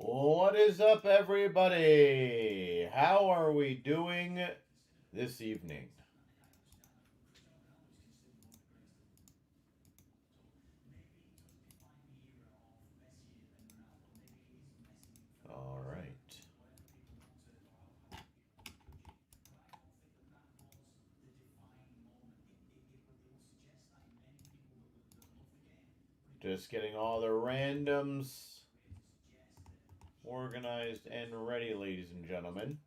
What is up, everybody? How are we doing this evening? All right. Just getting all the randoms organized and ready, ladies and gentlemen.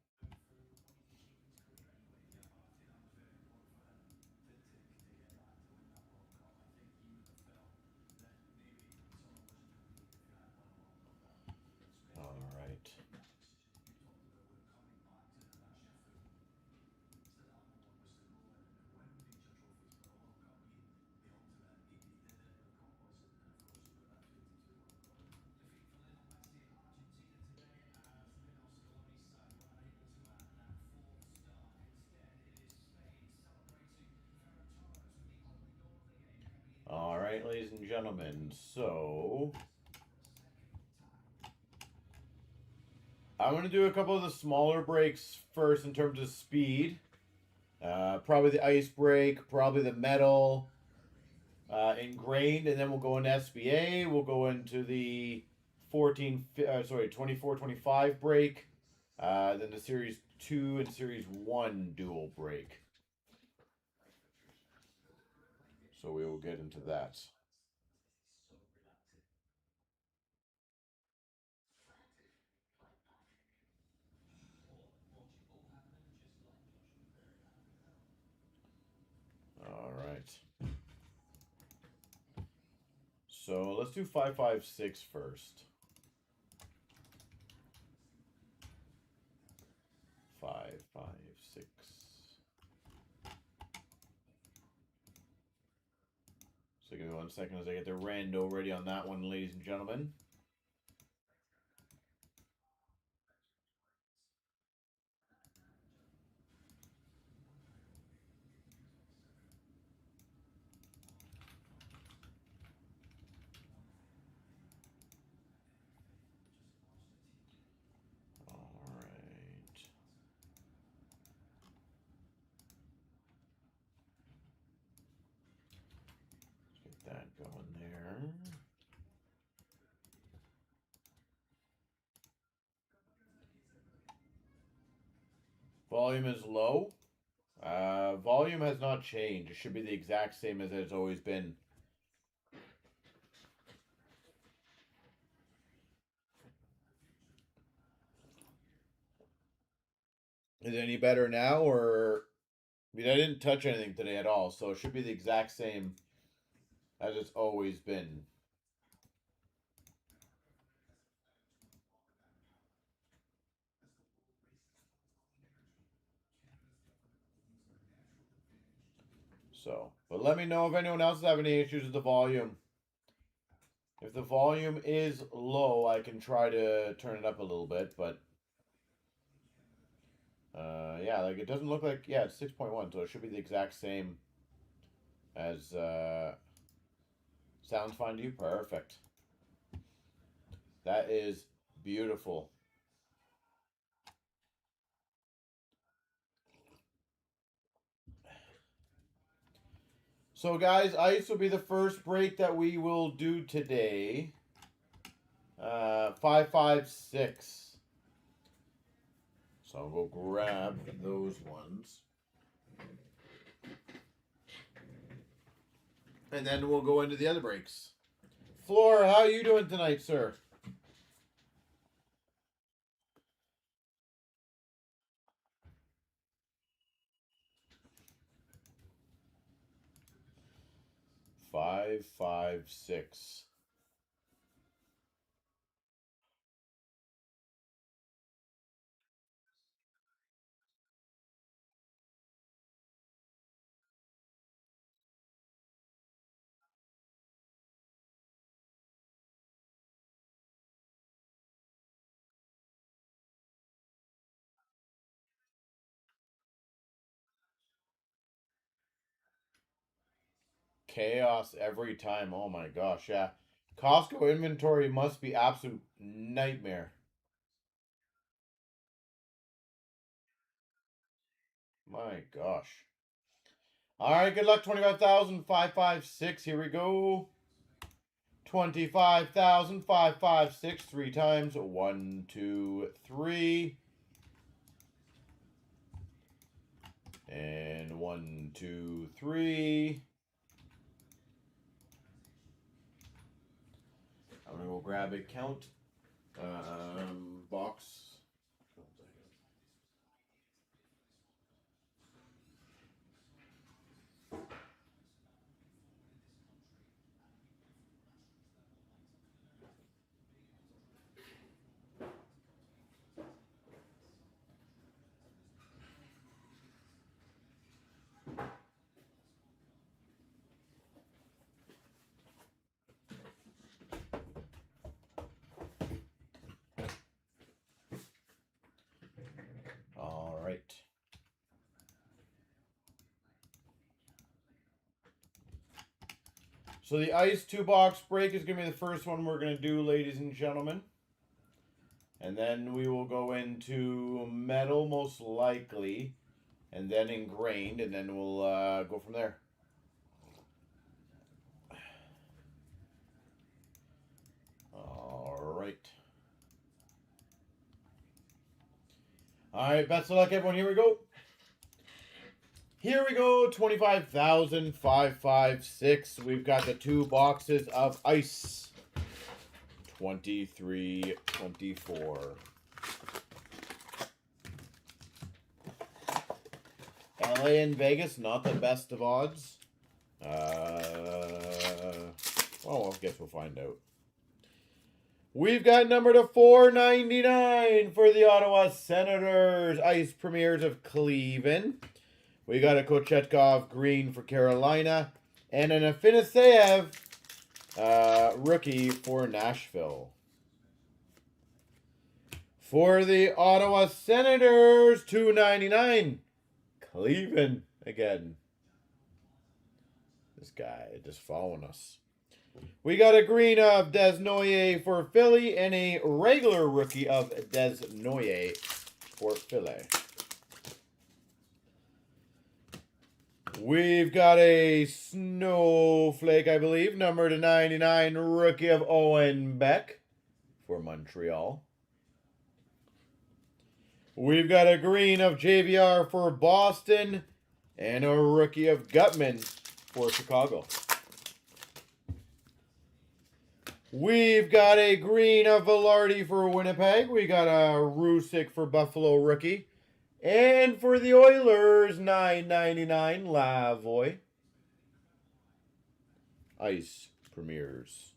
All right. All right, ladies and gentlemen. So, I'm going to do a couple of the smaller breaks first in terms of speed. Probably the ice break, probably the metal, ingrained, and then we'll go into SBA. We'll go into the 24-25 break, then the Series 2 and Series 1 dual break. So we will get into that. All right. So let's do 556 first. 556. So give me 1 second as I get the rando ready on that one, ladies and gentlemen. All right. Get that going there. Volume is low. Volume has not changed. It should be the exact same as it's always been. Is it any better now, or I mean, I didn't touch anything today at all, so it should be the exact same as it's always been. So, but let me know if anyone else is having any issues with the volume. If the volume is low, I can try to turn it up a little bit, but yeah, like it doesn't look like, yeah, it's 6.1, so it should be the exact same as sounds fine to you. Perfect. That is beautiful. So, guys, ice will be the first break that we will do today. 556. So I'll go grab those ones. And then we'll go into the other breaks. Floor, how are you doing tonight, sir? Five, 6. Chaos every time. Oh my gosh, yeah. Costco inventory must be absolute nightmare. My gosh. All right, good luck. 25,556. Here we go. 25,556. 3 times. 1, 2, 3. And 1, 2, 3. I'm gonna go grab a count box. All right. So the ice 2-box break is going to be the first one we're going to do, ladies and gentlemen. And then we will go into metal, most likely, and then ingrained, and then we'll go from there. All right. All right, best of luck, everyone. Here we go. Here we go, 25,556. We've got the 2 boxes of ice. 23, 24. LA and Vegas, not the best of odds. Well, I guess we'll find out. We've got number to 499 for the Ottawa Senators. Ice Premiers of Cleveland. We got a Kochetkov green for Carolina. And an Afinaseyev rookie for Nashville. For the Ottawa Senators, 299. Cleveland again. This guy just following us. We got a green of Desnoyers for Philly and a regular rookie of Desnoyers for Philly. We've got a Snowflake, I believe, number to 99, rookie of Owen Beck for Montreal. We've got a green of JVR for Boston and a rookie of Gutman for Chicago. We've got a green of Velarde for Winnipeg. We got a Rusick for Buffalo rookie. And for the Oilers, $9.99 Lavoie. Ice Premiers.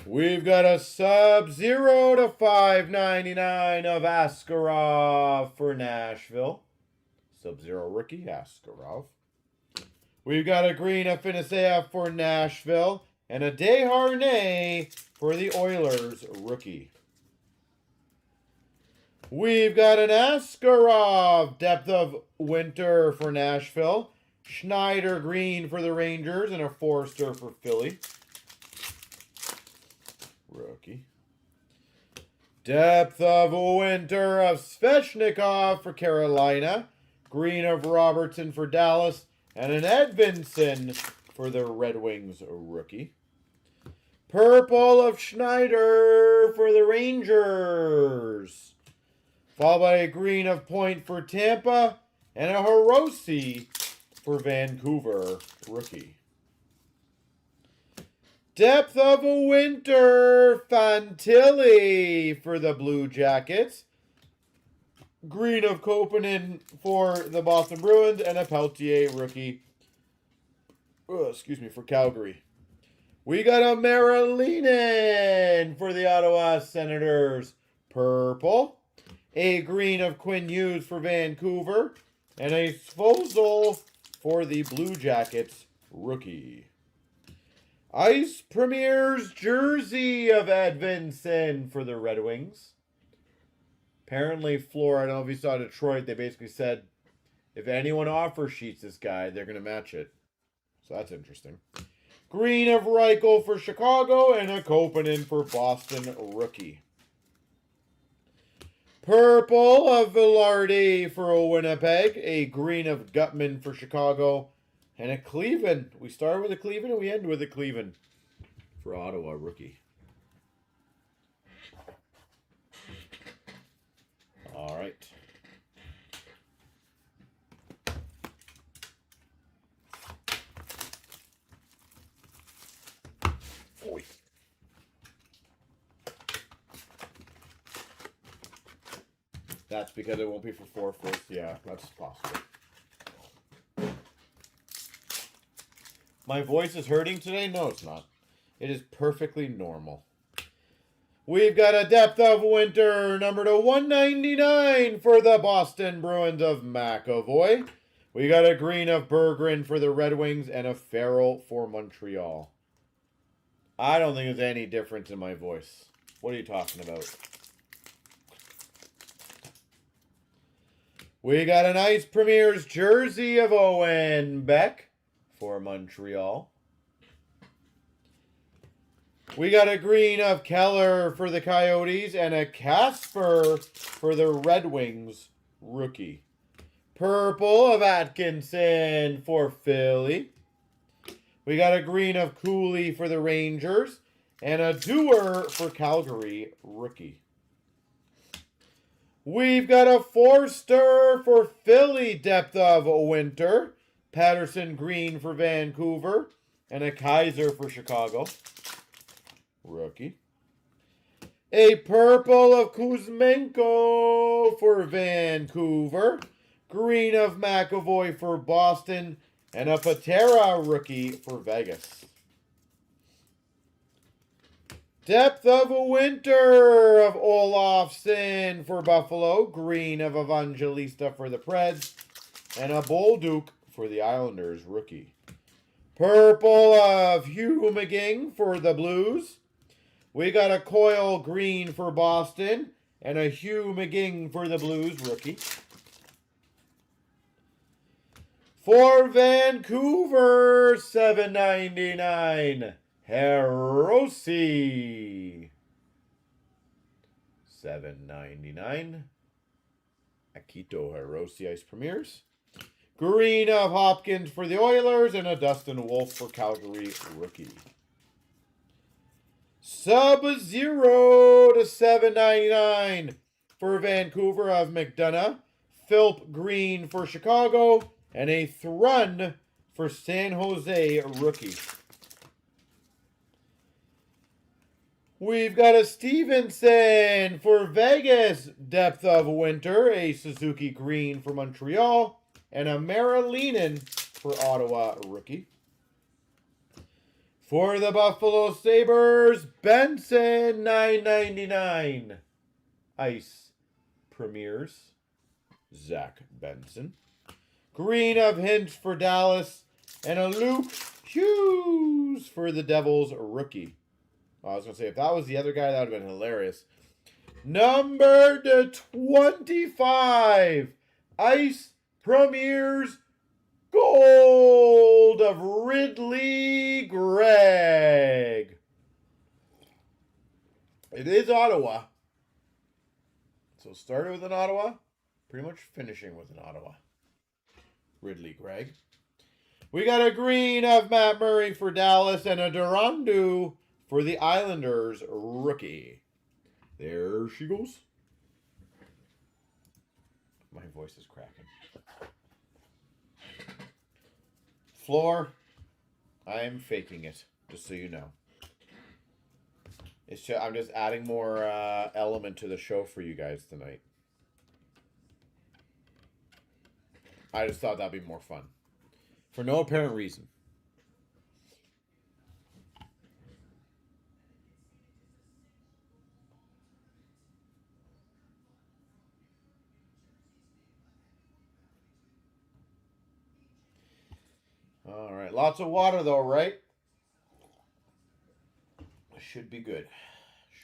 We've got a Sub-Zero to $5.99 of Askarov for Nashville. Sub-Zero rookie, Askarov. We've got a green of Afinaseyev for Nashville. And a Desharnais for the Oilers rookie. We've got an Askarov depth of winter for Nashville. Schneider green for the Rangers and a Forster for Philly. Rookie. Depth of winter of Svechnikov for Carolina. Green of Robertson for Dallas. And an Edvinsson for the Red Wings rookie. Purple of Schneider for the Rangers. Followed by a green of Point for Tampa. And a Hiroshi for Vancouver rookie. Depth of a winter, Fantilli for the Blue Jackets. Green of Kopanen for the Boston Bruins. And a Peltier rookie, for Calgary. We got a Marilinen for the Ottawa Senators. Purple. A green of Quinn Hughes for Vancouver. And a Svozil for the Blue Jackets rookie. Ice Premier's jersey of Edvinsson for the Red Wings. Apparently, Florida, I don't know if you saw Detroit, they basically said, if anyone offers sheets this guy, they're going to match it. So that's interesting. Green of Reichel for Chicago and a Kopanen for Boston rookie. Purple of Velarde for Winnipeg. A green of Gutman for Chicago. And a Cleveland. We start with a Cleveland and we end with a Cleveland for Ottawa rookie. All right. Oy. That's because it won't be for 4/5. Yeah, that's possible. My voice is hurting today? No, it's not. It is perfectly normal. We've got a depth of winter, number to 199 for the Boston Bruins of McAvoy. We got a green of Berggren for the Red Wings and a Farrell for Montreal. I don't think there's any difference in my voice. What are you talking about? We got an Ice Premier's jersey of Owen Beck for Montreal. We got a green of Keller for the Coyotes and a Casper for the Red Wings rookie. Purple of Atkinson for Philly. We got a green of Cooley for the Rangers and a Dewar for Calgary rookie. We've got a Forster for Philly depth of winter. Patterson green for Vancouver and a Kaiser for Chicago. Rookie. A purple of Kuzmenko for Vancouver. Green of McAvoy for Boston. And a Patera rookie for Vegas. Depth of winter of Olofsson for Buffalo. Green of Evangelista for the Preds. And a Bolduc for the Islanders rookie. Purple of Hugh McGing for the Blues. We got a Coyle green for Boston and a Hugh McGing for the Blues rookie. For Vancouver, $7.99. Hirose. $7.99. Akito Hirose Ice Premiers. Green of Hopkins for the Oilers and a Dustin Wolf for Calgary rookie. Sub-Zero to $7.99 for Vancouver of McDonough. Philp Green for Chicago. And a Thrun for San Jose rookie. We've got a Stevenson for Vegas depth of winter. A Suzuki Green for Montreal. And a Marilinen for Ottawa rookie. For the Buffalo Sabres, Benson, $9.99. Ice Premiers, Zach Benson. Green of Hinch for Dallas. And a Luke Hughes for the Devils rookie. I was going to say, if that was the other guy, that would have been hilarious. Number to 25. Ice Premiers Gold of Ridley Gregg. It is Ottawa. So started with an Ottawa, pretty much finishing with an Ottawa. Ridley Gregg. We got a green of Matt Murray for Dallas and a Durandu for the Islanders rookie. There she goes. My voice is cracking. Floor, I am faking it, just so you know. It's just, I'm just adding more element to the show for you guys tonight. I just thought that'd be more fun. For no apparent reason. All right. Lots of water, though, right? Should be good.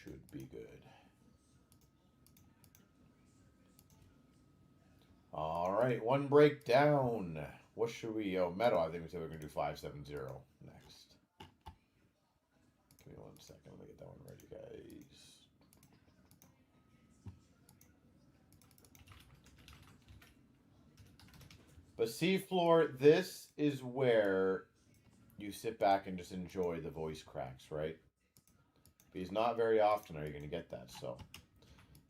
Should be good. All right. One breakdown. What should we... Oh, metal. I think we said we are going to do 570 next. Give me 1 second. Let me get that one ready, guys. But seafloor, this is where you sit back and just enjoy the voice cracks, right? Because not very often are you going to get that. So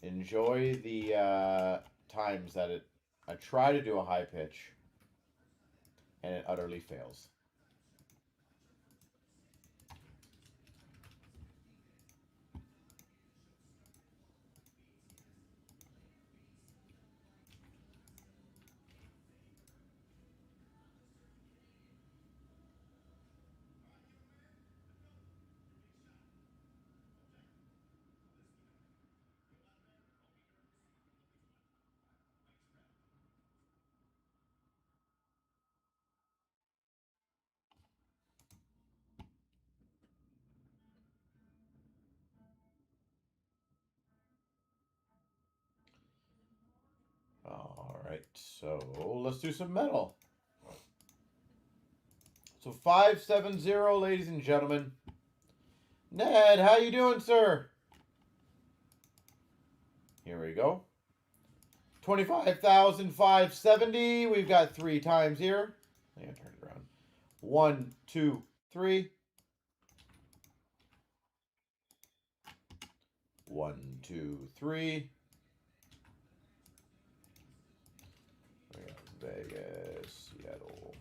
enjoy the times that I try to do a high pitch and it utterly fails. All right, so let's do some metal. So 570, ladies and gentlemen. Ned, how you doing, sir? Here we go. 25,570. We've got 3 times here. I gotta turn it around. 1, 2, 3. 1, 2, 3. We got Vegas, Seattle.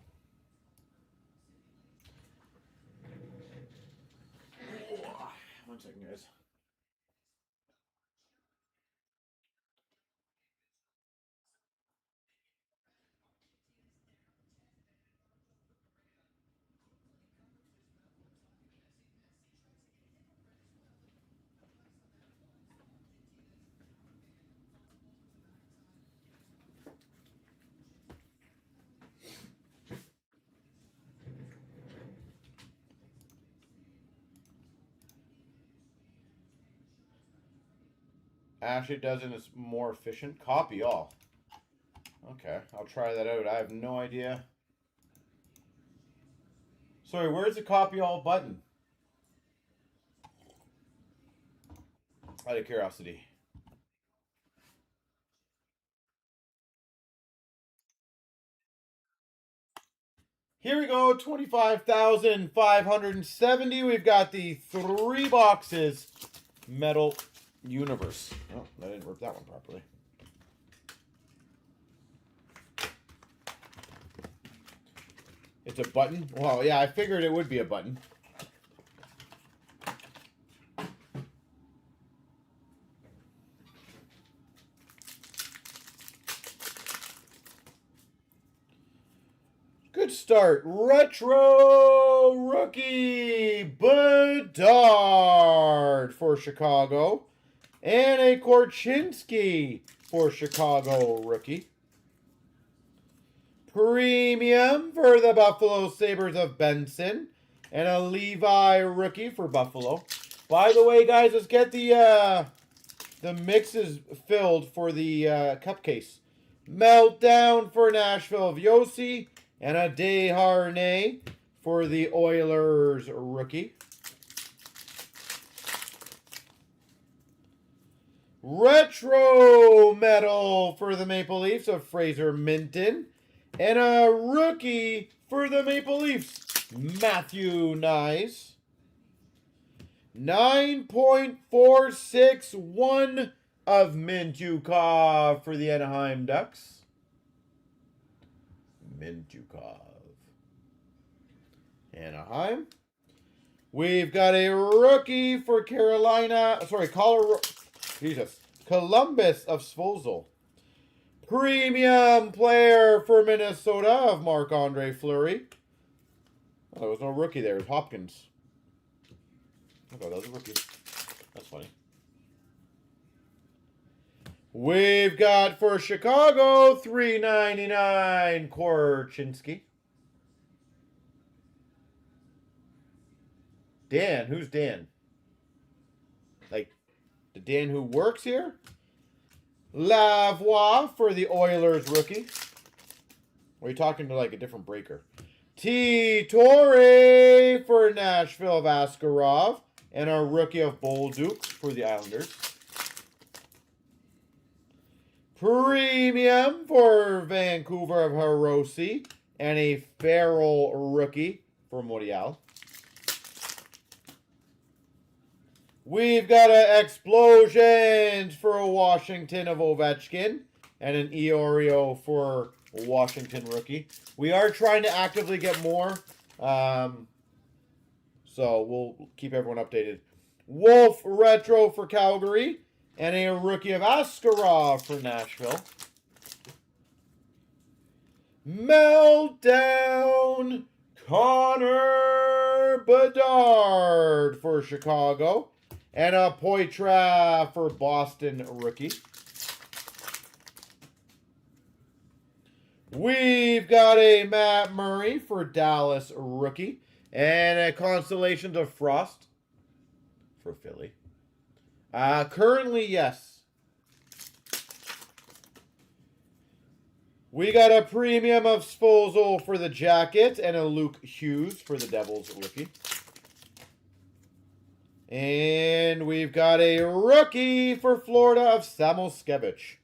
One second, guys. Actually, does it is more efficient. Copy all. Okay, I'll try that out. I have no idea. Sorry, where's the copy all button? Out of curiosity. Here we go, 25,570. We've got the 3 boxes Metal Universe. Oh, I didn't rip that one properly. It's a button? Well, yeah, I figured it would be a button. Good start. Retro rookie Bedard for Chicago. And a Cnc for Chicago rookie. Premium for the Buffalo Sabres of Benson. And a Levi rookie for Buffalo. By the way, guys, let's get the mixes filled for the cup case. Meltdown for Nashville of Yossi. And a Desharnais for the Oilers rookie. Retro Metal for the Maple Leafs of Fraser Minton. And a rookie for the Maple Leafs, Matthew Knies. 9.461 of Mintyukov for the Anaheim Ducks. Mintyukov. Anaheim. We've got a rookie for Carolina. Sorry, Columbus of Svozil. Premium player for Minnesota of Marc-Andre Fleury. Oh, there was no rookie there. It was Hopkins. Okay, that was a rookie. That's funny. We've got for Chicago, $3.99, Korchinski. Dan, who's Dan? Like, the Dan who works here? Lavoie for the Oilers rookie. Or are you talking to like a different breaker? Torre for Nashville of Askarov. And our rookie of Bolduc for the Islanders. Premium for Vancouver of Hiroshi. And a Farrell rookie for Morial. We've got an Explosions for Washington of Ovechkin. And an Iorio for Washington rookie. We are trying to actively get more. So we'll keep everyone updated. Wolf retro for Calgary. And a rookie of Askarov for Nashville. Meltdown Connor Bedard for Chicago. And a Poitras for Boston rookie. We've got a Matt Murray for Dallas rookie. And a Constellations of Frost for Philly. Currently, yes. We got a premium of Sfozo for the Jackets and a Luke Hughes for the Devils rookie. And we've got a rookie for Florida of Samoskevich.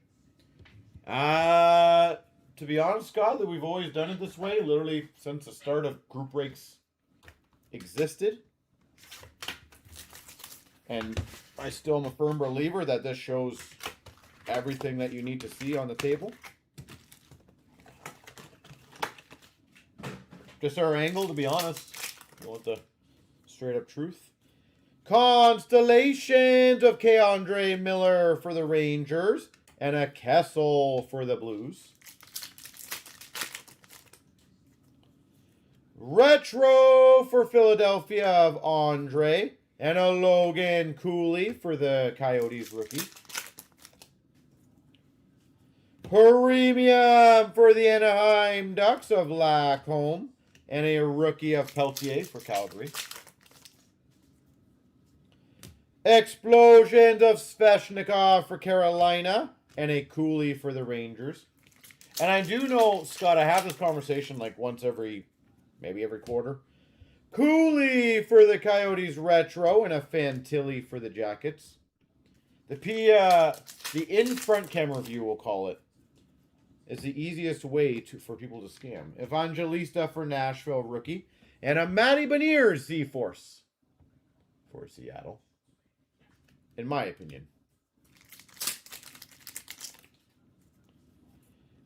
To be honest, Scott, that we've always done it this way, literally since the start of group breaks existed. And I still am a firm believer that this shows everything that you need to see on the table. Just our angle, to be honest. You want the straight up truth. Constellations of Keandre Miller for the Rangers. And a Kessel for the Blues. Retro for Philadelphia of Andre. And a Logan Cooley for the Coyotes rookie. Premium for the Anaheim Ducks of Lacombe. And a rookie of Peltier for Calgary. Explosions of Svechnikov for Carolina. And a Cooley for the Rangers. And I do know, Scott, I have this conversation like once every, maybe every quarter. Cooley for the Coyotes retro and a Fantilli for the Jackets. The in-front camera view, we'll call it, is the easiest way for people to scam. Evangelista for Nashville rookie. And a Matty Beniers Z-Force for Seattle. In my opinion.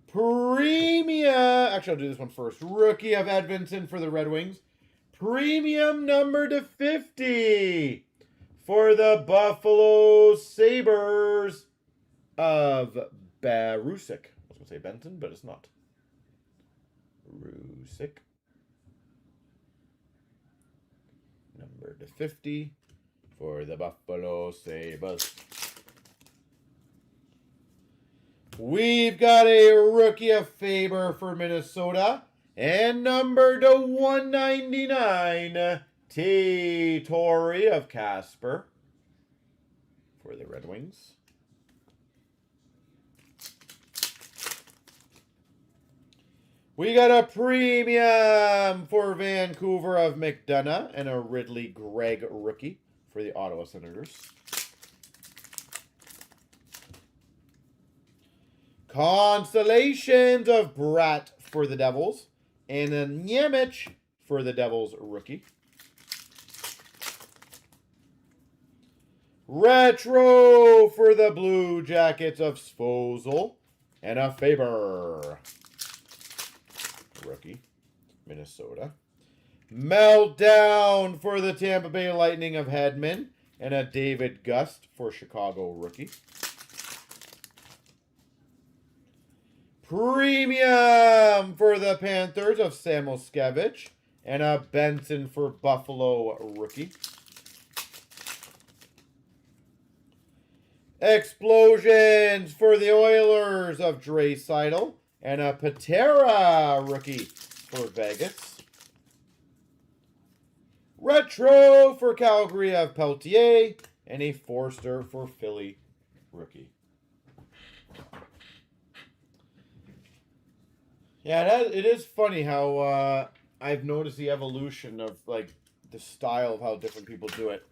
Premium. Actually, I'll do this one first. Rookie of Edvinson for the Red Wings. Premium number to 50 for the Buffalo Sabres of Barusic. I was going to say Benton, but it's not. Rusick. Number to 50 for the Buffalo Sabres. We've got a rookie of Faber for Minnesota. And number to 199, T. Torrey of Casper for the Red Wings. We got a premium for Vancouver of McDonough and a Ridley Gregg rookie for the Ottawa Senators. Constellations of Bratt for the Devils. And a Nemec for the Devils rookie. Retro for the Blue Jackets of Sfozel. And a Faber rookie. Minnesota. Meltdown for the Tampa Bay Lightning of Hedman. And a David Gust for Chicago rookie. Premium for the Panthers of Samoskevich. And a Benson for Buffalo rookie. Explosions for the Oilers of Draisaitl. And a Patera rookie for Vegas. Retro for Calgary of Peltier. And a Forster for Philly rookie. Yeah, it is funny how I've noticed the evolution of like the style of how different people do it.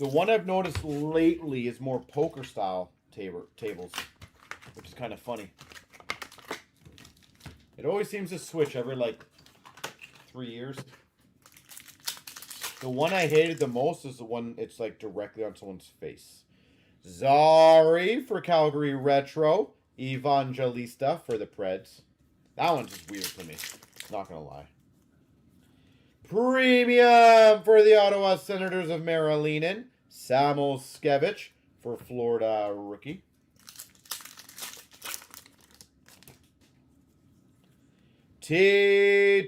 The one I've noticed lately is more poker style tables. which is kind of funny. It always seems to switch every, like, 3 years. The one I hated the most is the one it's, like, directly on someone's face. Zari for Calgary Retro. Evangelista for the Preds. That one's just weird to me. Not going to lie. Premium for the Ottawa Senators of Marilenen. Samoskevich for Florida rookie.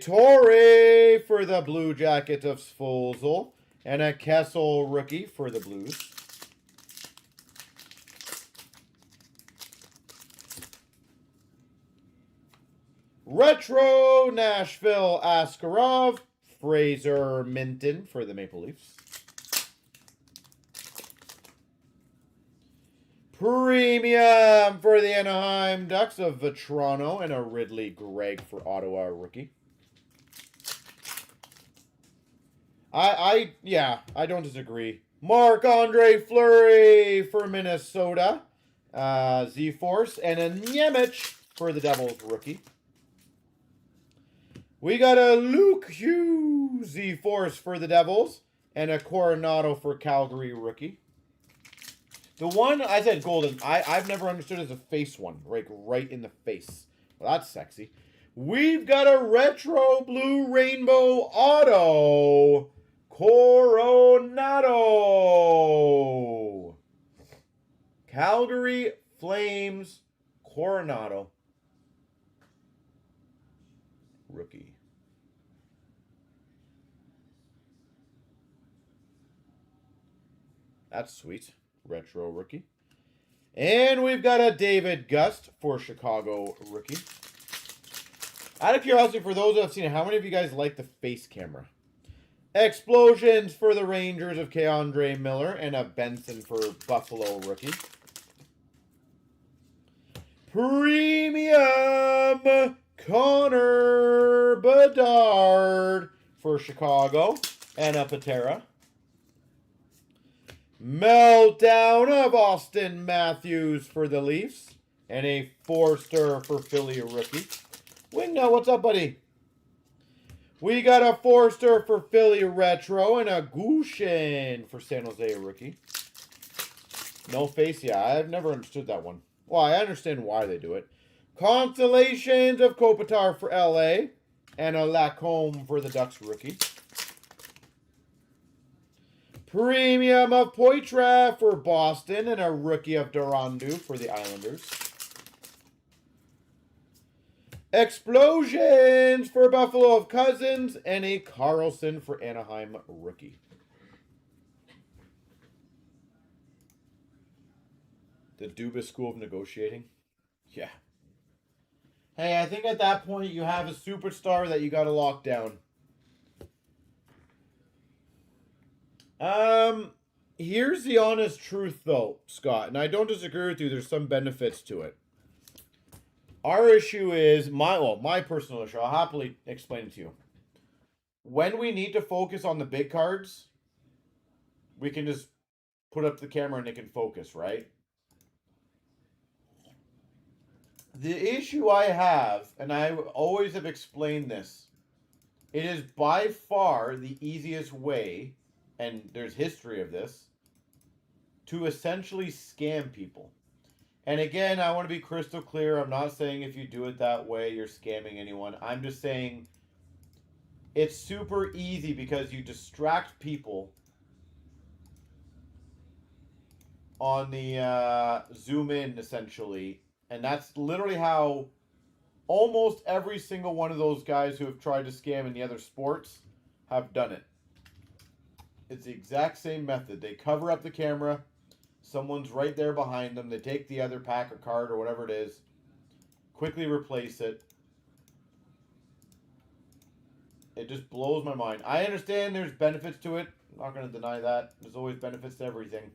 Torre for the Blue Jackets of Svozil. And a Kessel rookie for the Blues. Retro Nashville Askarov. Fraser Minton for the Maple Leafs. Premium for the Anaheim Ducks of Vetrano and a Ridley Gregg for Ottawa rookie. Yeah, I don't disagree. Marc-Andre Fleury for Minnesota. Z-Force and a Nemec for the Devils rookie. We got a Luke Hughes Z-Force for the Devils and a Coronado for Calgary rookie. The one I said golden, I've never understood as a face one, like right in the face. Well, that's sexy. We've got a retro blue rainbow auto Coronado. Calgary Flames Coronado rookie. That's sweet. Retro rookie. And we've got a David Gust for Chicago rookie. Out of curiosity, for those who have seen it, how many of you guys like the face camera? Explosions for the Rangers of Keandre Miller and a Benson for Buffalo rookie. Premium Connor Bedard for Chicago and a Patera. Meltdown of Austin Matthews for the Leafs. And a Forster for Philly rookie. Wingo, what's up, buddy? We got a Forster for Philly retro and a Gushin for San Jose rookie. No face, yeah. I've never understood that one. Well, I understand why they do it. Constellations of Kopitar for LA. And a Lacombe for the Ducks rookie. Premium of Poitras for Boston and a rookie of Durandu for the Islanders. Explosions for Buffalo of Cousins and a Carlson for Anaheim rookie. The Dubas School of Negotiating. Yeah. Hey, I think at that point you have a superstar that you got to lock down. Here's the honest truth, though, Scott, and I don't disagree with you. There's some benefits to it. Our issue is, my personal issue, I'll happily explain it to you. When we need to focus on the big cards, we can just put up the camera and it can focus, right? The issue I have, and I always have explained this, it is by far the easiest way, and there's history of this, to essentially scam people. And again, I want to be crystal clear. I'm not saying if you do it that way, you're scamming anyone. I'm just saying it's super easy because you distract people on the zoom in, essentially. And that's literally how almost every single one of those guys who have tried to scam in the other sports have done it. It's the exact same method. They cover up the camera. Someone's right there behind them. They take the other pack or card or whatever it is. Quickly replace it. It just blows my mind. I understand there's benefits to it. I'm not going to deny that. There's always benefits to everything.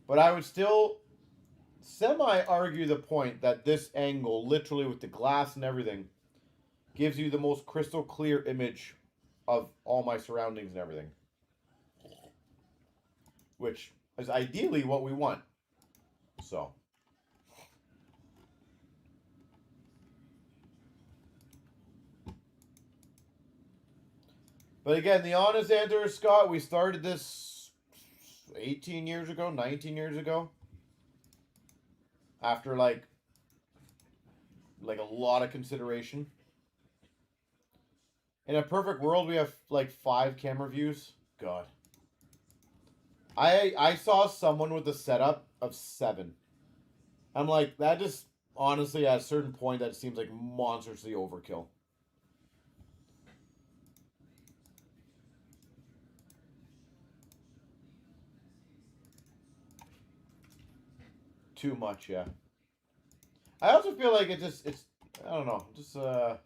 But I would still semi-argue the point that this angle, literally with the glass and everything, gives you the most crystal clear image of all my surroundings and everything. which is ideally what we want. So. But again, the honest answer, Scott, we started this 18 years ago, 19 years ago. After like a lot of consideration. In a perfect world, we have like 5 camera views. God. I saw someone with a setup of 7. I'm like, that just, honestly, at a certain point, that seems like monstrously overkill. Too much, yeah. I also feel like it's, I don't know, just, the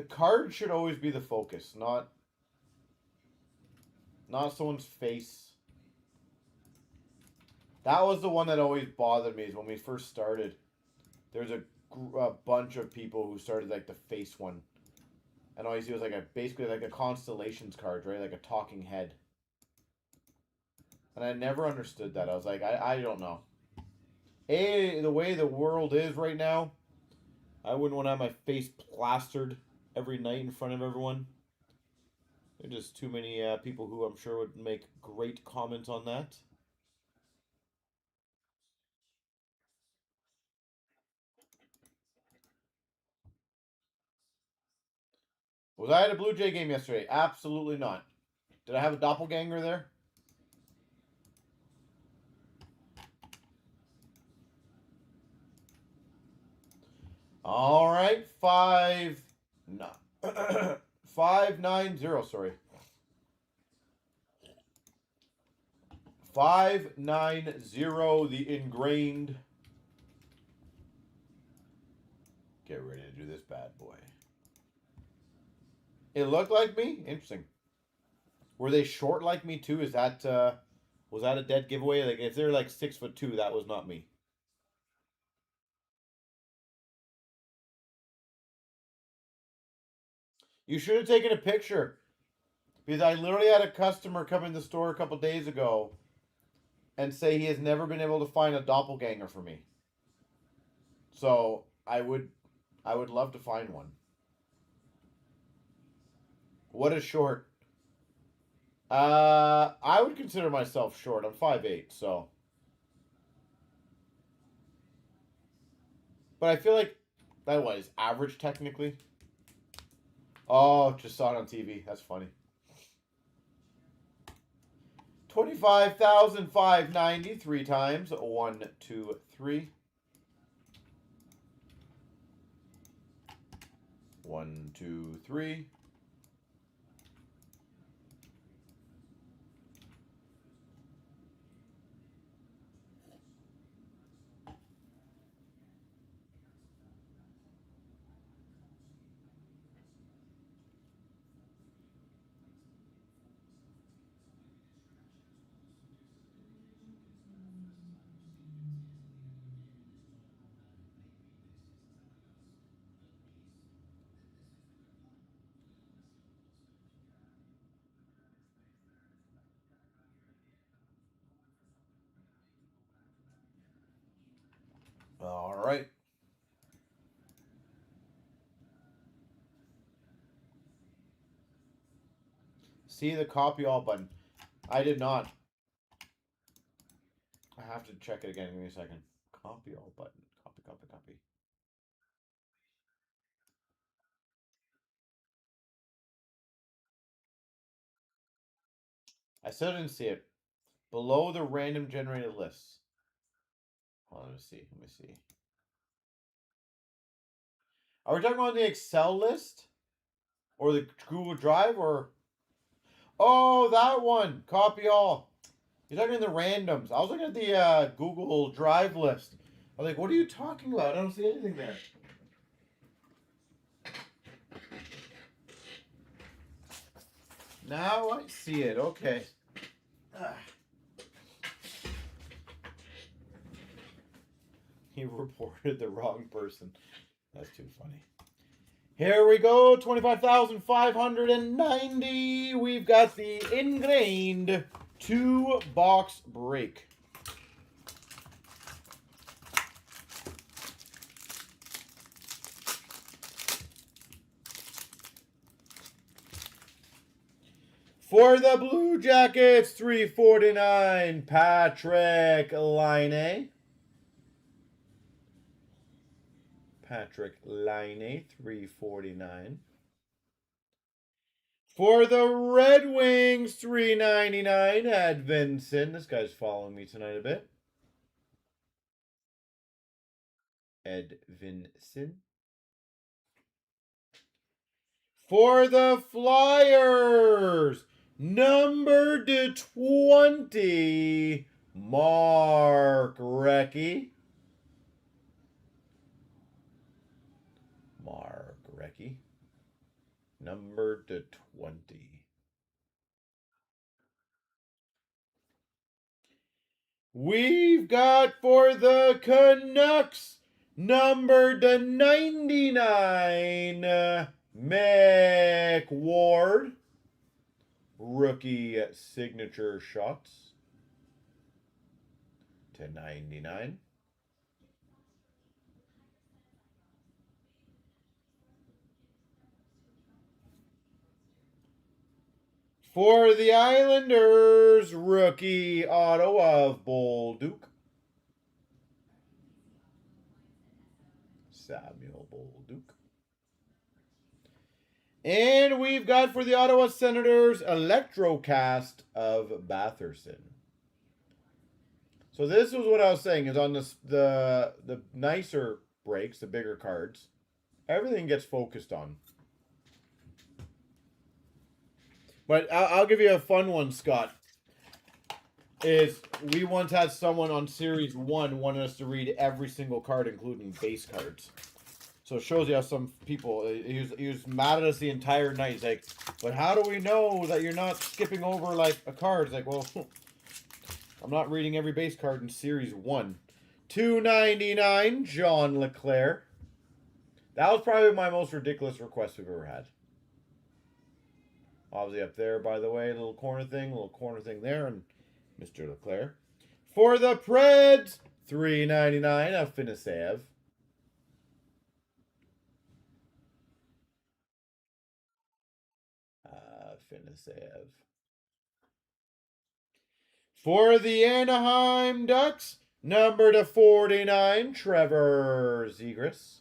card should always be the focus, not someone's face. That was the one that always bothered me, is when we first started. There's a bunch of people who started like the face one. And all you see was like basically like a constellations card, right? Like a talking head. And I never understood that. I was like, I don't know. The way the world is right now, I wouldn't want to have my face plastered every night in front of everyone. There's just too many people who I'm sure would make great comments on that. Was I at a Blue Jay game yesterday? Absolutely not. Did I have a doppelganger there? All right, 590, sorry. 590, the ingrained. Get ready to do this bad boy. It looked like me? Interesting. Were they short like me too? Is that was that a dead giveaway? Like if they're like 6'2", that was not me. You should have taken a picture. Because I literally had a customer come in the store a couple days ago and say he has never been able to find a doppelganger for me. So I would love to find one. What is short? I would consider myself short. I'm 5'8", so. But I feel like that was average technically. Oh, just saw it on TV. That's funny. 25,590 3 times. 1, 2, 3. 1, 2, 3. All right. See the copy all button. I did not. I have to check it again. Give me a second. Copy all button. Copy, copy, copy. I still didn't see it. Below the random generated lists. Oh, let me see. Let me see. Are we talking about the Excel list? Or the Google Drive? Or... Oh, that one. Copy all. You're talking the randoms. I was looking at the Google Drive list. I was like, what are you talking about? I don't see anything there. Now I see it. Okay. He reported the wrong person. That's too funny. Here we go, 25,590. We've got the ingrained 2-box break. For the Blue Jackets, 349, Patrick Laine. Patrick Laine, 349. For the Red Wings, 399, Edvinsson. This guy's following me tonight a bit. Edvinsson. For the Flyers, number to 20, Mark Recchi. Mark Recchi. Number to 20. We've got for the Canucks, number to 99, Mick Ward. Rookie signature shots to 99. For the Islanders, rookie auto of Bolduc. Samuel Bolduc. And we've got for the Ottawa Senators, Electrocast of Batherson. So this was what I was saying, is on this, the nicer breaks, the bigger cards, everything gets focused on. But I'll give you a fun one, Scott. Is we once had someone on Series 1 wanted us to read every single card, including base cards. So it shows you how some people, he was mad at us the entire night. He's like, but how do we know that you're not skipping over like a card? It's like, well, I'm not reading every base card in Series 1. 299, John LeClair. That was probably my most ridiculous request we've ever had. Obviously up there, by the way, little corner thing there, and Mr. LeClair. For the Preds, $3.99 of Finisev. Finisev. For the Anaheim Ducks, number to 49, Trevor Zegras.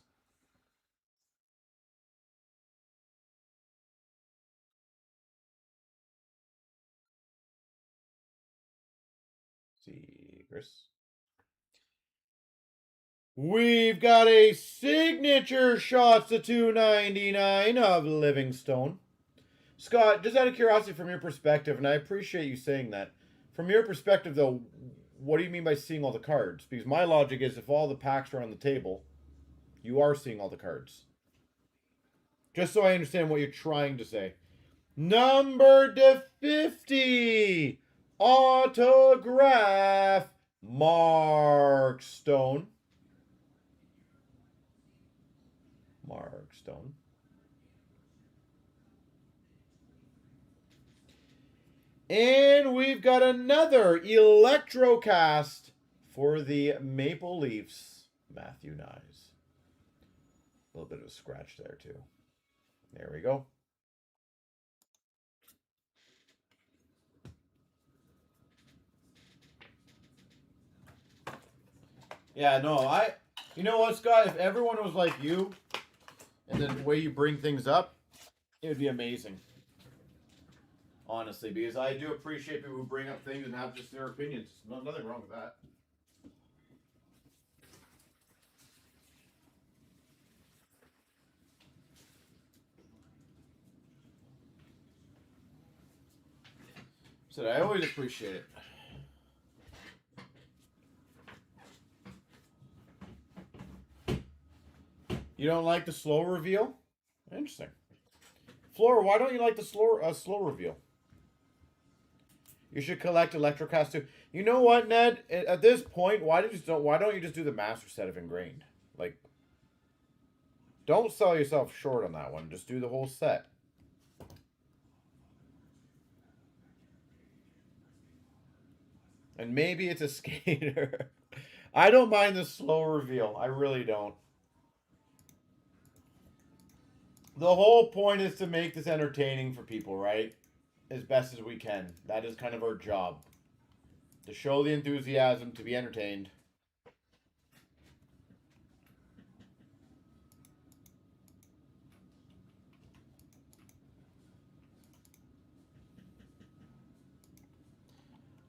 We've got a signature shots to 299 of Livingstone. Scott, just out of curiosity from your perspective, and I appreciate you saying that, from your perspective though, what do you mean by seeing all the cards? Because my logic is if all the packs are on the table, you are seeing all the cards. Just so I understand what you're trying to say. Number to 50, autograph, Mark Stone. Mark Stone. And we've got another Electrocast for the Maple Leafs, Matthew Nyes. A little bit of a scratch there, too. There we go. Yeah, no, you know what, Scott? If everyone was like you, and then the way you bring things up, it would be amazing. Honestly, because I do appreciate people who bring up things and have just their opinions. Nothing wrong with that. So I always appreciate it. You don't like the slow reveal? Interesting. Flora, why don't you like the slow reveal? You should collect Electrocast too. You know what, Ned? At this point, why don't you just do the master set of ingrained? Like, Don't sell yourself short on that one. Just do the whole set. And maybe it's a skater. I don't mind the slow reveal. I really don't. The whole point is to make this entertaining for people, right? As best as we can. That is kind of our job. To show the enthusiasm, to be entertained.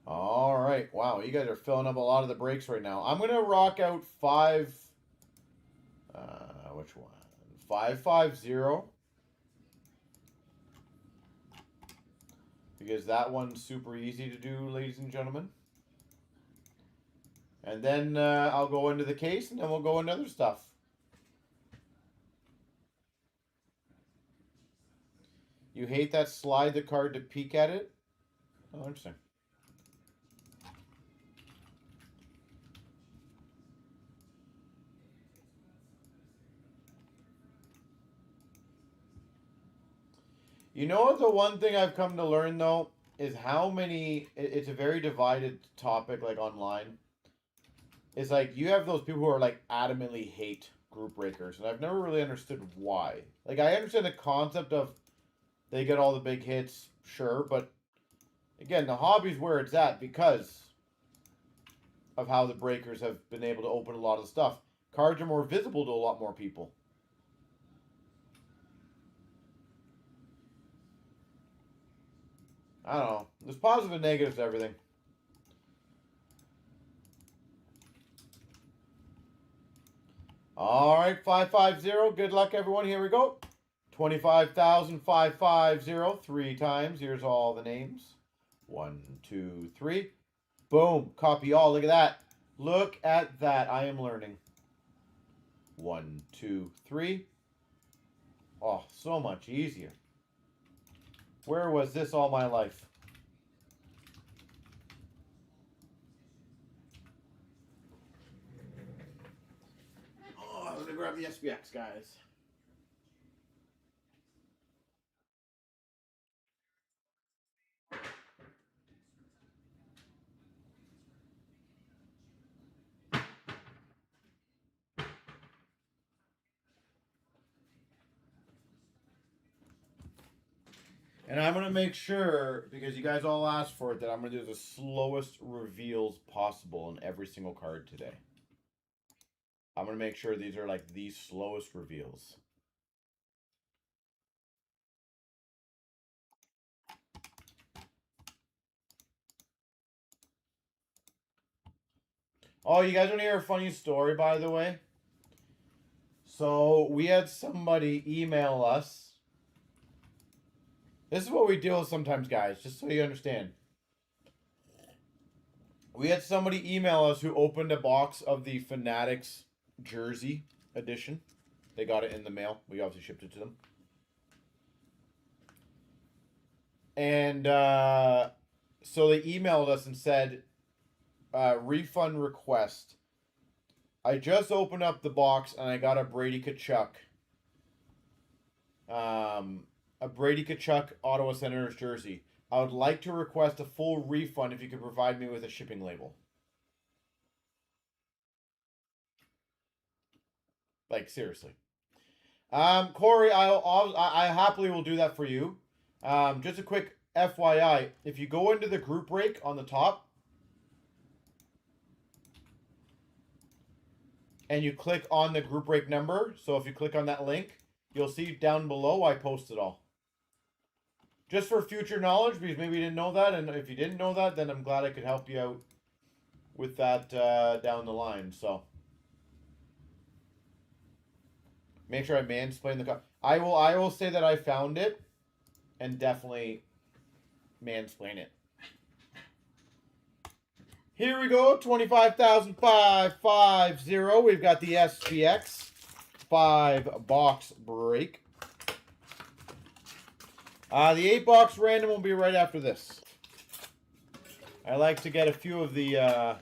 All right. Wow, you guys are filling up a lot of the breaks right now. I'm going to rock out 5... which one? 550. Because that one's super easy to do, ladies and gentlemen. And then I'll go into the case, and then we'll go into other stuff. You hate that slide the card to peek at it? Oh, interesting. You know what, the one thing I've come to learn, though, is how many... It's a very divided topic, like, online. It's like, you have those people who are, like, adamantly hate group breakers, and I've never really understood why. Like, I understand the concept of they get all the big hits, sure, but, again, the hobby's where it's at because of how the breakers have been able to open a lot of stuff. Cards are more visible to a lot more people. I don't know. There's positive and negatives to everything. All right, 550. Good luck, everyone. Here we go. 25,550. 3 times. Here's all the names. 1, 2, 3. Boom. Copy all. Look at that. Look at that. I am learning. 1, 2, 3. Oh, so much easier. Where was this all my life? Oh, I'm going to grab the SPX, guys. And I'm going to make sure, because you guys all asked for it, that I'm going to do the slowest reveals possible in every single card today. I'm going to make sure these are like the slowest reveals. Oh, you guys want to hear a funny story, by the way? So, we had somebody email us. This is what we deal with sometimes, guys, just so you understand. We had somebody email us who opened a box of the Fanatics jersey edition. They got it in the mail. We obviously shipped it to them. And so they emailed us and said, refund request. I just opened up the box and I got a Brady Tkachuk. A Brady Tkachuk Ottawa Senators jersey. I would like to request a full refund if you could provide me with a shipping label. Like, seriously. Corey, I happily will do that for you. Just a quick FYI. If you go into the group break on the top, and you click on the group break number, so if you click on that link, you'll see down below I post it all. Just for future knowledge, because maybe you didn't know that, and if you didn't know that, then I'm glad I could help you out with that down the line. So make sure I mansplain the card. I will say that I found it, and definitely mansplain it. Here we go, 25,550. We've got the SPX 5-box break. The 8-box random will be right after this. I like to get a few of the...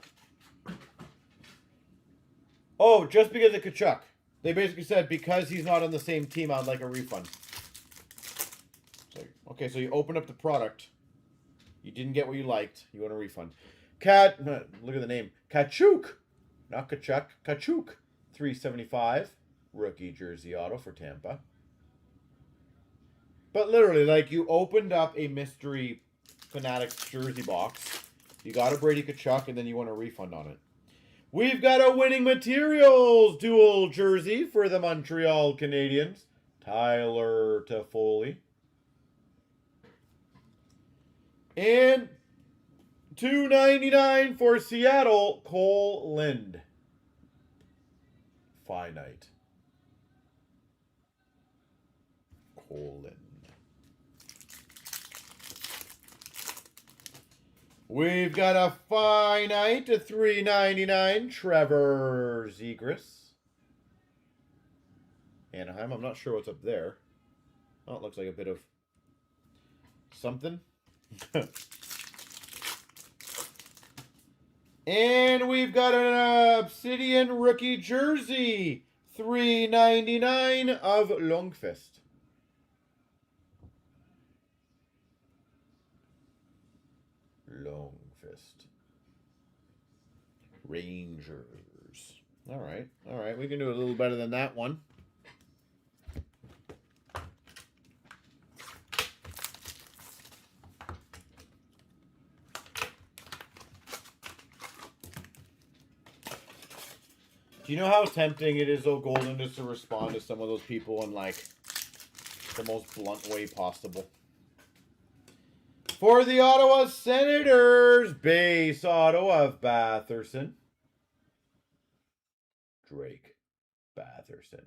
Oh, just because of Tkachuk. They basically said because he's not on the same team, I'd like a refund. It's like, okay, so you open up the product. You didn't get what you liked. You want a refund. Look at the name. Kachuk. Not Kachuk. Kachuk. 375. Rookie jersey auto for Tampa. But literally, like, you opened up a mystery Fanatics jersey box. You got a Brady Kachuk, and then you want a refund on it. We've got a Winning Materials dual jersey for the Montreal Canadiens. Tyler Toffoli. And $2.99 for Seattle, Cole Lind. Finite. Cole Lind. We've got a finite to $3.99, Trevor Zegras. Anaheim, I'm not sure what's up there. Oh, it looks like a bit of something. And we've got an Obsidian rookie jersey, $3.99 of Lundqvist. Lundqvist. Rangers. All right. We can do a little better than that one. Do you know how tempting it is, though, Golden, just to respond to some of those people in, like, the most blunt way possible? For the Ottawa Senators, base auto of Batherson. Drake Batherson.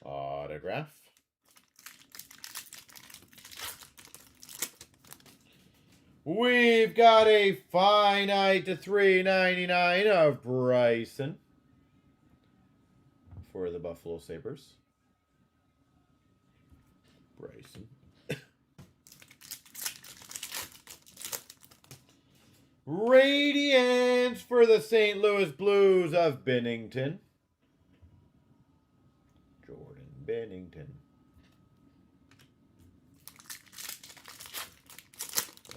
Autograph. We've got a finite to $3.99 of Bryson for the Buffalo Sabres. Bryson. Radiance for the St. Louis Blues of Binnington. Jordan Binnington.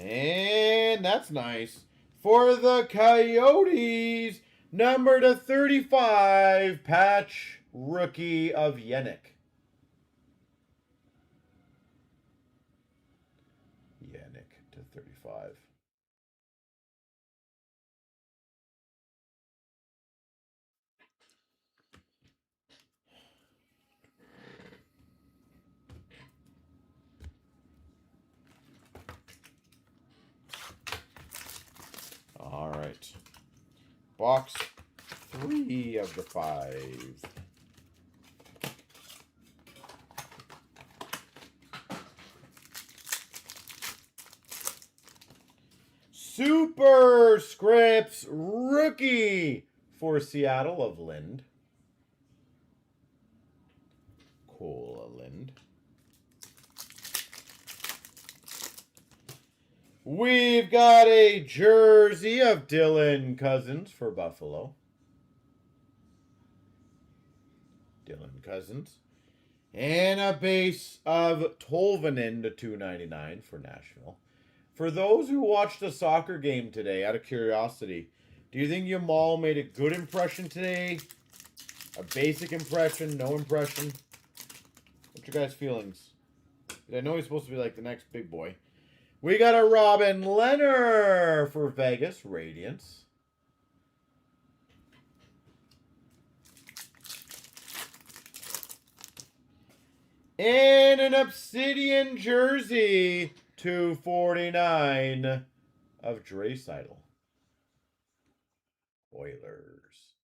And that's nice. For the Coyotes, number to 35, patch rookie of Yannick. Yannick to 35. All right. Box 3 of the 5. Super Scripts rookie for Seattle of Lind. Cole Lind. We've got a jersey of Dylan Cousins for Buffalo. Dylan Cousins. And a base of Tolvanen to $2.99 for Nashville. For those who watched the soccer game today, out of curiosity, do you think Yamal made a good impression today? A basic impression? No impression? What's your guys' feelings? I know he's supposed to be like the next big boy. We got a Robin Leonard for Vegas Radiance. And an Obsidian jersey, $2.49 of Draisaitl. Oilers.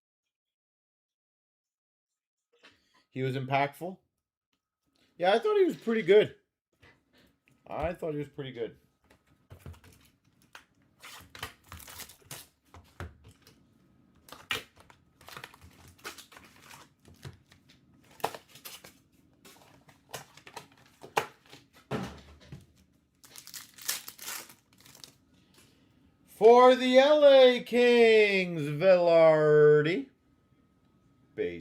He was impactful? Yeah, I thought he was pretty good. For the LA Kings, Velarde.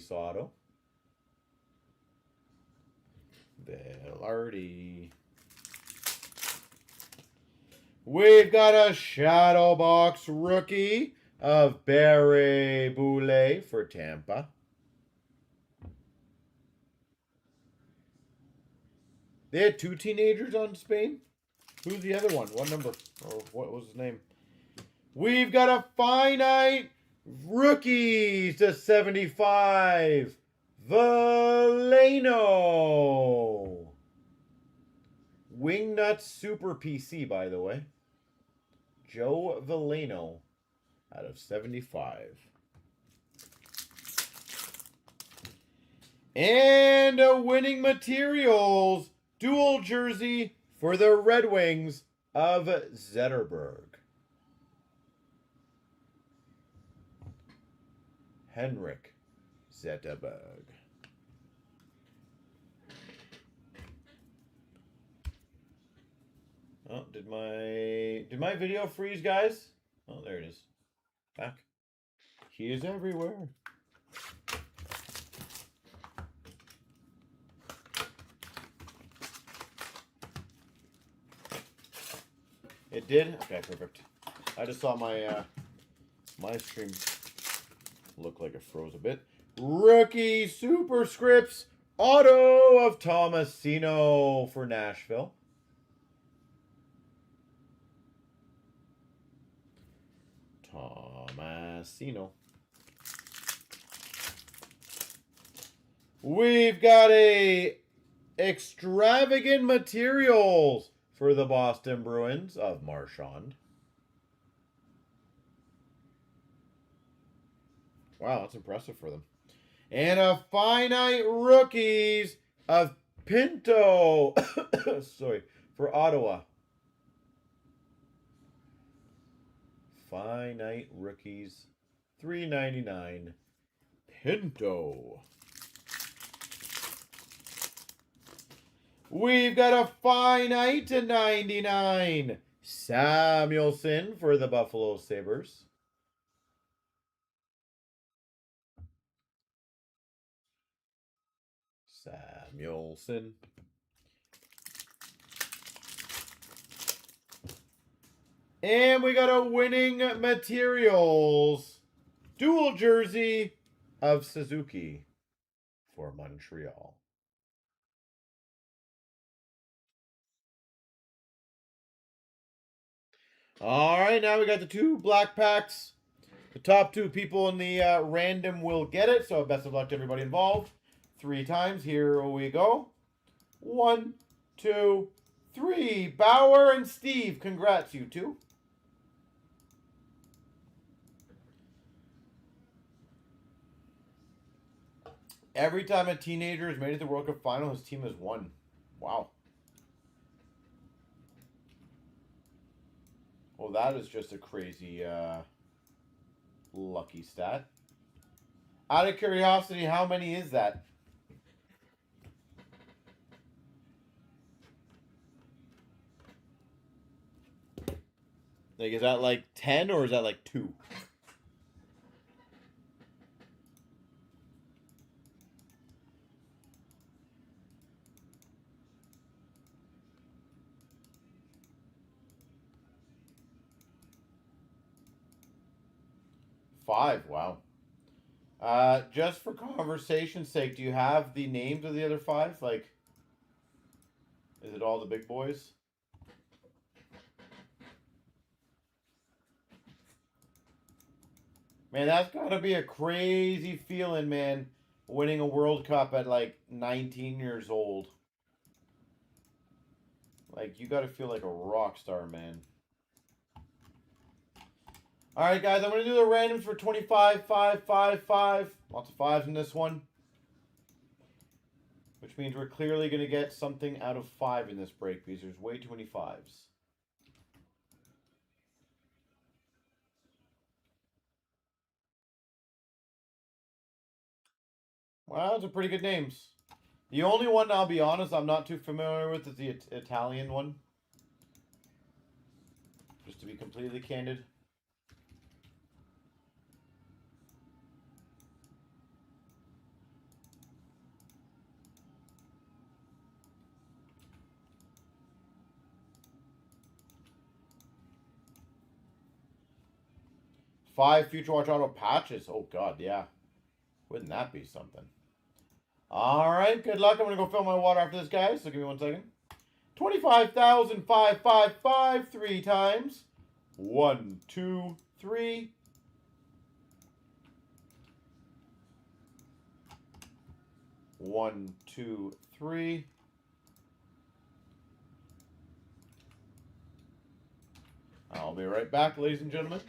base auto. Velarde. We've got a shadow box rookie of Barry Boulay for Tampa. They had 2 teenagers on Spain? Who's the other one? What number? Or what was his name? We've got a finite rookies to 75. Valeno. Wingnut Super PC, by the way. Joe Valeno out of 75. And a winning materials dual jersey for the Red Wings of Zetterberg. Henrik Zetterberg. Oh, did my video freeze, guys? Oh, there it is. Back. He is everywhere. It did? Okay, perfect. I just saw my my stream look like it froze a bit. Rookie Superscripts auto of Tomasino for Nashville. Tomasino. We've got a extravagant materials for the Boston Bruins of Marchand. Wow, that's impressive for them. And a finite rookies of Pinto. Sorry, for Ottawa. Finite rookies, $3.99. Pinto. We've got a finite to 99. Samuelson for the Buffalo Sabres. Samuelson. And we got a winning materials dual jersey of Suzuki for Montreal. All right, now we got the 2 black packs. The top 2 people in the random will get it. So best of luck to everybody involved. 3 times. Here we go. 1, 2, 3. Bauer and Steve. Congrats, you 2. Every time a teenager has made it to the World Cup final, his team has won. Wow. Well, that is just a crazy lucky stat. Out of curiosity, how many is that? Like, is that like 10 or is that like 2? Five, wow. Just for conversation's sake, do you have the names of the other 5? Like, is it all the big boys? Man, that's gotta be a crazy feeling, man. Winning a World Cup at like 19 years old. Like, you gotta feel like a rock star, man. All right, guys, I'm going to do the randoms for 25, 5, 5, 5. Lots of 5s in this one. Which means we're clearly going to get something out of 5 in this break because there's way too many 5s. Well, those are pretty good names. The only one, I'll be honest, I'm not too familiar with is the Italian one. Just to be completely candid. 5 Future Watch Auto patches. Oh, God, yeah. Wouldn't that be something? All right, good luck. I'm going to go fill my water after this, guys. So give me 1 second. 25,555 3 times. 1, 2, 3. 1, 2, 3. I'll be right back, ladies and gentlemen.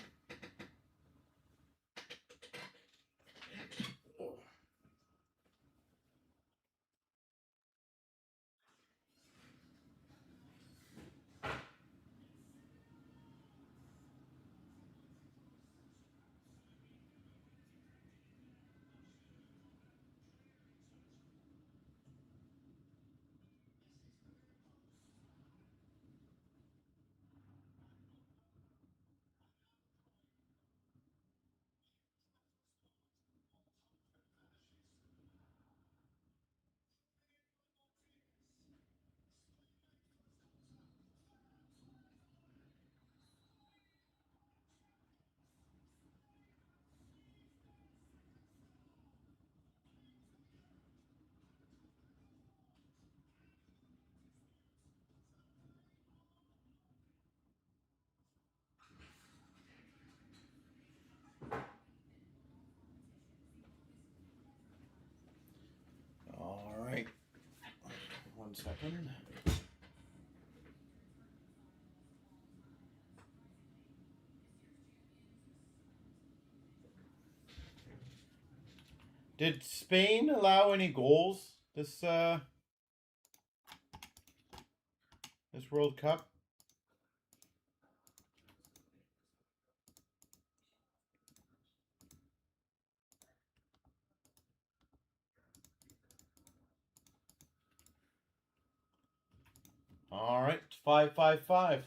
All right. 1 second. Did Spain allow any goals this World Cup? All right, 555.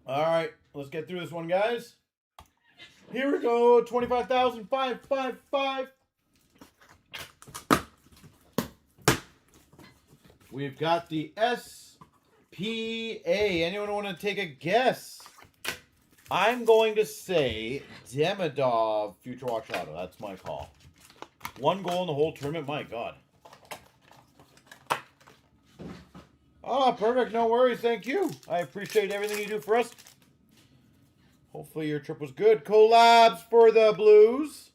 All right, let's get through this one, guys. Here we go, 25,555. We've got the SPA. Anyone want to take a guess? I'm going to say Demidov Future Watch Auto. That's my call. 1 goal in the whole tournament. My God. Oh, perfect. No worries. Thank you. I appreciate everything you do for us. Hopefully your trip was good. Collabs for the Blues.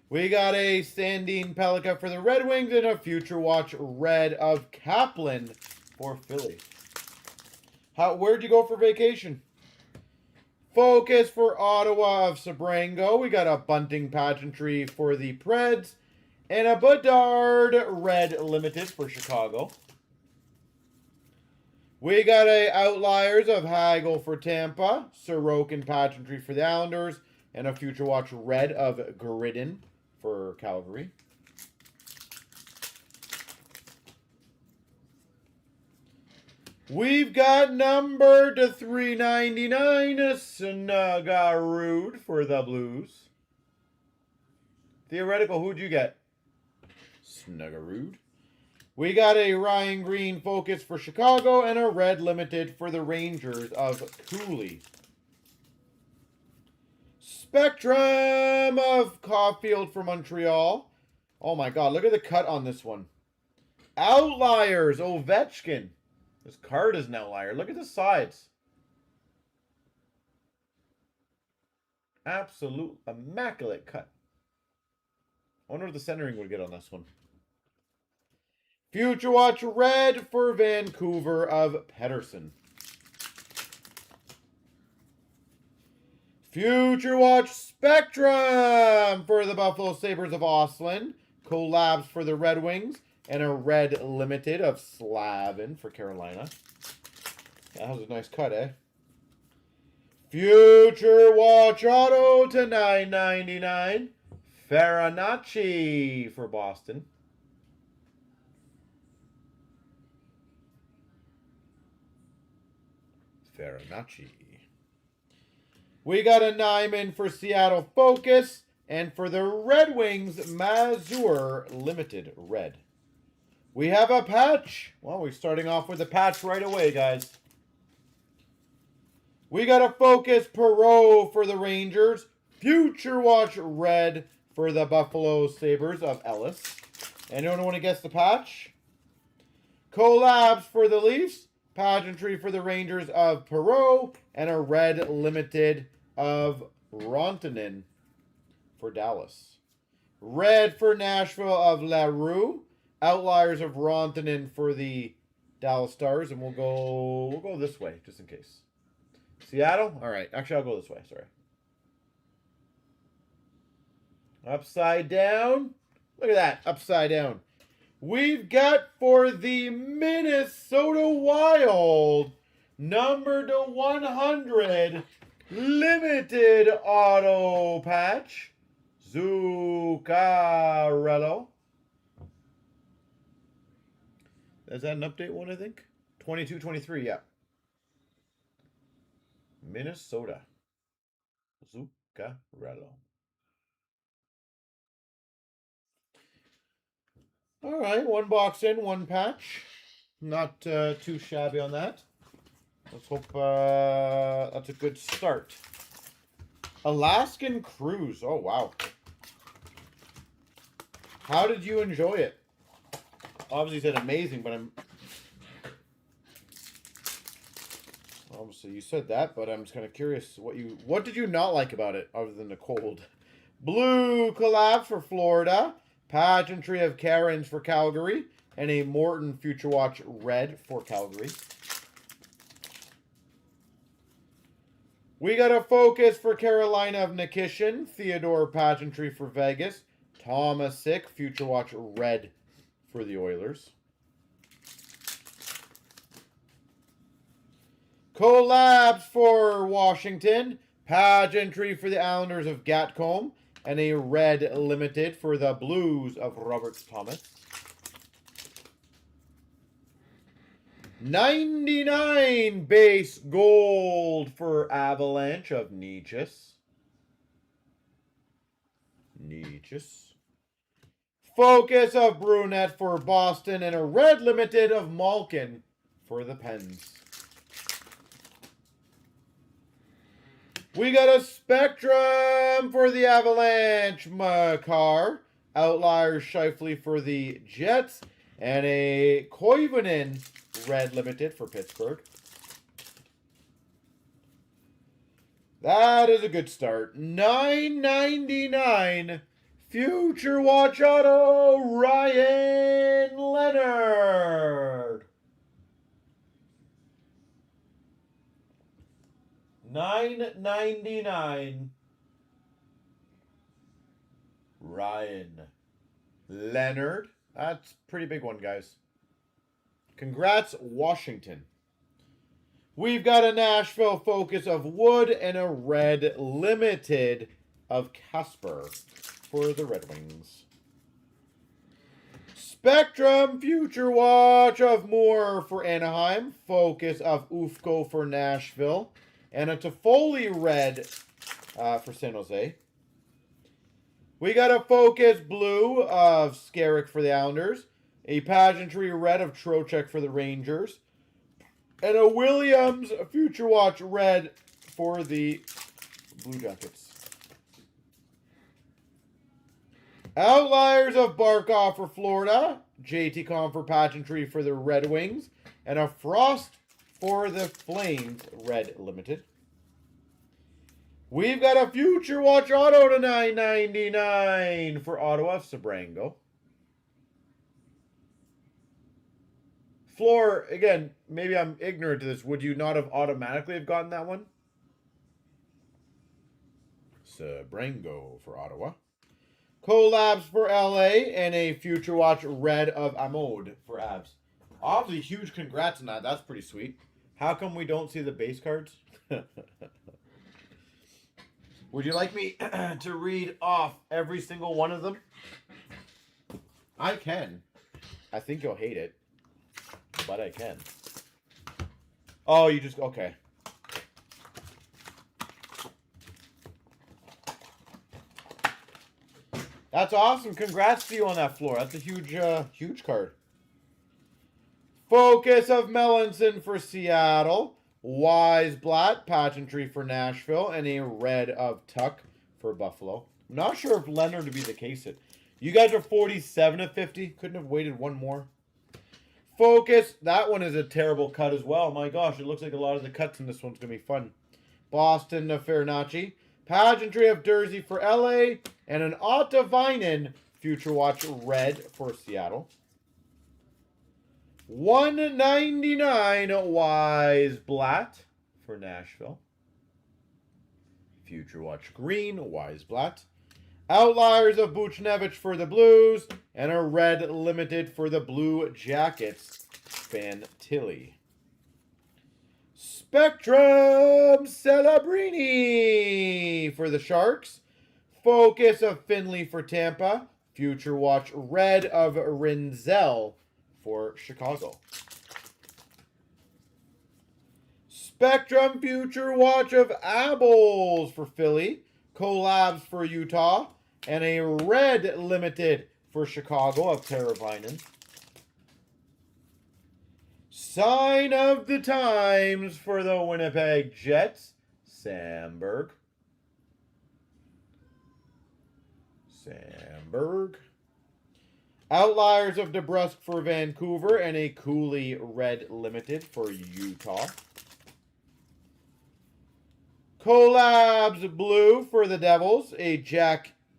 We got a standing Pelika for the Red Wings and a Future Watch Red of Kaplan for Philly. Where'd you go for vacation? Focus for Ottawa of Sabrango. We got a Bunting Pageantry for the Preds. And a Bedard Red Limited for Chicago. We got a Outliers of Hagel for Tampa. Sorokin Pageantry for the Islanders. And a Future Watch Red of Gridden for Calgary. We've got number to 399, Snuggerud for the Blues. Theoretical, who'd you get? Snuggerud. We got a Ryan Green Focus for Chicago and a Red Limited for the Rangers of Cooley. Spectrum of Caulfield for Montreal. Oh my God, look at the cut on this one. Outliers, Ovechkin. This card is an outlier. Look at the sides. Absolute immaculate cut. I wonder what the centering would get on this one. Future Watch Red for Vancouver of Pedersen. Future Watch Spectrum for the Buffalo Sabres of Osland. Collabs for the Red Wings. And a Red Limited of Slavin for Carolina. That was a nice cut, eh? Future Watch Auto to 9.99. Farinacci for Boston. Farinacci. We got a Nyman for Seattle Focus. And for the Red Wings, Mazur Limited Red. We have a patch. Well, we're starting off with a patch right away, guys. We got a Focus Perot for the Rangers. Future Watch Red for the Buffalo Sabres of Ellis. Anyone want to guess the patch? Collabs for the Leafs. Pageantry for the Rangers of Perot. And a Red Limited of Rantanen for Dallas. Red for Nashville of LaRue. Outliers of Rantanen for the Dallas Stars. And we'll go this way, just in case. Seattle? All right. Actually, I'll go this way. Sorry. Upside down. Look at that. Upside down. We've got for the Minnesota Wild, number to 100, limited auto patch, Zuccarello. Is that an update one, I think? 22-23, yeah. Minnesota. Zuccarello. All right, one box in, one patch. Not too shabby on that. Let's hope that's a good start. Alaskan Cruise. Oh, wow. How did you enjoy it? Obviously, you said amazing, but I'm... Obviously, you said that, but I'm just kind of curious what did you not like about it other than the cold? Blue collapse for Florida. Pageantry of Karens for Calgary. And a Morton Future Watch Red for Calgary. We got a Focus for Carolina of Nikishin. Theodore Pageantry for Vegas. Tomasic Future Watch Red for the Oilers. Collabs for Washington. Pageantry for the Islanders of Gatcombe. And a Red Limited for the Blues of Robert Thomas. 99 base gold for Avalanche of Nietzsche's. Focus of Brunette for Boston. And a Red Limited of Malkin for the Pens. We got a Spectrum for the Avalanche, Makar. Outliers Scheifele for the Jets. And a Koivunen Red Limited for Pittsburgh. That is a good start. $9.99 Future Watch Auto Ryan Leonard. $9.99 Ryan Leonard. That's a pretty big one, guys. Congrats, Washington. We've got a Nashville Focus of Wood and a Red Limited of Casper for the Red Wings. Spectrum Future Watch of Moore for Anaheim. Focus of Ufko for Nashville. And a Toffoli Red for San Jose. We got a Focus Blue of Skarek for the Islanders. A Pageantry Red of Trocheck for the Rangers. And a Williams Future Watch Red for the Blue Jackets. Outliers of Barkov for Florida. JT Com for Pageantry for the Red Wings. And a Frost for the Flames Red Limited. We've got a Future Watch Auto to $9.99 for Ottawa, Sabrango. Floor, again, maybe I'm ignorant to this. Would you not have automatically have gotten that one? Sabrango for Ottawa. Collabs for LA and a Future Watch Red of Amode for Abs. Obviously, huge congrats on that. That's pretty sweet. How come we don't see the base cards? Would you like me to read off every single one of them? I can. I think you'll hate it, but I can. Oh, you just... Okay. That's awesome. Congrats to you on that, Floor. That's a huge, huge card. Focus of Melanson for Seattle. Weisblatt, Pageantry for Nashville. And a red of Tuck for Buffalo. I'm not sure if Leonard would be the case. You guys are 47 of 50. Couldn't have waited one more. Focus. That one is a terrible cut as well. My gosh, it looks like a lot of the cuts in this one's going to be fun. Boston Farinacci. Pageantry of Jersey for LA. And an Ottavinen Future Watch red for Seattle. 199 Weisblatt for Nashville. Future Watch green, Weisblatt. Outliers of Buchnevich for the Blues. And a red limited for the Blue Jackets, Fantilli. Spectrum Celebrini for the Sharks. Focus of Finley for Tampa. Future Watch red of Rinzel for Chicago. Spectrum Future Watch of Abels for Philly. Collabs for Utah. And a red limited for Chicago of Teravainen. Sign of the Times for the Winnipeg Jets. Samberg. Outliers of DeBrusk for Vancouver. And a Cooley red limited for Utah. Collabs blue for the Devils. A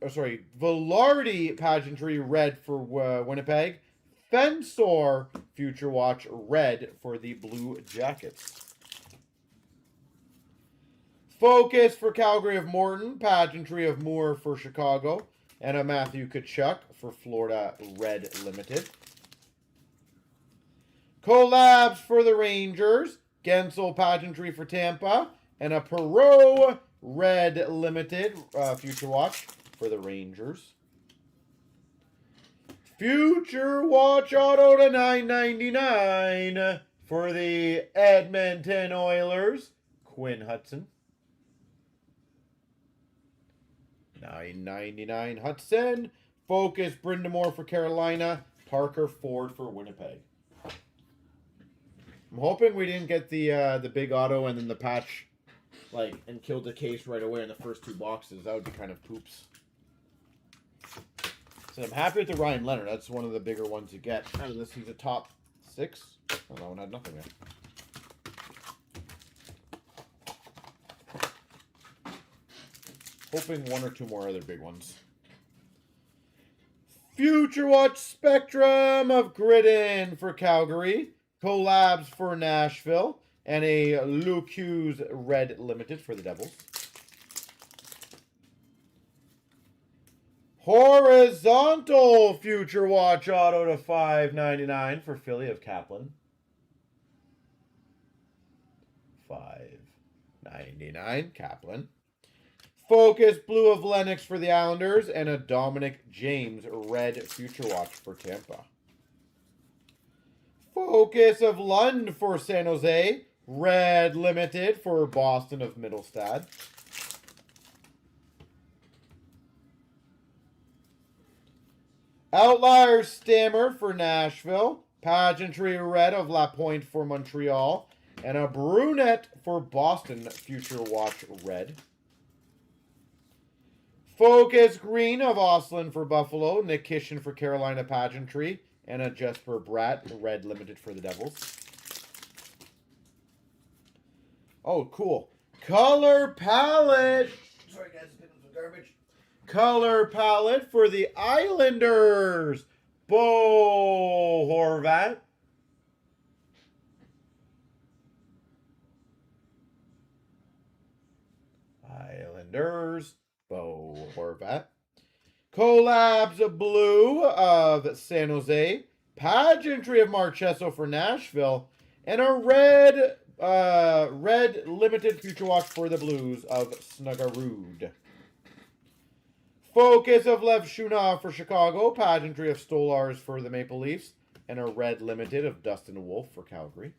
Velarde Pageantry red for Winnipeg. Fensor Future Watch red for the Blue Jackets. Focus for Calgary of Morton. Pageantry of Moore for Chicago. And a Matthew Tkachuk for Florida red limited. Collabs for the Rangers. Gensel Pageantry for Tampa. And a Perot red limited Future Watch for the Rangers. Future Watch auto to 999 for the Edmonton Oilers. Quinn Hudson. 999 Hudson. Focus Brindamore for Carolina. Parker Ford for Winnipeg. I'm hoping we didn't get the big auto and then the patch and killed the case right away in the first two boxes. That would be kind of poops. So I'm happy with the Ryan Leonard. That's one of the bigger ones you get. Out of this, he's a top 6. Oh, that one had nothing there. Hoping one or two more other big ones. Future Watch Spectrum of Gridden for Calgary. Collabs for Nashville. And a Luke Hughes red limited for the Devils. Horizontal Future Watch auto to 599 for Philly of Kaplan. 599 Kaplan. Focus blue of Lennox for the Islanders. And a Dominic James red Future Watch for Tampa. Focus of Lund for San Jose. Red limited for Boston of Middlestad. Outliers Stammer for Nashville. Pageantry red of Lapointe for Montreal. And a brunette for Boston Future Watch red. Focus green of Oslin for Buffalo. Nick Kishin for Carolina Pageantry. And a Jesper Bratt red limited for the Devils. Oh, cool. Color palette. Sorry, guys, picking some garbage. Color palette for the Islanders. Bo Horvat. Islanders. Bo Horvat. Collabs of blue of San Jose. Pageantry of Marchesso for Nashville. And a red limited Future Watch for the Blues of Snuggerud. Focus of Lev Shunov for Chicago. Pageantry of Stolars for the Maple Leafs. And a red limited of Dustin Wolf for Calgary.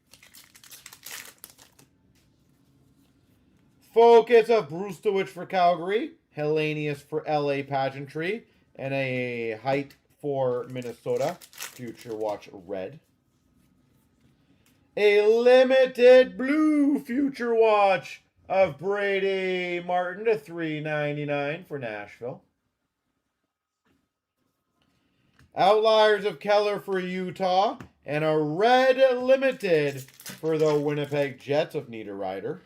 Focus of Brustowicz for Calgary. Hellenius for LA Pageantry. and a height for Minnesota. Future Watch red. A limited blue Future Watch of Brady Martin to $3.99 for Nashville. Outliers of Keller for Utah. And a red limited for the Winnipeg Jets of Niederreiter.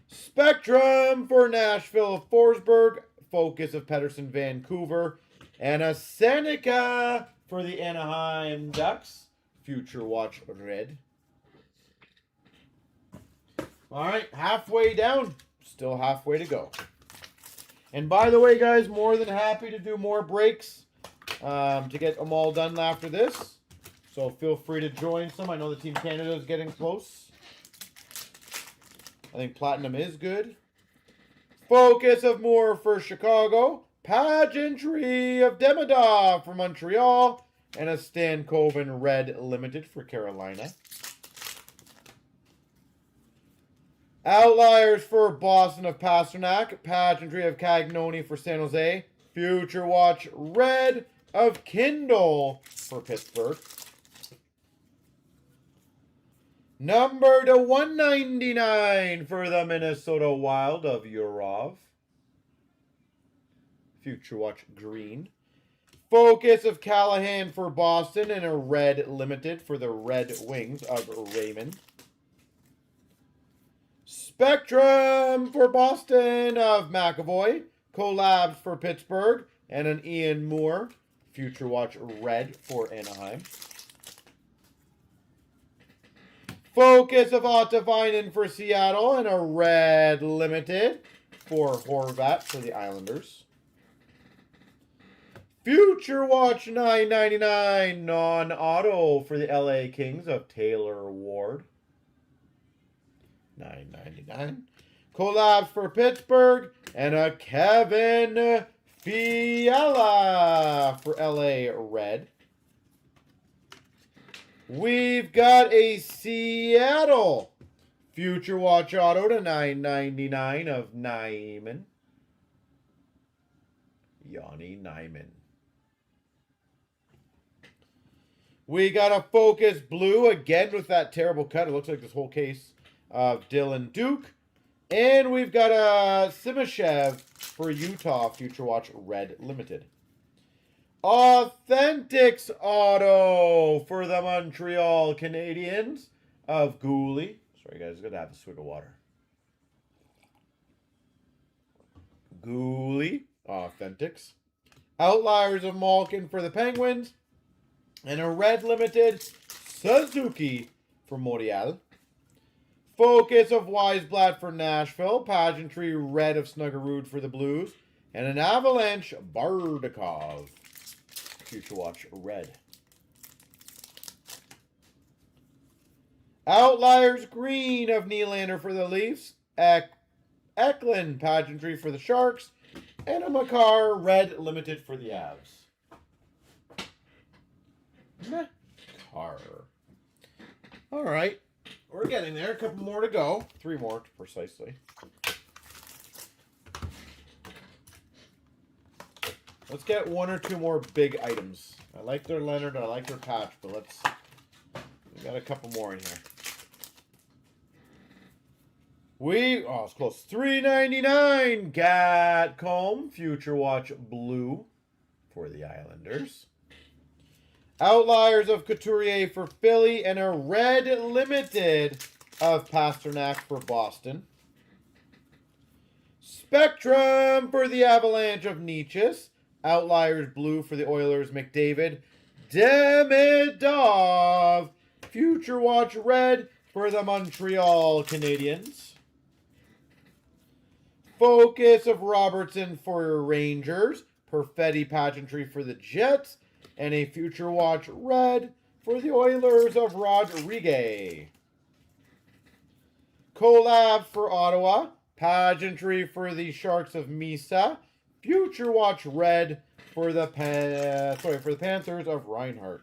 Spectrum for Nashville of Forsberg. Focus of Pettersson Vancouver. And a Seneca for the Anaheim Ducks. Future Watch red. All right, halfway down. Still halfway to go. And by the way, guys, more than happy to do more breaks to get them all done after this. So feel free to join some. I know the Team Canada is getting close. I think Platinum is good. Focus of Moore for Chicago. Pageantry of Demidov for Montreal. And a Stan Coven Red Limited for Carolina. Outliers for Boston of Pasternak. Pageantry of Cagnoni for San Jose. Future Watch Red of Kindle for Pittsburgh. Number to 199 for the Minnesota Wild of Yurov. Future Watch green. Focus of Callahan for Boston and a red limited for the Red Wings of Raymond. Spectrum for Boston of McAvoy. Collabs for Pittsburgh and an Ian Moore. Future Watch red for Anaheim. Focus of Ottavinen for Seattle and a red limited for Horvat for the Islanders. Future Watch $9.99 non-auto for the LA Kings of Taylor Ward. $9.99. Collabs for Pittsburgh and a Kevin Fiala for LA Red. We've got a Seattle Future Watch Auto to $9.99 of Nyman. Yanni Nyman. We got a Focus Blue again with that terrible cut. It looks like this whole case of Dylan Duke. And we've got a Simashev for Utah Future Watch Red Limited. Authentics Auto for the Montreal Canadiens of Gooley. Sorry, guys, I'm going to have a swig of water. Gooley, Authentics. Outliers of Malkin for the Penguins. And a red limited Suzuki for Montreal. Focus of Weisblatt for Nashville. Pageantry red of Snuggerud for the Blues. And an Avalanche Bardakov. Future Watch red. Outliers green of Nylander for the Leafs. Eklund Pageantry for the Sharks. And a Makar red limited for the Avs. Makar. All right. We're getting there. A couple more to go. 3 more, precisely. Let's get 1 or 2 more big items. I like their Leonard. I like their patch, but we got a couple more in here. It's close. $3.99. Gatcomb Future Watch Blue for the Islanders. Outliers of Couturier for Philly and a red limited of Pasternak for Boston. Spectrum for the Avalanche of Nietzsche's. Outliers blue for the Oilers, McDavid. Demidov. Future Watch red for the Montreal Canadiens. Focus of Robertson for Rangers. Perfetti Pageantry for the Jets. And a Future Watch red for the Oilers of Rodriguez. Collab for Ottawa. Pageantry for the Sharks of Misa. Future Watch red for the Panthers of Reinhardt.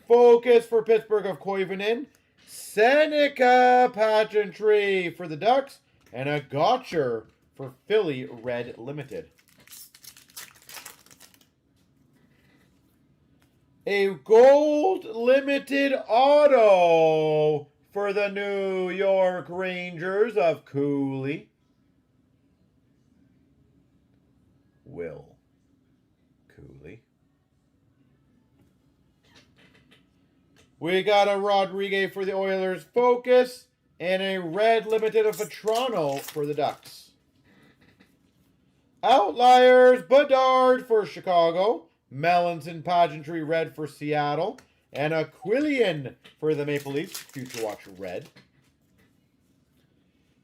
Focus for Pittsburgh of Koivunen. Seneca Pageantry for the Ducks. And a Gotcher for Philly red limited. A gold limited auto for the New York Rangers of Cooley. Will Cooley. We got a Rodriguez for the Oilers, Focus, and a red limited of Vetrano for the Ducks. Outliers, Bedard for Chicago, Melanson Pageantry red for Seattle, and a Quillian for the Maple Leafs, Future Watch red.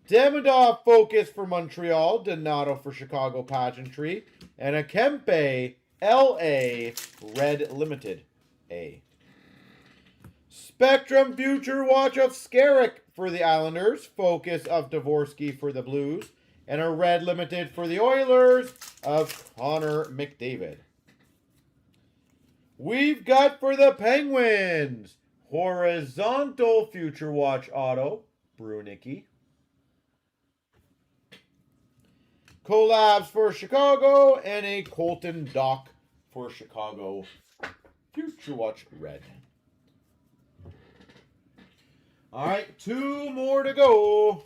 Demidov Focus for Montreal, Donato for Chicago Pageantry, and a Kempe LA red limited A. Spectrum Future Watch of Skarek for the Islanders, Focus of Dvorsky for the Blues, and a red limited for the Oilers of Connor McDavid. We've got for the Penguins, Horizontal Future Watch Auto, Brunicki. Collabs for Chicago, and a Colton Dock for Chicago Future Watch red. All right, 2 more to go.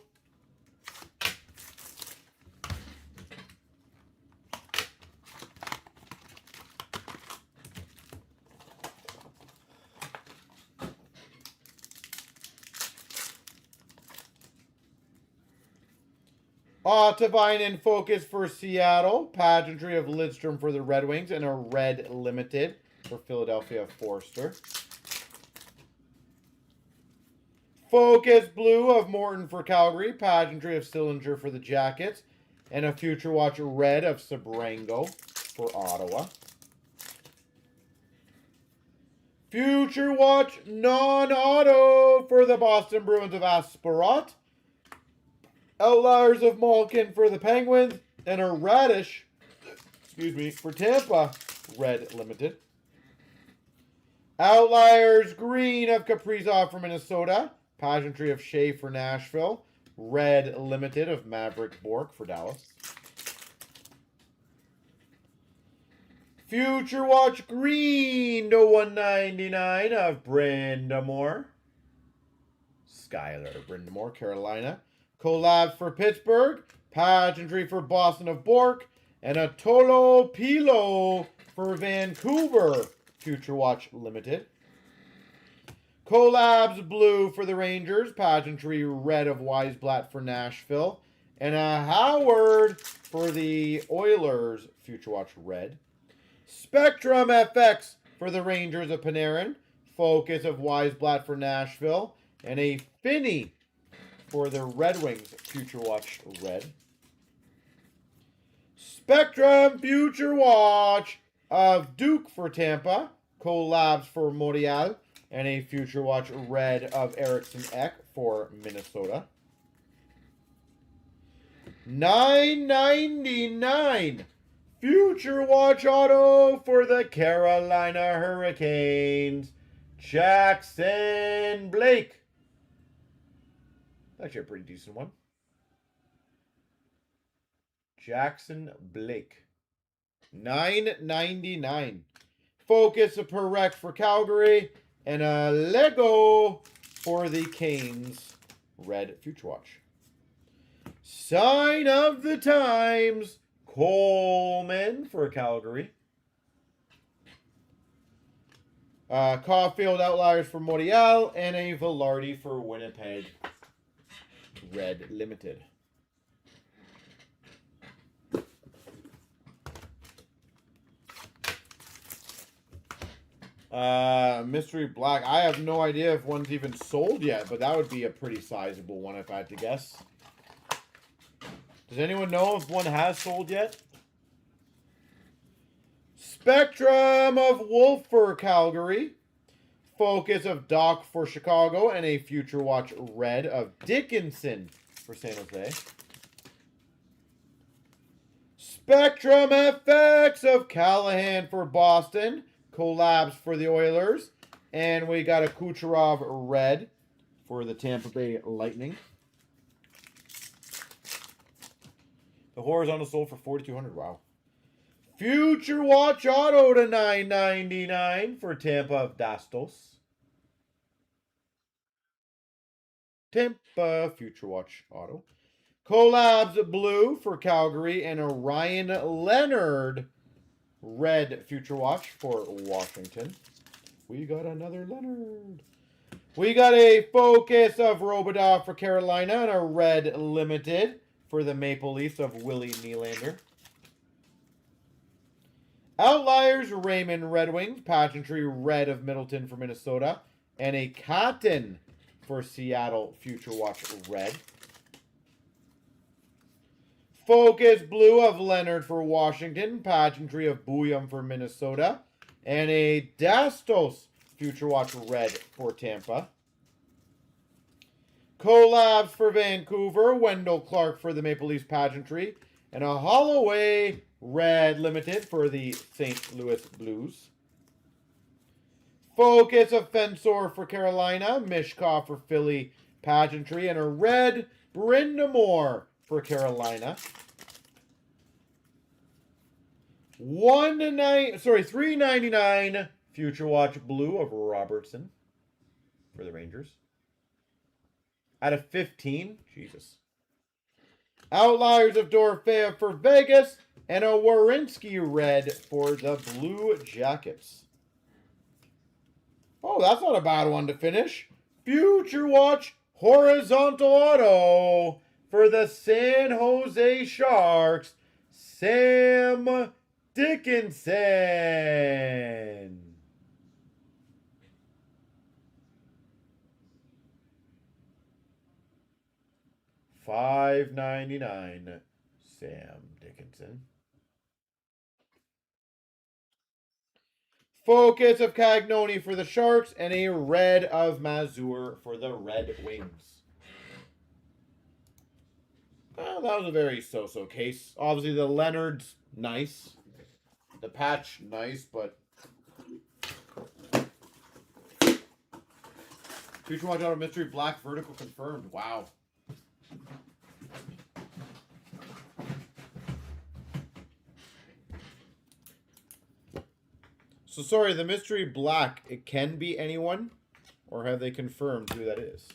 Ottavine Focus for Seattle, Pageantry of Lidstrom for the Red Wings, and a red limited for Philadelphia Forster. Focus Blue of Morton for Calgary, Pageantry of Sillinger for the Jackets, and a Future Watch red of Sabrango for Ottawa. Future Watch non-auto for the Boston Bruins of Asparot. Outliers of Malkin for the Penguins, and a Radish, for Tampa, red limited. Outliers green of Kaprizov for Minnesota, Pageantry of Shea for Nashville, red limited of Maverick Bork for Dallas. Future Watch green to 199 of Brindamore. Skylar Brindamore, Carolina. Collabs for Pittsburgh, Pageantry for Boston of Bork, and a Tolo Pilo for Vancouver, Future Watch Limited. Collabs Blue for the Rangers, Pageantry red of Weisblatt for Nashville, and a Howard for the Oilers, Future Watch red. Spectrum FX for the Rangers of Panarin, Focus of Weisblatt for Nashville, and a Finney for the Red Wings, Future Watch red. Spectrum Future Watch of Duke for Tampa, Collabs for Montreal, and a Future Watch red of Eriksson Ek for Minnesota. $9.99 Future Watch Auto for the Carolina Hurricanes, Jackson Blake. Actually a pretty decent one. Jackson Blake. $9.99. Focus of Perec for Calgary, and a Lego for the Canes, red Future Watch. Sign of the Times, Coleman for Calgary. Caulfield Outliers for Montreal, and a Velarde for Winnipeg, red limited. Mystery Black. I have no idea if one's even sold yet, but that would be a pretty sizable one if I had to guess. Does anyone know if one has sold yet? Spectrum of Wolf for Calgary. Focus of Doc for Chicago, and a Future Watch red of Dickinson for San Jose. Spectrum FX of Callahan for Boston. Collabs for the Oilers. And we got a Kucherov red for the Tampa Bay Lightning. The horizontal sold for $4,200. Wow. Future Watch Auto to 9.99 for Tampa of Dastos. Tampa Future Watch Auto. Collabs Blue for Calgary and a Ryan Leonard Red Future Watch for Washington. We got another Leonard. We got a Focus of Robidoux for Carolina and a Red Limited for the Maple Leafs of Willie Nylander. Outliers Raymond Red Wings, Pageantry Red of Middleton for Minnesota, and a Cotton for Seattle Future Watch Red. Focus Blue of Leonard for Washington, Pageantry of Bouillon for Minnesota, and a Dastos Future Watch Red for Tampa. Collabs for Vancouver, Wendell Clark for the Maple Leafs Pageantry, and a Holloway Red Limited for the St. Louis Blues. Focus of Fensor for Carolina, Mishkov for Philly Pageantry, and a Red Brindamore for Carolina. $3.99 Future Watch Blue of Robertson for the Rangers. Out of 15, Jesus. Outliers of Dorofeyev for Vegas, and a Werenski Red for the Blue Jackets. Oh, that's not a bad one to finish. Future Watch Horizontal Auto for the San Jose Sharks, Sam Dickinson. $5.99, Sam Dickinson. Focus of Cagnoni for the Sharks, and a Red of Mazur for the Red Wings. Well, that was a very so-so case. Obviously, the Leonard's nice. The patch, nice, but... Future Watch Auto Mystery Black Vertical confirmed. Wow. So sorry, the mystery black, it can be anyone? Or have they confirmed who that is?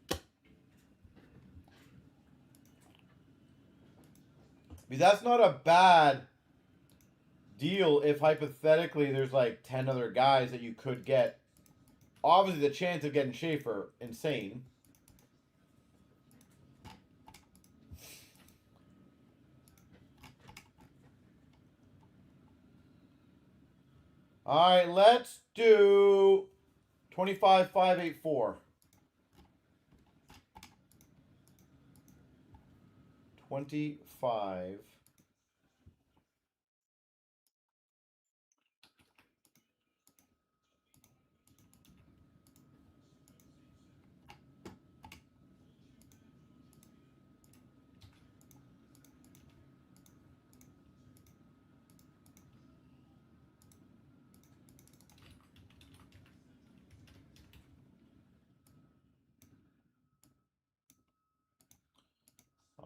I mean, that's not a bad deal if hypothetically there's like 10 other guys that you could get. Obviously the chance of getting Schaefer, insane. All right, let's do 25,584. 25.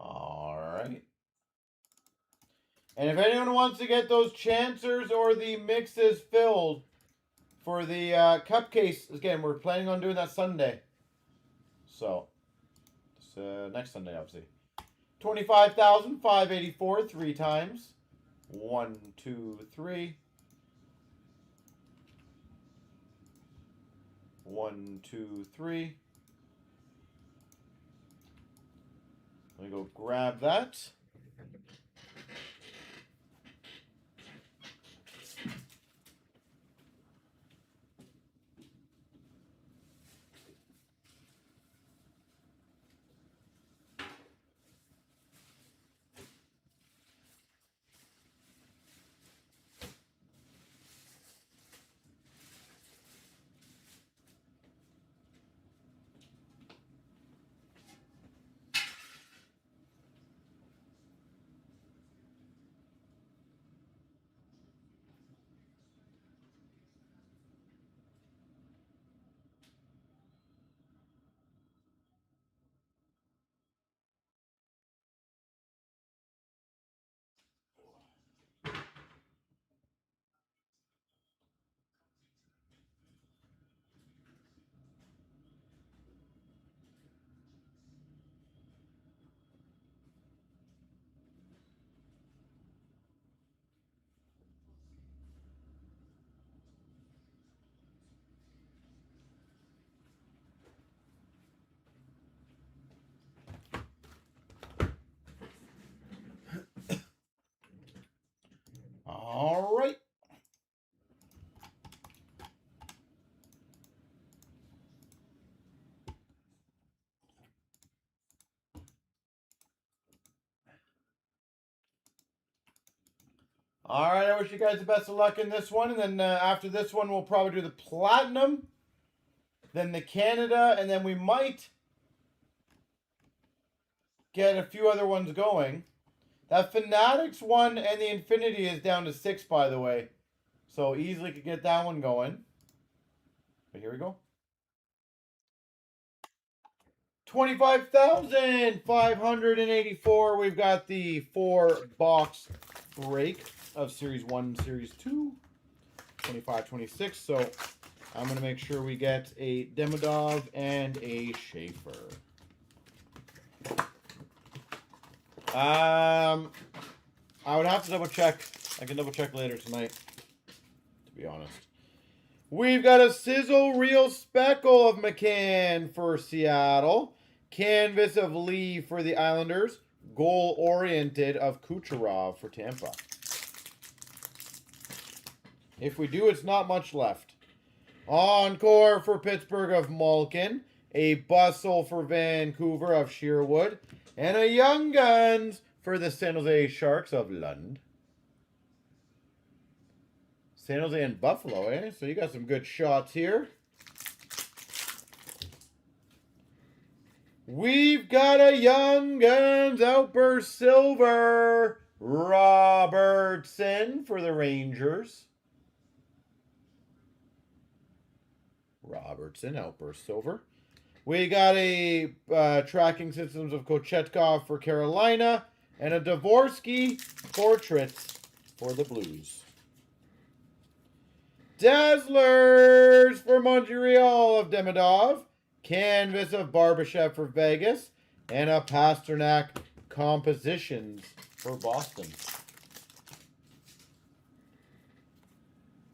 All right. And if anyone wants to get those chancers or the mixes filled for the cup case, again, we're planning on doing that Sunday. So, it's next Sunday, obviously. 25,584 3 times. 1, 2, 3. 1, 2, 3. Let me go grab that. All right, I wish you guys the best of luck in this one. And then after this one, we'll probably do the Platinum, then the Canada, and then we might get a few other ones going. That Fanatics one and the Infinity is down to 6, by the way. So easily could get that one going. But here we go. 25,584. We've got the 4-box break of Series 1, Series 2. 25-26. So I'm going to make sure we get a Demidov and a Schaefer. I would have to double check. I can double check later tonight, to be honest. We've got a Sizzle Real Speckle of McCann for Seattle. Canvas of Lee for the Islanders. Goal Oriented of Kucherov for Tampa. If we do, it's not much left. Encore for Pittsburgh of Malkin. A Bustle for Vancouver of Sherwood. And a Young Guns for the San Jose Sharks of Lund. San Jose and Buffalo, eh? So you got some good shots here. We've got a Young Guns Outburst Silver. Robertson for the Rangers. Robertson, Outburst Silver. We got a Tracking Systems of Kochetkov for Carolina. And a Dvorsky Portraits for the Blues. Dazzlers for Montreal of Demidov. Canvas of Barbashev for Vegas. And a Pasternak Compositions for Boston.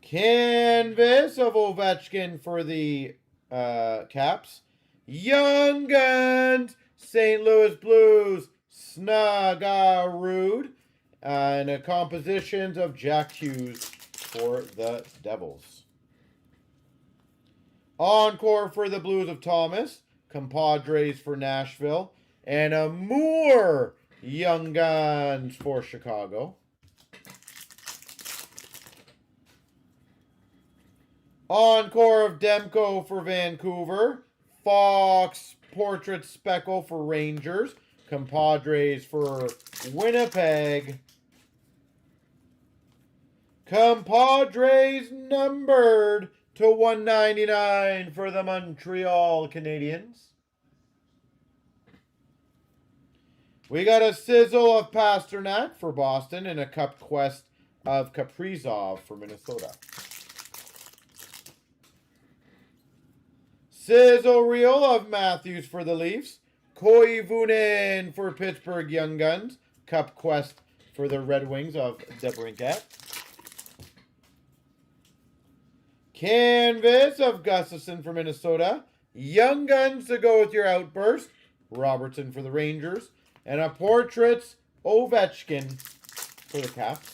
Canvas of Ovechkin for the Caps. Young Guns, St. Louis Blues, Snuggerud. And a Compositions of Jack Hughes for the Devils. Encore for the Blues of Thomas. Compadres for Nashville. And a Moore Young Guns for Chicago. Encore of Demko for Vancouver. Fox Portrait Speckle for Rangers. Compadres for Winnipeg. Compadres numbered to 199 for the Montreal Canadiens. We got a Sizzle of Pasternak for Boston and a Cup Quest of Kaprizov for Minnesota. Sizzle Reel of Matthews for the Leafs. Koivunen for Pittsburgh Young Guns. Cup Quest for the Red Wings of DeBrincat. Canvas of Gustafson for Minnesota. Young Guns to go with your Outburst. Robertson for the Rangers. And a Portraits Ovechkin for the Caps.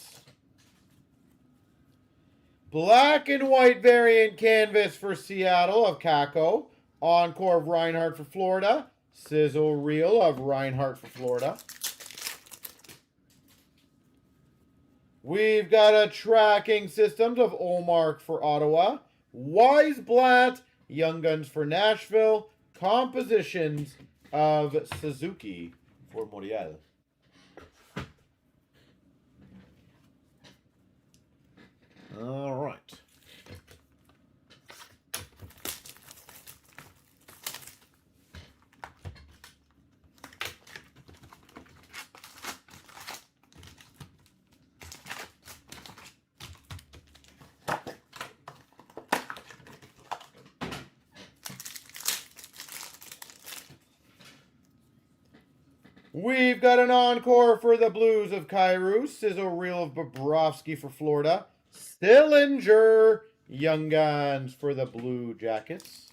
Black and white variant canvas for Seattle of Kako. Encore of Reinhardt for Florida. Sizzle Reel of Reinhardt for Florida. We've got a Tracking Systems of Olmark for Ottawa. Weisblatt, Young Guns for Nashville. Compositions of Suzuki for Montreal. All right. We've got an Encore for the Blues of Kyrou. Sizzle Reel of Bobrovsky for Florida. Stillinger, Young Guns for the Blue Jackets.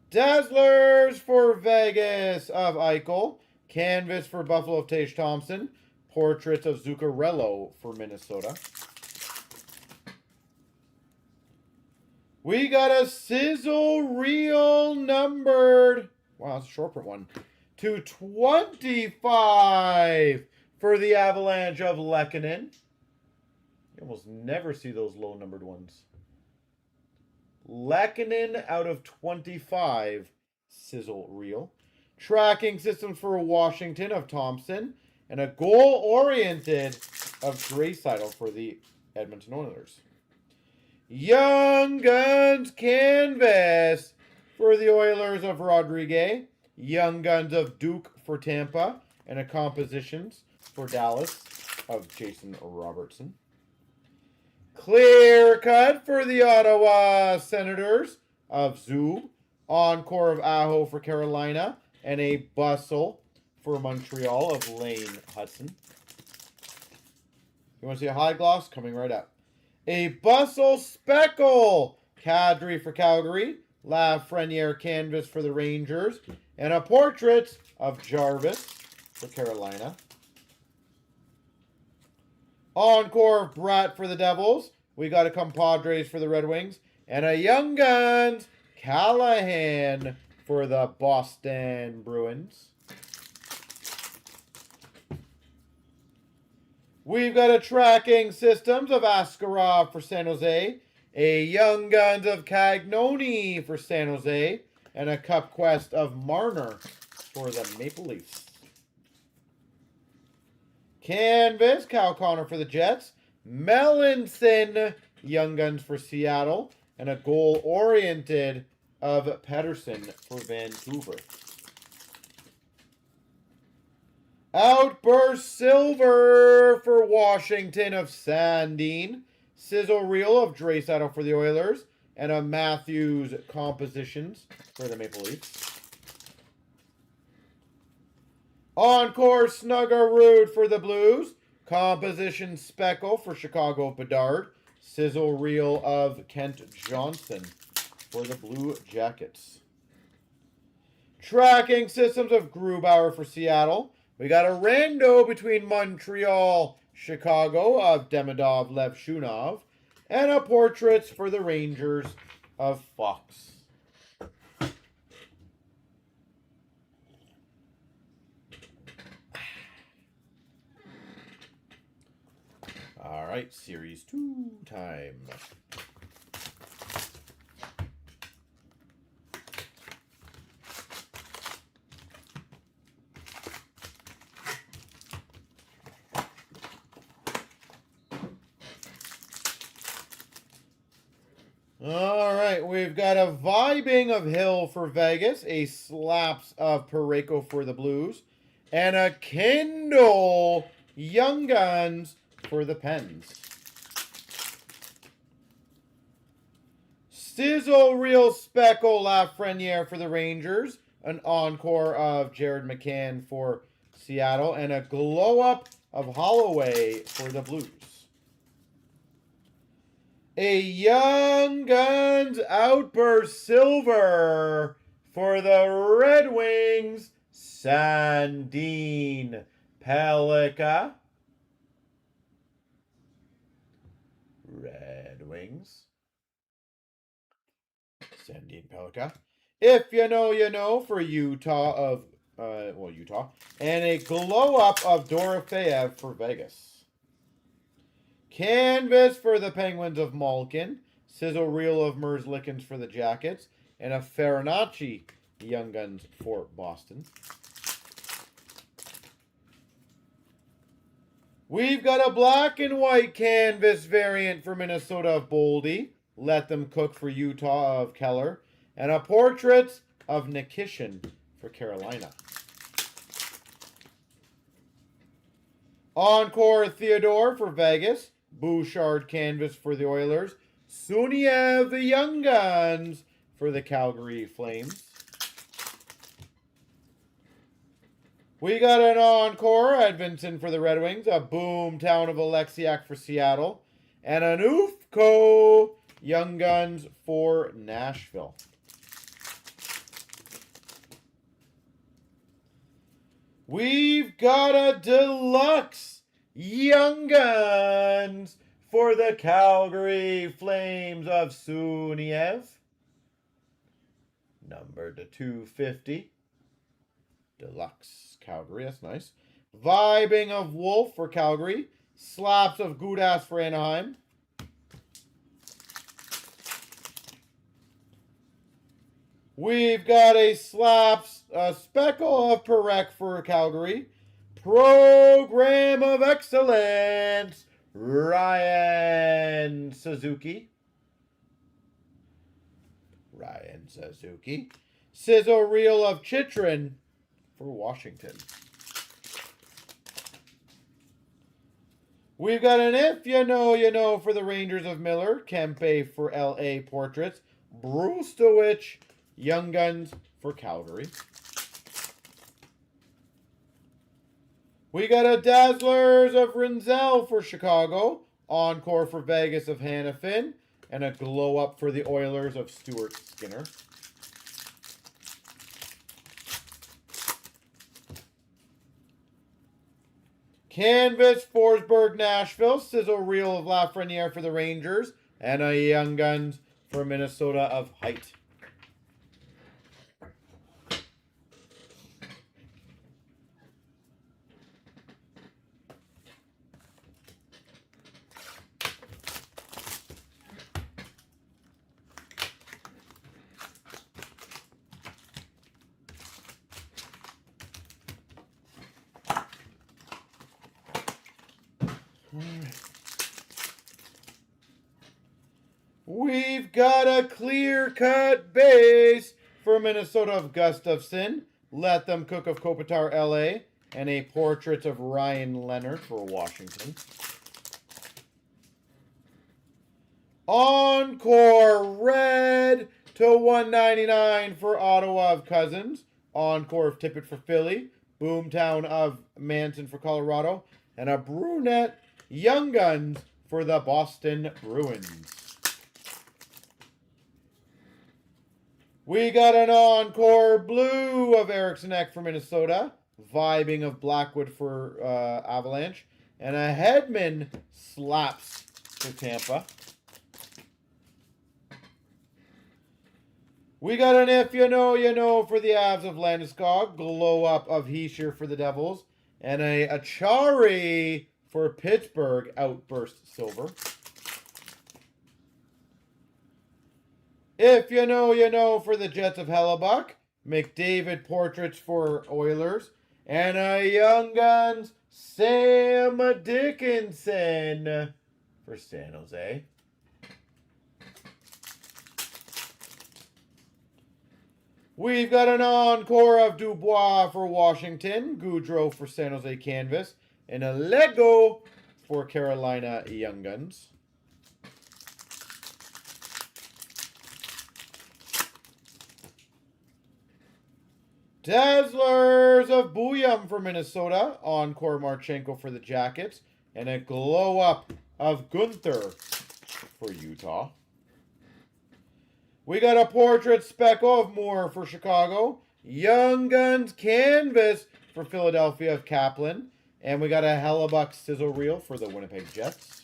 Dazzlers for Vegas of Eichel. Canvas for Buffalo of Tage Thompson. Portraits of Zuccarello for Minnesota. We got a Sizzle Reel numbered. Wow, that's a short print one. 225 for the Avalanche of Lehkonen. You almost never see those low-numbered ones. Lehkonen out of 25, sizzle reel. Tracking systems for Washington of Thompson. And a goal-oriented of Draisaitl for the Edmonton Oilers. Young Guns canvas for the Oilers of Rodriguez. Young Guns of Duke for Tampa. And a compositions for Dallas of Jason Robertson. Clear cut for the Ottawa Senators of Zub. Encore of Aho for Carolina. And a bustle for Montreal of Lane Hudson. You want to see a high gloss? Coming right up. A bustle speckle. Kadri for Calgary. Lafreniere canvas for the Rangers. And a portrait of Jarvis for Carolina. Encore of Bratt for the Devils. We got a compadres for the Red Wings. And a Young Guns Callahan for the Boston Bruins. We've got a tracking systems of Askarov for San Jose. A Young Guns of Cagnoni for San Jose. And a Cup Quest of Marner for the Maple Leafs. Canvas, Cal Connor for the Jets. Melanson, Young Guns for Seattle. And a goal-oriented of Pedersen for Vancouver. Outburst Silver for Washington of Sandin. Sizzle Reel of Draisaitl for the Oilers. And a Matthews Compositions for the Maple Leafs. Encore Snuggerud for the Blues. Composition Speckle for Chicago Bedard. Sizzle Reel of Kent Johnson for the Blue Jackets. Tracking systems of Grubauer for Seattle. We got a rando between Montreal, Chicago of Demidov Levshunov. And a portraits for the Rangers of Fox. All right, Series 2 time. All right, we've got a Vibing of Hill for Vegas, a Slaps of Parayko for the Blues, and a Kindle Young Guns for the Pens. Sizzle Reel Speckle Lafreniere for the Rangers, an encore of Jared McCann for Seattle, and a glow up of Holloway for the Blues. A Young Guns Outburst Silver for the Red Wings, Sandin Pellikka. Red Wings. Sandin Pellikka. If you know, you know for Utah of, Utah. And a glow up of Dorofeyev for Vegas. Canvas for the Penguins of Malkin. Sizzle Reel of Merzlikins for the Jackets. And a Farinacci Young Guns for Boston. We've got a black and white canvas variant for Minnesota of Boldy. Let Them Cook for Utah of Keller. And a portrait of Nikishin for Carolina. Encore Theodore for Vegas. Bouchard canvas for the Oilers. Suniev the Young Guns for the Calgary Flames. We got an encore Edmonton for the Red Wings. A Boomtown of Alexiak for Seattle. And an Ufco Young Guns for Nashville. We've got a deluxe Young Guns for the Calgary Flames of Suniev. Numbered to 250. Deluxe. Calgary, that's nice. Vibing of Wolf for Calgary. Slaps of Gudas for Anaheim. We've got a slaps, speckle of Perec for Calgary. Program of Excellence, Ryan Suzuki. Sizzle Reel of Chitrin for Washington. We've got an If You Know, You Know for the Rangers of Miller. Kempe for LA Portraits. Brustowicz, Young Guns for Calgary. We got a Dazzlers of Rinzel for Chicago. Encore for Vegas of Hannafin. And a Glow Up for the Oilers of Stuart Skinner. Canvas, Forsberg, Nashville. Sizzle Reel of Lafreniere for the Rangers. And a Young Guns for Minnesota of Height. We've got a clear-cut base for Minnesota of Gustafson. Let Them Cook of Kopitar, LA. And a portrait of Ryan Leonard for Washington. Encore red to 199 for Ottawa of Cousins. Encore of Tippett for Philly. Boomtown of Manson for Colorado. And a brunette Young Guns for the Boston Bruins. We got an encore blue of Eriksson Ek for Minnesota. Vibing of Blackwood for Avalanche. And a Hedman slaps for Tampa. We got an If You Know, You Know for the Avs of Landeskog. Glow Up of Heischer for the Devils. And a Achari for Pittsburgh, Outburst Silver. If You Know, You Know for the Jets of Hellebuck. McDavid portraits for Oilers. And a Young Guns, Sam Dickinson for San Jose. We've got an encore of Dubois for Washington. Goudreau for San Jose Canvas. And a Lego for Carolina Young Guns. Dazzlers of Buyam for Minnesota. Encore Marchenko for the Jackets. And a glow up of Gunther for Utah. We got a portrait speckle of Moore for Chicago. Young Guns canvas for Philadelphia of Kaplan. And we got a Hellebuck sizzle reel for the Winnipeg Jets.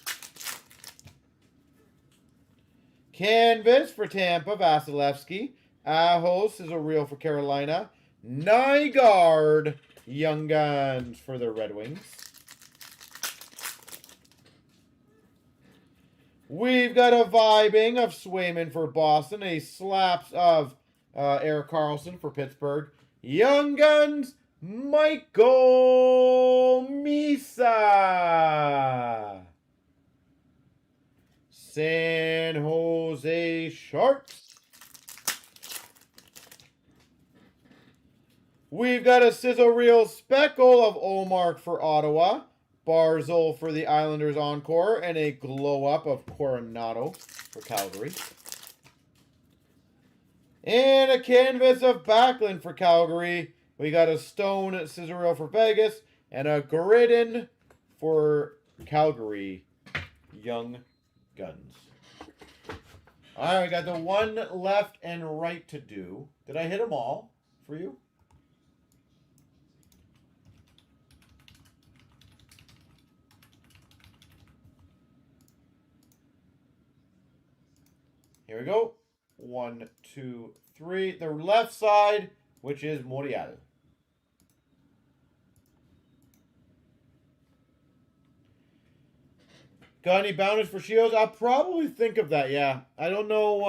Canvas for Tampa, Vasilevsky. Aho sizzle reel for Carolina. Nygaard, Young Guns for the Red Wings. We've got a vibing of Swayman for Boston. A slaps of Erik Karlsson for Pittsburgh. Young Guns, Michael Misa. San Jose Sharks. We've got a sizzle reel speckle of Olmark for Ottawa. Barzal for the Islanders encore. And a glow up of Coronado for Calgary. And a canvas of Backlund for Calgary. We got a stone scissor reel for Vegas. And a Gridden for Calgary Young Guns. All right, we got the one left and right to do. Did I hit them all for you? Here we go. 1, 2, 3. The left side, which is Morial. Got any bounties for shields? I'll probably think of that, yeah. I don't know,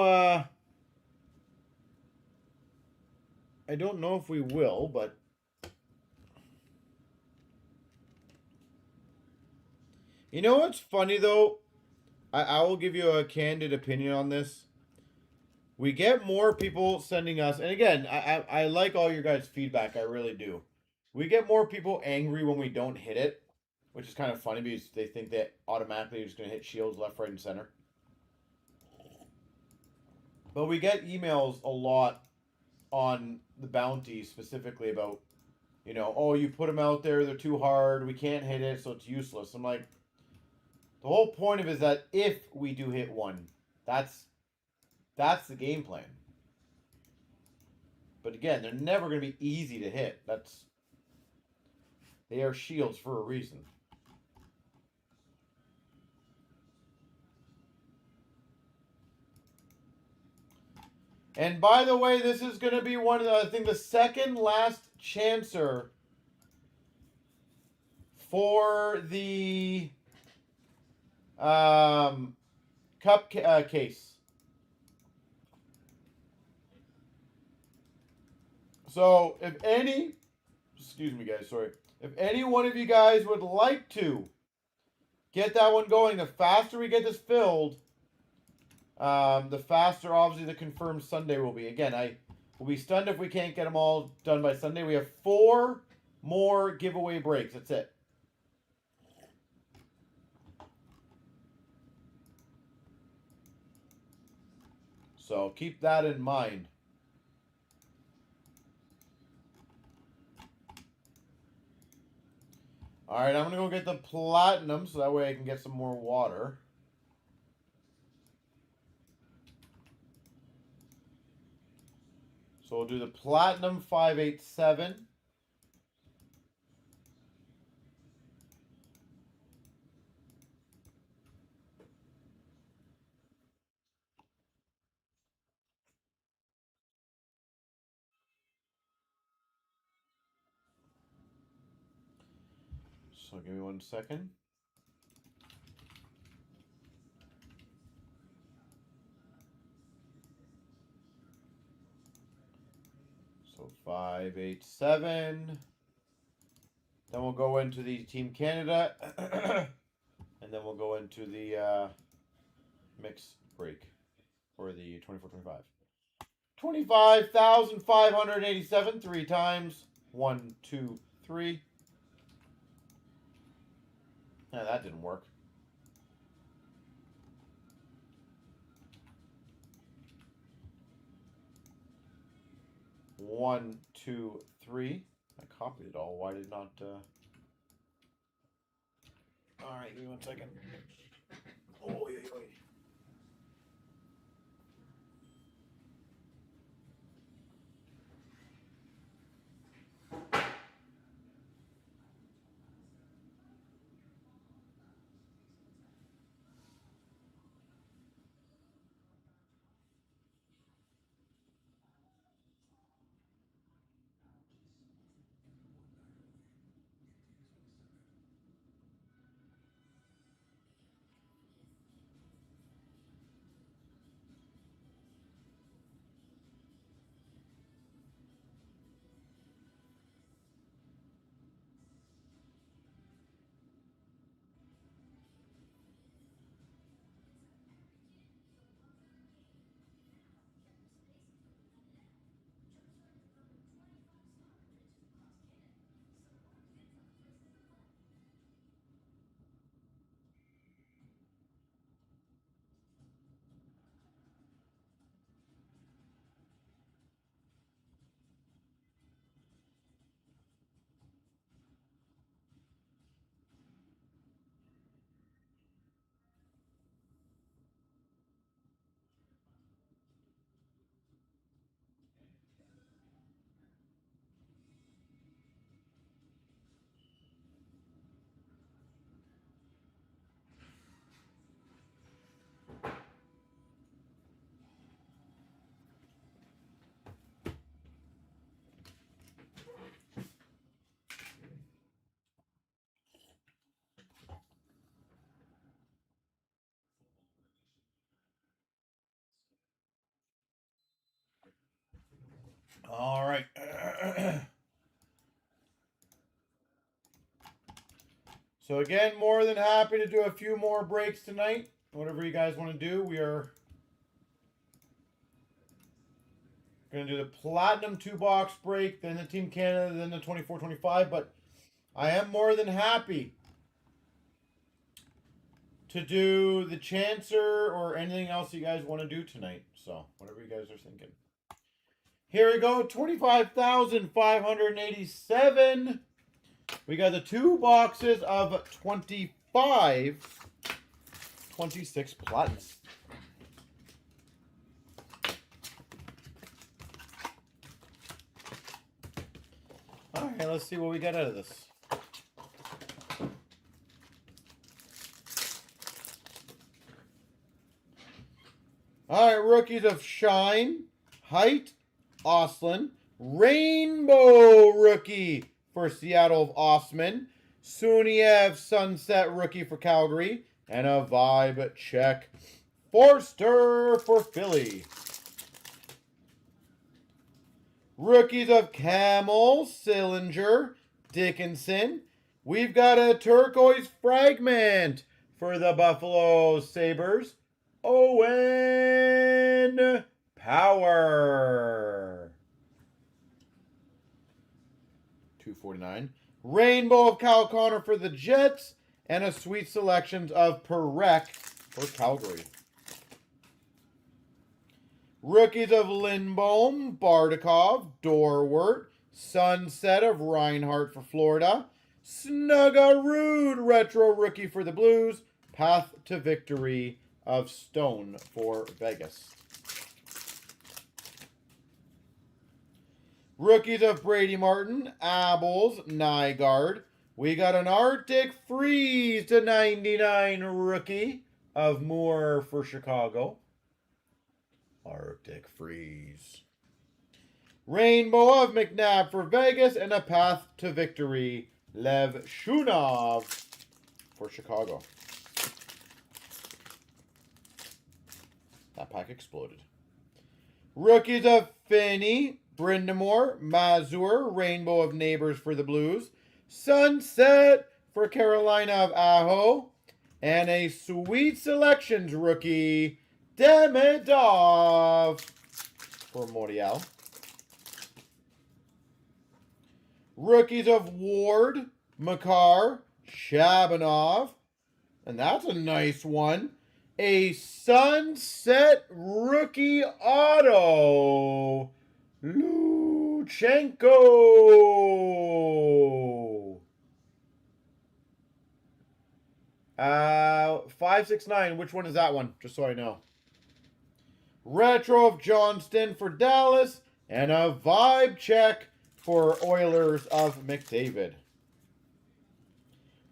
I don't know if we will, but... You know what's funny, though? I will give you a candid opinion on this. We get more people sending us... And again, I like all your guys' feedback. I really do. We get more people angry when we don't hit it. Which is kind of funny because they think that automatically you're just going to hit shields left, right, and center. But we get emails a lot on the bounty specifically about, you know, oh, you put them out there, they're too hard, we can't hit it, so it's useless. I'm like, the whole point of it is that if we do hit one, that's the game plan. But again, they're never going to be easy to hit. They are shields for a reason. And by the way, this is going to be one of the, I think, the second last chancer for the cup case. So if any, excuse me guys, sorry. If any one of you guys would like to get that one going, the faster we get this filled, the faster obviously the confirmed Sunday will be. Again, I will be stunned if we can't get them all done by Sunday. We have 4 more giveaway breaks. That's it. So keep that in mind. All right, I'm going to go get the platinum so that way I can get some more water. So we'll do the platinum 587. So give me 1 second. So 587. Then we'll go into the Team Canada. And then we'll go into the mix break for the 24-25. 25,587 3 times. 1, 2, 3. Yeah, that didn't work. One, 2, 3. I copied it all. Why did it not? All right, give me 1 second. Oh, yeah, yeah. All right. So again, more than happy to do a few more breaks tonight. Whatever you guys want to do, we are going to do the Platinum 2-box break, then the Team Canada, then the 24-25. But I am more than happy to do the Chancer or anything else you guys want to do tonight. So whatever you guys are thinking. Here we go, 25,587. We got the 2 boxes of 25, 26 Platinums. All right, let's see what we get out of this. All right, rookies of Shine, Height, Oslin, Rainbow rookie for Seattle of Osman, Suniev Sunset rookie for Calgary, and a Vibe check Forster for Philly. Rookies of Camel, Sillinger, Dickinson. We've got a turquoise fragment for the Buffalo Sabres, Owen Power. 249. Rainbow of Kyle Connor for the Jets. And a sweet selections of Perek for Calgary. Rookies of Lindbohm, Bardakov, Dorwart. Sunset of Reinhardt for Florida. Snuggerud retro rookie for the Blues. Path to Victory of Stone for Vegas. Rookies of Brady Martin, Abels, Nygaard. We got an Arctic Freeze to 99 rookie of Moore for Chicago. Arctic Freeze. Rainbow of McNabb for Vegas and a Path to Victory, Lev Shunov for Chicago. That pack exploded. Rookies of Finney, Brindamore, Mazur, Rainbow of Neighbors for the Blues, Sunset for Carolina of Aho, and a Sweet Selections rookie, Demidov for Montreal. Rookies of Ward, Makar, Shabanov, and that's a nice one. A Sunset rookie auto, Luchenko. 569. Which one is that one? Just so I know. Retro of Johnston for Dallas. And a Vibe check for Oilers of McDavid.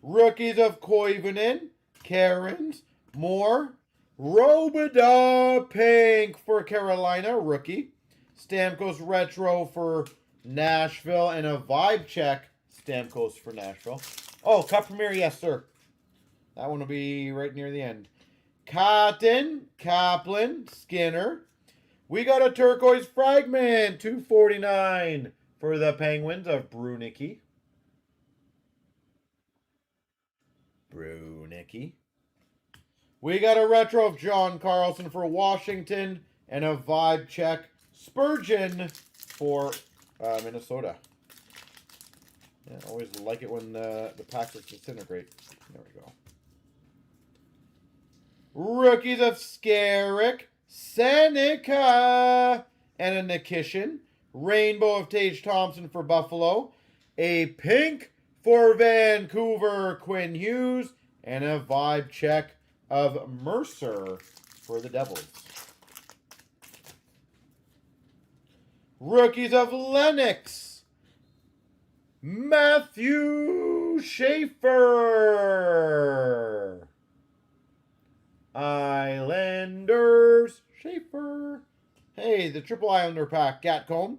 Rookies of Koivunen, Cairns, Moore, Robida Pink for Carolina, rookie. Stamkos Retro for Nashville, and a Vibe check, Stamkos for Nashville. Oh, Cup Premier, yes, sir. That one will be right near the end. Cotton, Kaplan, Skinner. We got a turquoise fragment, 249 for the Penguins of Brunicki. We got a retro of John Carlson for Washington and a Vibe check Spurgeon for Minnesota. Yeah, always like it when the packs disintegrate. There we go. Rookies of Skarek, Seneca, and a Nikishin. Rainbow of Tage Thompson for Buffalo. A pink for Vancouver, Quinn Hughes. And a Vibe check of Mercer for the Devils. Rookies of Lennox, Matthew Schaefer. Islanders, Schaefer. Hey, the Triple Islander pack, Gatcomb.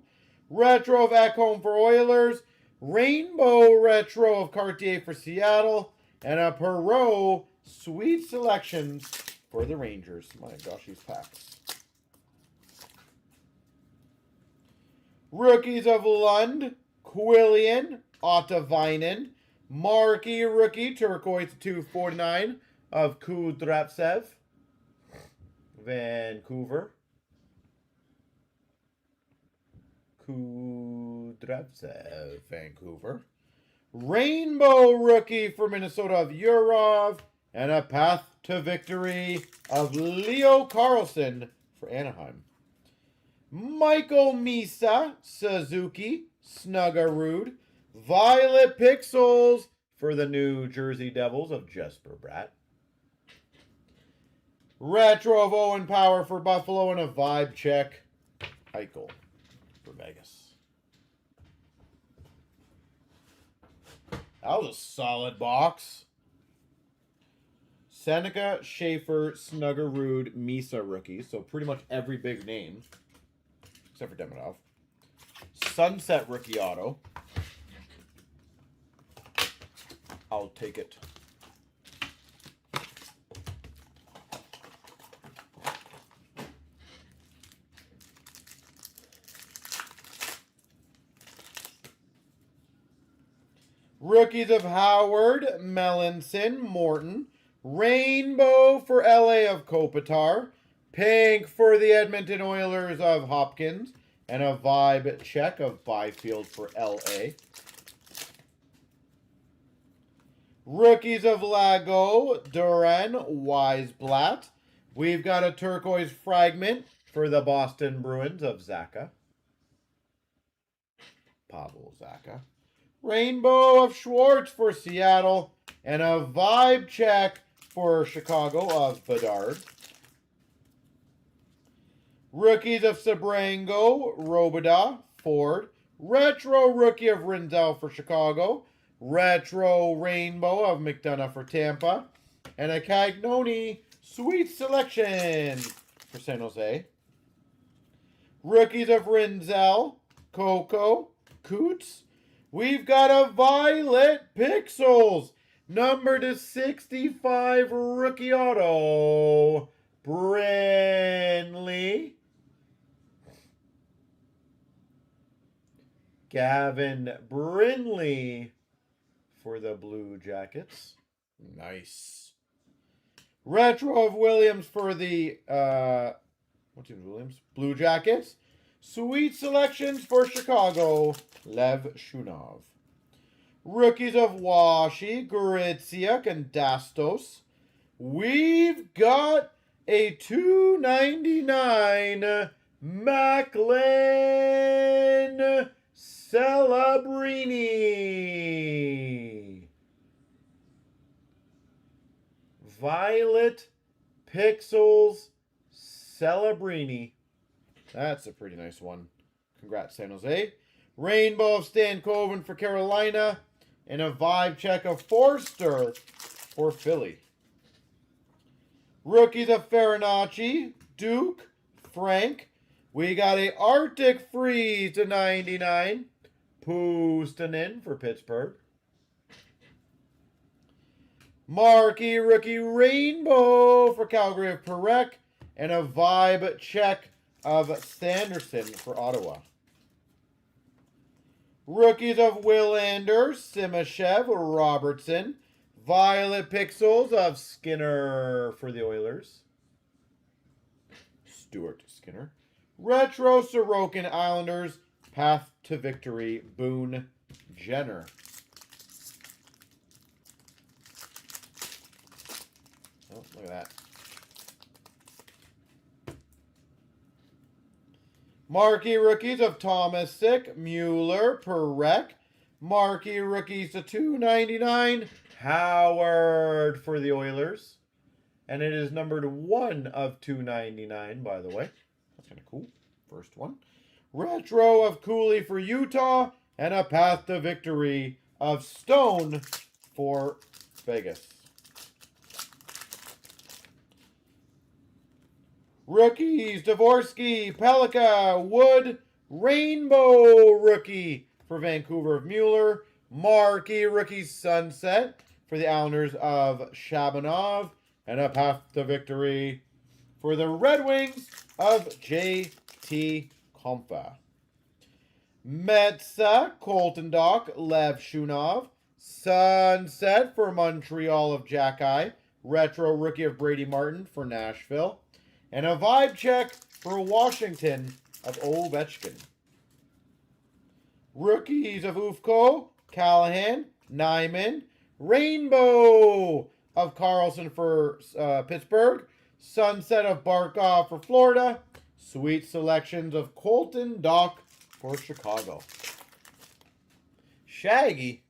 Retro of Ekholm for Oilers. Rainbow Retro of Cartier for Seattle. And a Perot Sweet Selections for the Rangers. My gosh, these packs. Rookies of Lund, Quillian, Ottavinen. Marquee rookie, turquoise 249 of Kudryavtsev, Vancouver. Kudryavtsev, Vancouver. Rainbow rookie for Minnesota of Urov. And a path to victory of Leo Carlson for Anaheim. Michael Misa, Suzuki, Snuggerud. Violet Pixels for the New Jersey Devils of Jesper Bratt. Retro of Owen Power for Buffalo and a vibe check, Eichel for Vegas. That was a solid box. Seneca, Schaefer, Snuggerud, Misa rookies. So pretty much every big name, except for Demidov. Sunset rookie auto. I'll take it. Rookies of Howard, Melanson, Morton. Rainbow for LA of Kopitar. Pink for the Edmonton Oilers of Hopkins. And a vibe check of Byfield for LA. Rookies of Lago, Duran, Weisblatt. We've got a turquoise fragment for the Boston Bruins of Zacha. Pavel Zacha. Rainbow of Schwartz for Seattle. And a vibe check for Chicago of Bedard. Rookies of Sabrango, Robida, Ford. Retro rookie of Rinzel for Chicago. Retro Rainbow of McDonough for Tampa. And a Cagnoni Sweet Selection for San Jose. Rookies of Rinzel, Coco, Coots. We've got a Violet Pixels. Number to 65 rookie auto. Brinley. Gavin Brinley for the Blue Jackets. Nice. Retro of Williams for the what team is Williams? Blue Jackets. Sweet selections for Chicago. Lev Shunov. Rookies of Washi, Goritziak, and Dastos. We've got a $2.99 Macklin Celebrini. Violet Pixels Celebrini. That's a pretty nice one. Congrats, San Jose. Rainbow of Stankoven for Carolina. And a vibe check of Forster for Philly. Rookies of Farinacci, Duke, Frank. We got a Arctic Freeze to 99. Puustinen for Pittsburgh. Marquee rookie Rainbow for Calgary of Perek. And a vibe check of Sanderson for Ottawa. Rookies of Willander, Simashev, Robertson. Violet Pixels of Skinner for the Oilers. Stuart Skinner. Retro Sorokin Islanders. Path to Victory, Boone Jenner. Oh, look at that. Marquee rookies of Thomas Sick, Mueller, Perek. Marquee rookies to $2.99. Howard for the Oilers. And it is numbered 1 of $2.99, by the way. That's kind of cool. First one. Retro of Cooley for Utah. And a Path to Victory of Stone for Vegas. Rookies, Dvorsky, Pelika, Wood, Rainbow rookie for Vancouver of Mueller. Marquee rookie Sunset for the Islanders of Shabanov. And a Path to Victory for the Red Wings of J.T. Compa. Metsa, Colton Dock, Lev Shunov. Sunset for Montreal of Jack-Eye. Retro rookie of Brady Martin for Nashville. And a vibe check for Washington of Ovechkin. Rookies of Ufko, Callahan, Nyman. Rainbow of Carlson for Pittsburgh. Sunset of Barkov for Florida. Sweet selections of Colton Dock for Chicago. Shaggy.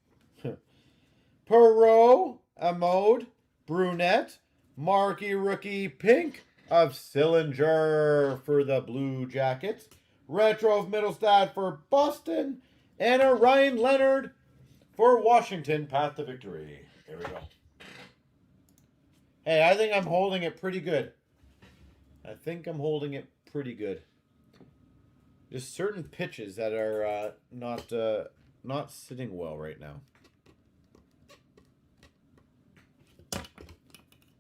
Perot, Amode, Brunette. Marquee rookie pink of Sillinger for the Blue Jackets. Retro of Middlestad for Boston. And a Ryan Leonard for Washington. Path to victory. Here we go. Hey, I think I'm holding it pretty good. Just certain pitches that are not sitting well right now.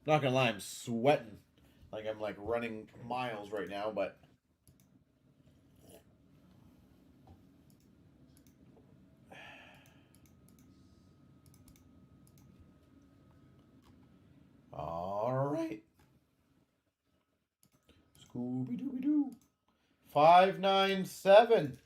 Not gonna lie, I'm sweating like I'm like running miles right now, but all right. Scooby-Dooby-Doo. 597.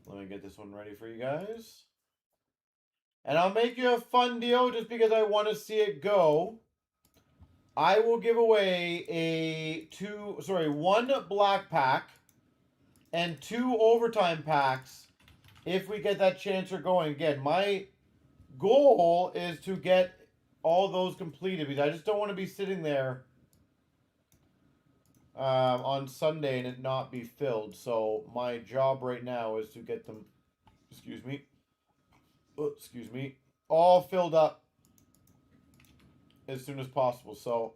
Let me get this one ready for you guys. And I'll make you a fun deal just because I want to see it go. I will give away one black pack and 2 overtime packs if we get that chancer going. Again, my goal is to get all those completed because I just don't want to be sitting there on Sunday and it not be filled. So my job right now is to get them, excuse me, all filled up as soon as possible. So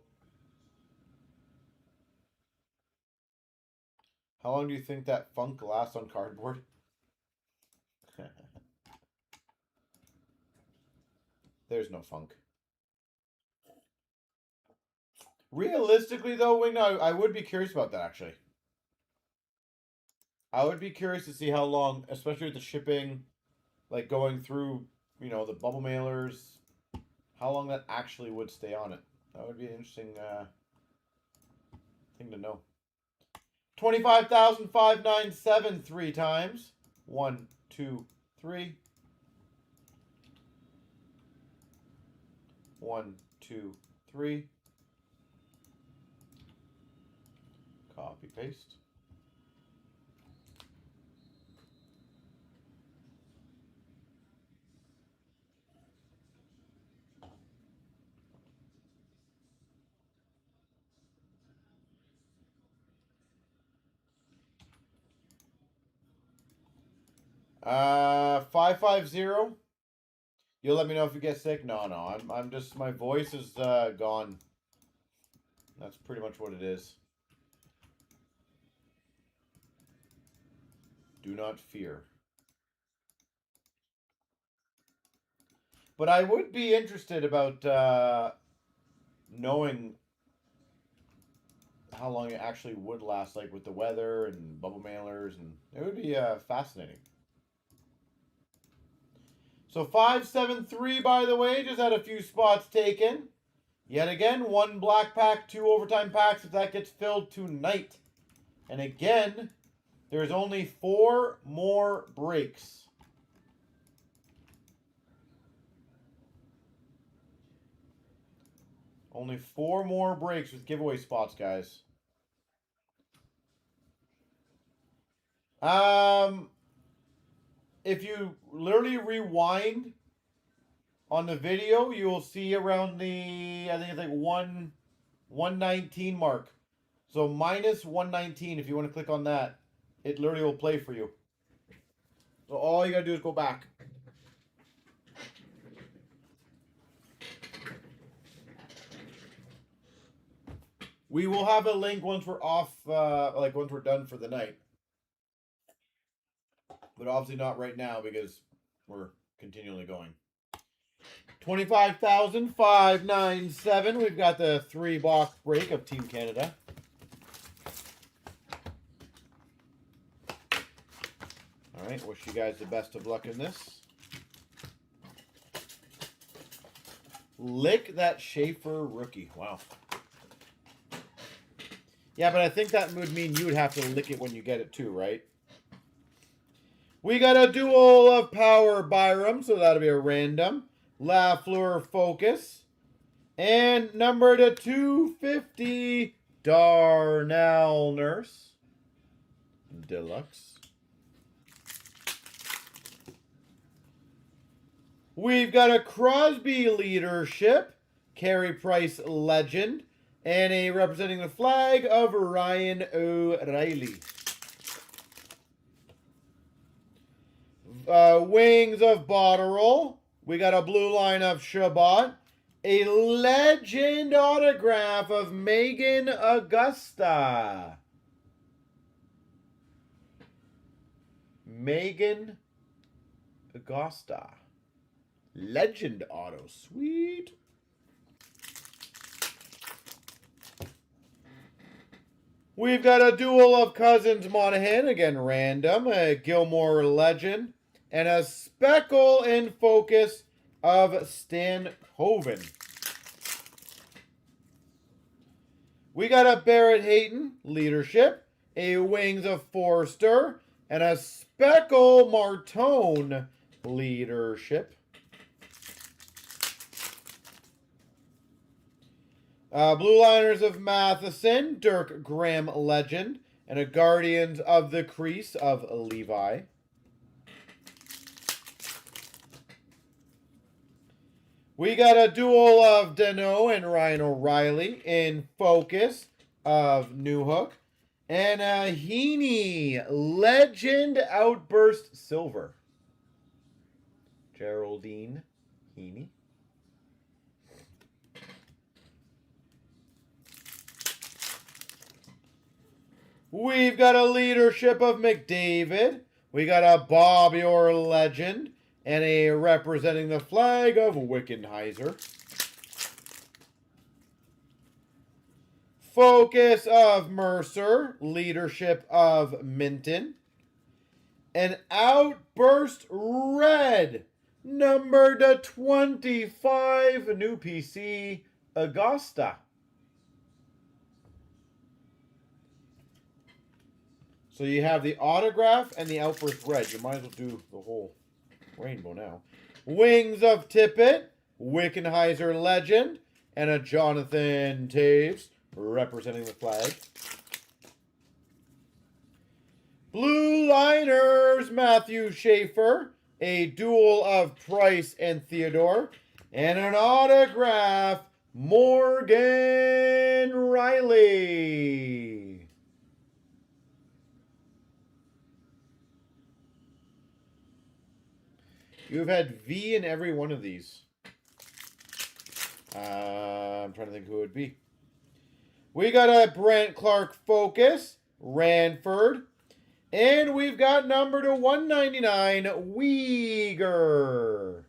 how long do you think that funk lasts on cardboard? There's no funk. Realistically, though, Wingnut, I would be curious about that, actually. I would be curious to see how long, especially with the shipping, like going through, you know, the bubble mailers, how long that actually would stay on it. That would be an interesting thing to know. 25,597 3 times. 1, 2, 3. 1, 2, 3. Copy, paste. Uh, 550. You'll let me know if you get sick. No, I'm just, my voice is gone. That's pretty much what it is. Do not fear. But I would be interested about knowing how long it actually would last, like with the weather and bubble mailers, and it would be fascinating. So 573, by the way, just had a few spots taken. Yet again, 1 black pack, 2 overtime packs if that gets filled tonight. And again, there's only 4 more breaks. Only 4 more breaks with giveaway spots, guys. If you literally rewind on the video, you will see around the, I think it's like 119 mark. So minus 119, if you want to click on that, it literally will play for you. So all you gotta do is go back. We will have a link once we're off, like once we're done for the night. But obviously not right now because we're continually going. $25,597. We've got the 3-box break of Team Canada. All right, wish you guys the best of luck in this. Lick that Schaefer rookie. Wow. Yeah, but I think that would mean you would have to lick it when you get it too, right? We got a duel of Power Byram, so that'll be a random. Lafleur Focus. And number to 250, Darnell Nurse. Deluxe. We've got a Crosby Leadership, Carey Price Legend, and a representing the flag of Ryan O'Reilly. Wings of Botterill. We got a blue line of Shabbat. A legend autograph of Megan Augusta. Megan Augusta. Legend auto. Sweet. We've got a duel of Cousins Monahan. Again, random. A Gilmore Legend. And a speckle in focus of Stan Hoven. We got a Barrett Hayton Leadership. A Wings of Forster. And a speckle Martone Leadership. Blue Liners of Matheson, Dirk Graham Legend, and a Guardians of the Crease of Levi. We got a duel of Dano and Ryan O'Reilly in focus of Newhook. And a Heaney Legend Outburst Silver. Geraldine Heaney. We've got a Leadership of McDavid. We got a Bob Orr Legend. And a representing the flag of Wickenheiser. Focus of Mercer. Leadership of Minton. An Outburst Red. Number to 25. New PC. Augusta. So you have the autograph and the Outburst Red. You might as well do the whole rainbow now. Wings of Tippett, Wickenheiser Legend, and a Jonathan Taves representing the flag. Blue Liners, Matthew Schaefer, a duel of Price and Theodore, and an autograph, Morgan Riley. You've had V in every one of these. I'm trying to think who it would be. We got a Brent Clark Focus, Ranford. And we've got number to 199, Uyghur.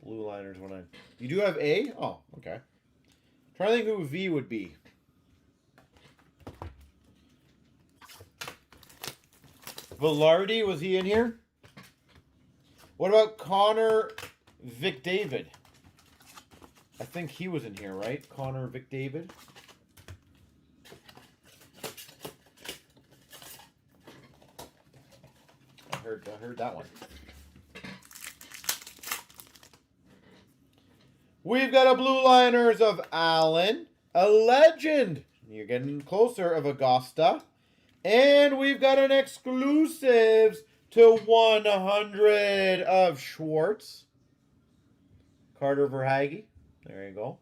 Blue Liners 19. You do have A? Oh, okay. Trying to think who V would be. Velarde, was he in here? What about Connor McDavid? I think he was in here, right? Connor McDavid. I heard that one. We've got a Blue Liners of Allen, a Legend. You're getting closer of Augusta. And we've got an Exclusives to 100 of Schwartz. Carter Verhaeghe. There you go.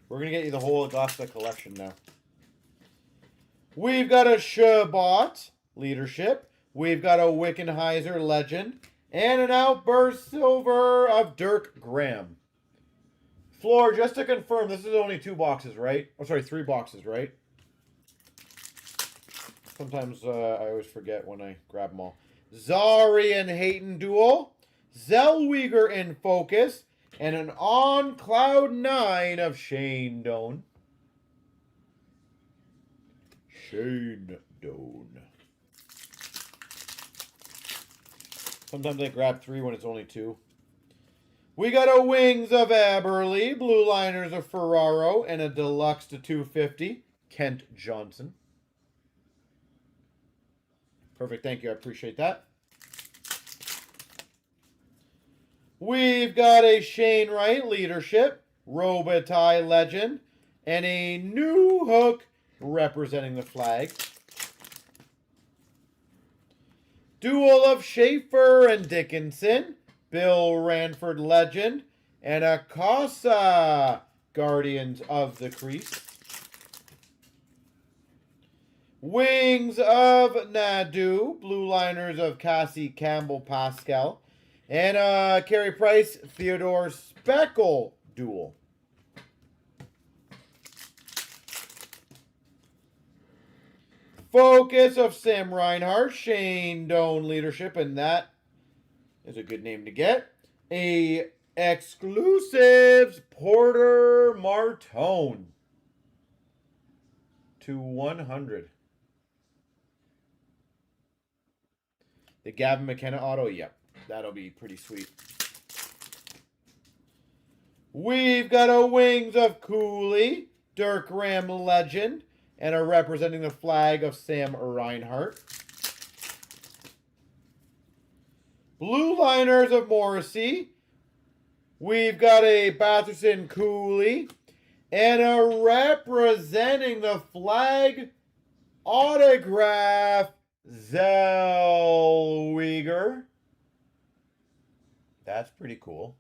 We're going to get you the whole Augusta collection now. We've got a Shabbat Leadership. We've got a Wickenheiser Legend. And an Outburst Silver of Dirk Graham. Floor, just to confirm, this is only 2 boxes, right? Oh, sorry, 3 boxes, right? Sometimes I always forget when I grab them all. Zari and Hayton duel. Zellweger in focus. And an on cloud 9 of Shane Doan. Shane Doan. Sometimes I grab 3 when it's only 2. We got a Wings of Eberle, Blue Liners of Ferraro, and a Deluxe to 250, Kent Johnson. Perfect, thank you, I appreciate that. We've got a Shane Wright Leadership, Robitaille Legend, and a new hook representing the flag. Duel of Schaefer and Dickinson, Bill Ranford Legend, and a Casa Guardians of the Crease. Wings of Nadu, Blue Liners of Cassie Campbell Pascal, and a Carey Price Theodore Speckle duel. Focus of Sam Reinhart, Shane Doan Leadership, and that is a good name to get. A Exclusives Porter Martone to 100. The Gavin McKenna auto, yep. That'll be pretty sweet. We've got a Wings of Cooley, Dirk Ram Legend, and a representing the flag of Sam Reinhart. Blue Liners of Morrissey. We've got a Batherson Cooley, and a representing the flag autograph Zellweger. That's pretty cool.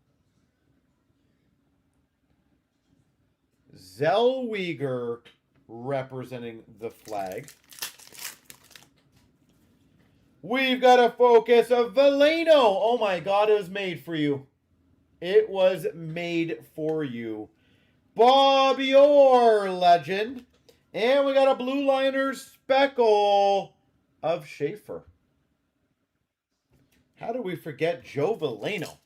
Zellweger representing the flag. We've got a focus of Veleno. Oh my God, it was made for you. It was made for you. Bobby Orr Legend. And we got a Blue Liners Speckle of Schaefer. How do we forget Joe Veleno?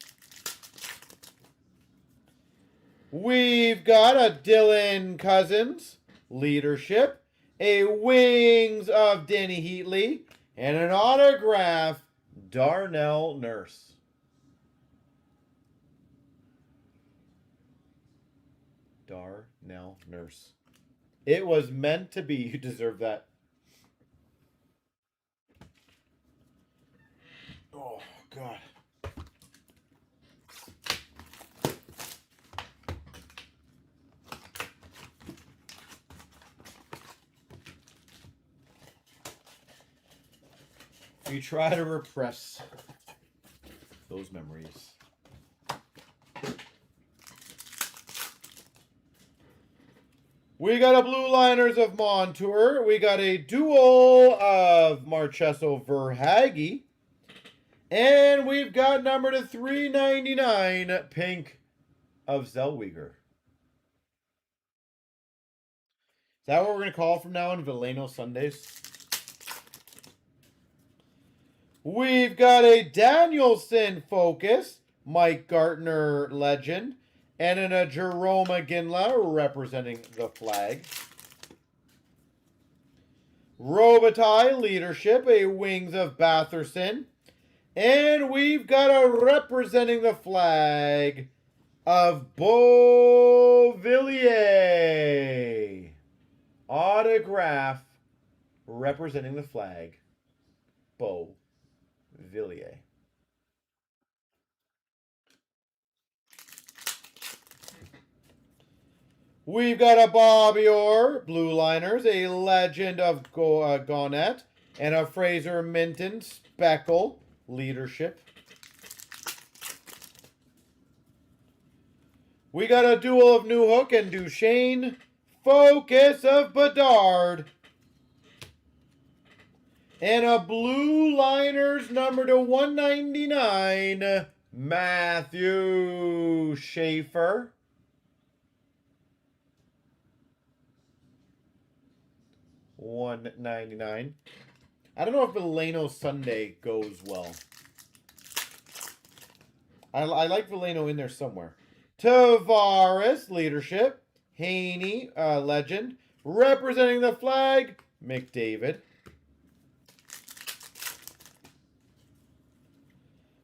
We've got a Dylan Cousins Leadership, a Wings of Danny Heatley, and an autograph Darnell Nurse. Darnell Nurse. It was meant to be. You deserve that. Oh, God. We try to repress those memories. We got a Blue Liners of Montour. We got a duel of Marchesso Verhage. And we've got number to 399, pink of Zellweger. Is that what we're going to call from now on, Veleno Sundays? We've got a Danielson Focus, Mike Gartner Legend, and a Jerome Ginla representing the flag. Robitaille Leadership, a Wings of Batherson. And we've got a representing the flag of Beauvillier. Autograph representing the flag, Beauvillier. We've got a Bobby Orr, Blue Liners, a Legend of Gaunet, and a Fraser Minton Speckle Leadership. We got a duel of Newhook and Duchesne, Focus of Bedard, and a Blue Liners number to 199, Matthew Schaefer. $1.99. I don't know if Veleno Sunday goes well. I like Veleno in there somewhere. Tavares, leadership. Haney, legend. Representing the flag, McDavid.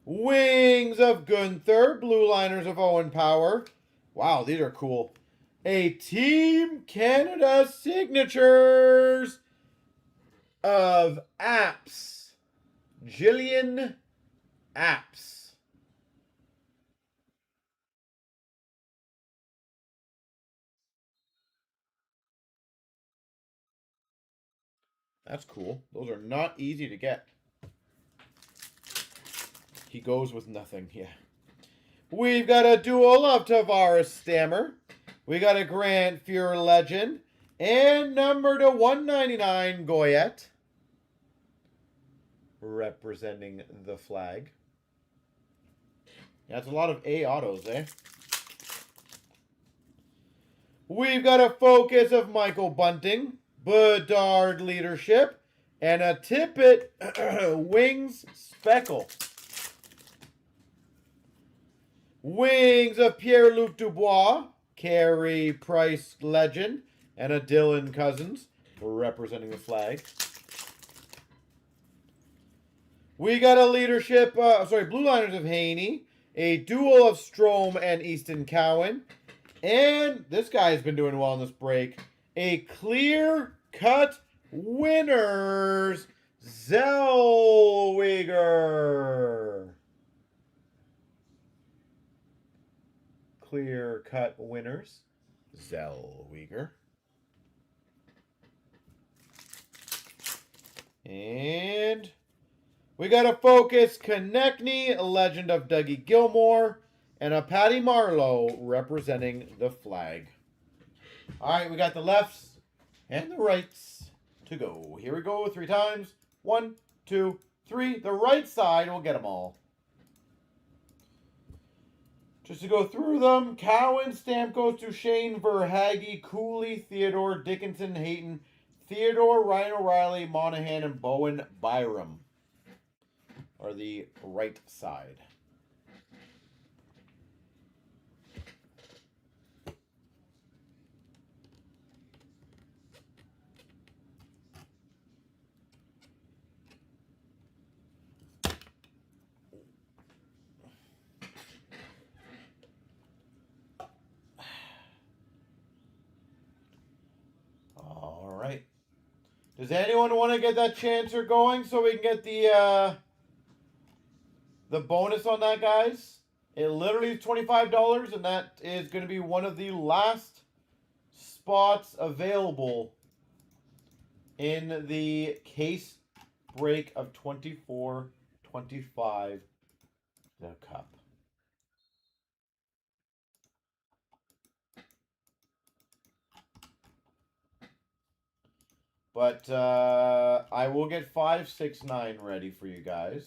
Wings of Gunther. Blue liners of Owen Power. Wow, these are cool. A Team Canada signatures of Apps. Jillian Apps. That's cool. Those are not easy to get. He goes with nothing, yeah. We've got a duel of Tavares Stammer. We got a Grant Fuhrer Legend. And number to 199, Goyette. Representing the flag. That's a lot of A autos, eh? We've got a focus of Michael Bunting. Bedard leadership. And a Tippett Wings Speckle. Wings of Pierre-Luc Dubois, Carey Price legend, and a Dylan Cousins representing the flag. We got a leadership, blue liners of Haney, a duel of Strome and Easton Cowan, and this guy's been doing well in this break. A clear cut winners, Zellweger. Clear cut winners, Zellweger. And we got a focus Konechny, legend of Dougie Gilmore, and a Patty Marleau representing the flag. All right, we got the lefts and the rights to go. Here we go, 3 times. 1, 2, 3. The right side will get them all. Just to go through them, Cowan, Stamkos, Duchesne, Verhaeghe, Cooley, Theodore, Dickinson, Hayton, Theodore, Ryan O'Reilly, Monahan, and Bowen Byram are the right side. All right. Does anyone want to get that chancer going so we can get the bonus on that, guys? It literally is $25, and that is going to be one of the last spots available in the case break of 24-25, the cup. But I will get 5, 6, 9 ready for you guys.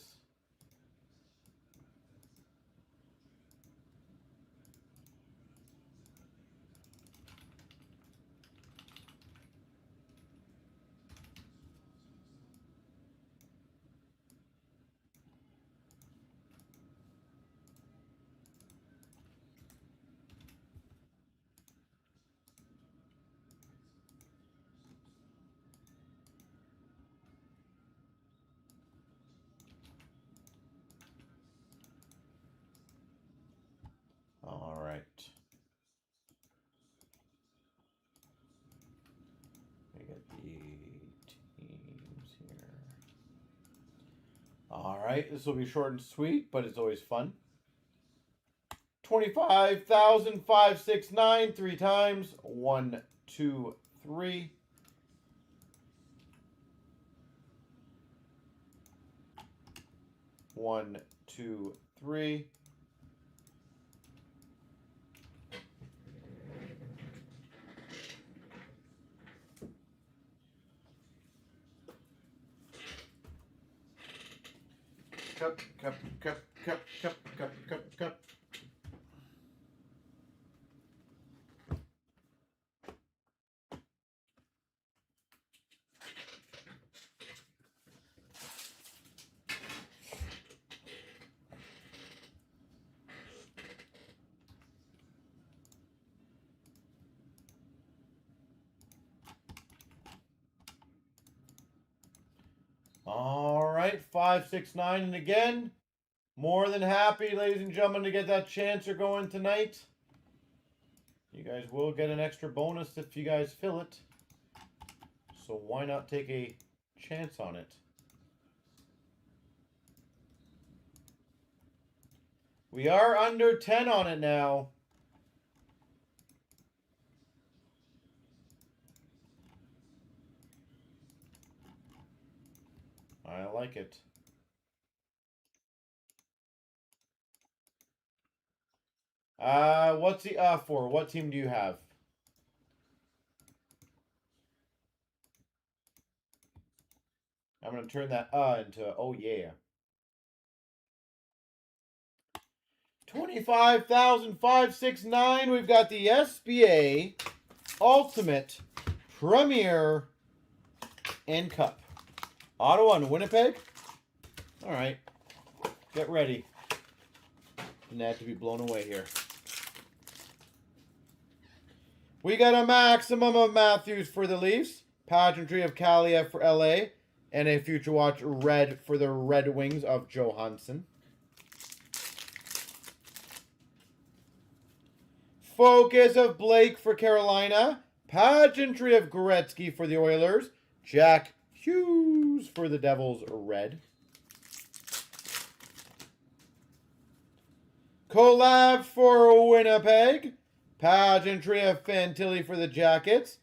All right. We get the teams here. All right, this will be short and sweet, but it's always fun. 25,000, 5, 6, 9, 3 times. 1, 2, 3. One, two, three. Cup, cup, cup, cup, cup, cup, cup, cup. right, 569. And again, more than happy, ladies and gentlemen, to get that chancer going tonight. You guys will get an extra bonus if you guys fill it. So why not take a chance on it? We are under 10 on it now. I like it. What's the for? What team do you have? I'm going to turn that into oh yeah. 25,569. We've got the SBA Ultimate Premier and Cup. Ottawa and Winnipeg. All right. Get ready. Net to be blown away here. We got a maximum of Matthews for the Leafs. Pageantry of Kaliev for LA. And a Future Watch red for the Red Wings of Johansson. Focus of Blake for Carolina. Pageantry of Gretzky for the Oilers. Jack Hughes for the Devils red. Collab for Winnipeg. Pageantry of Fantilli for the Jackets.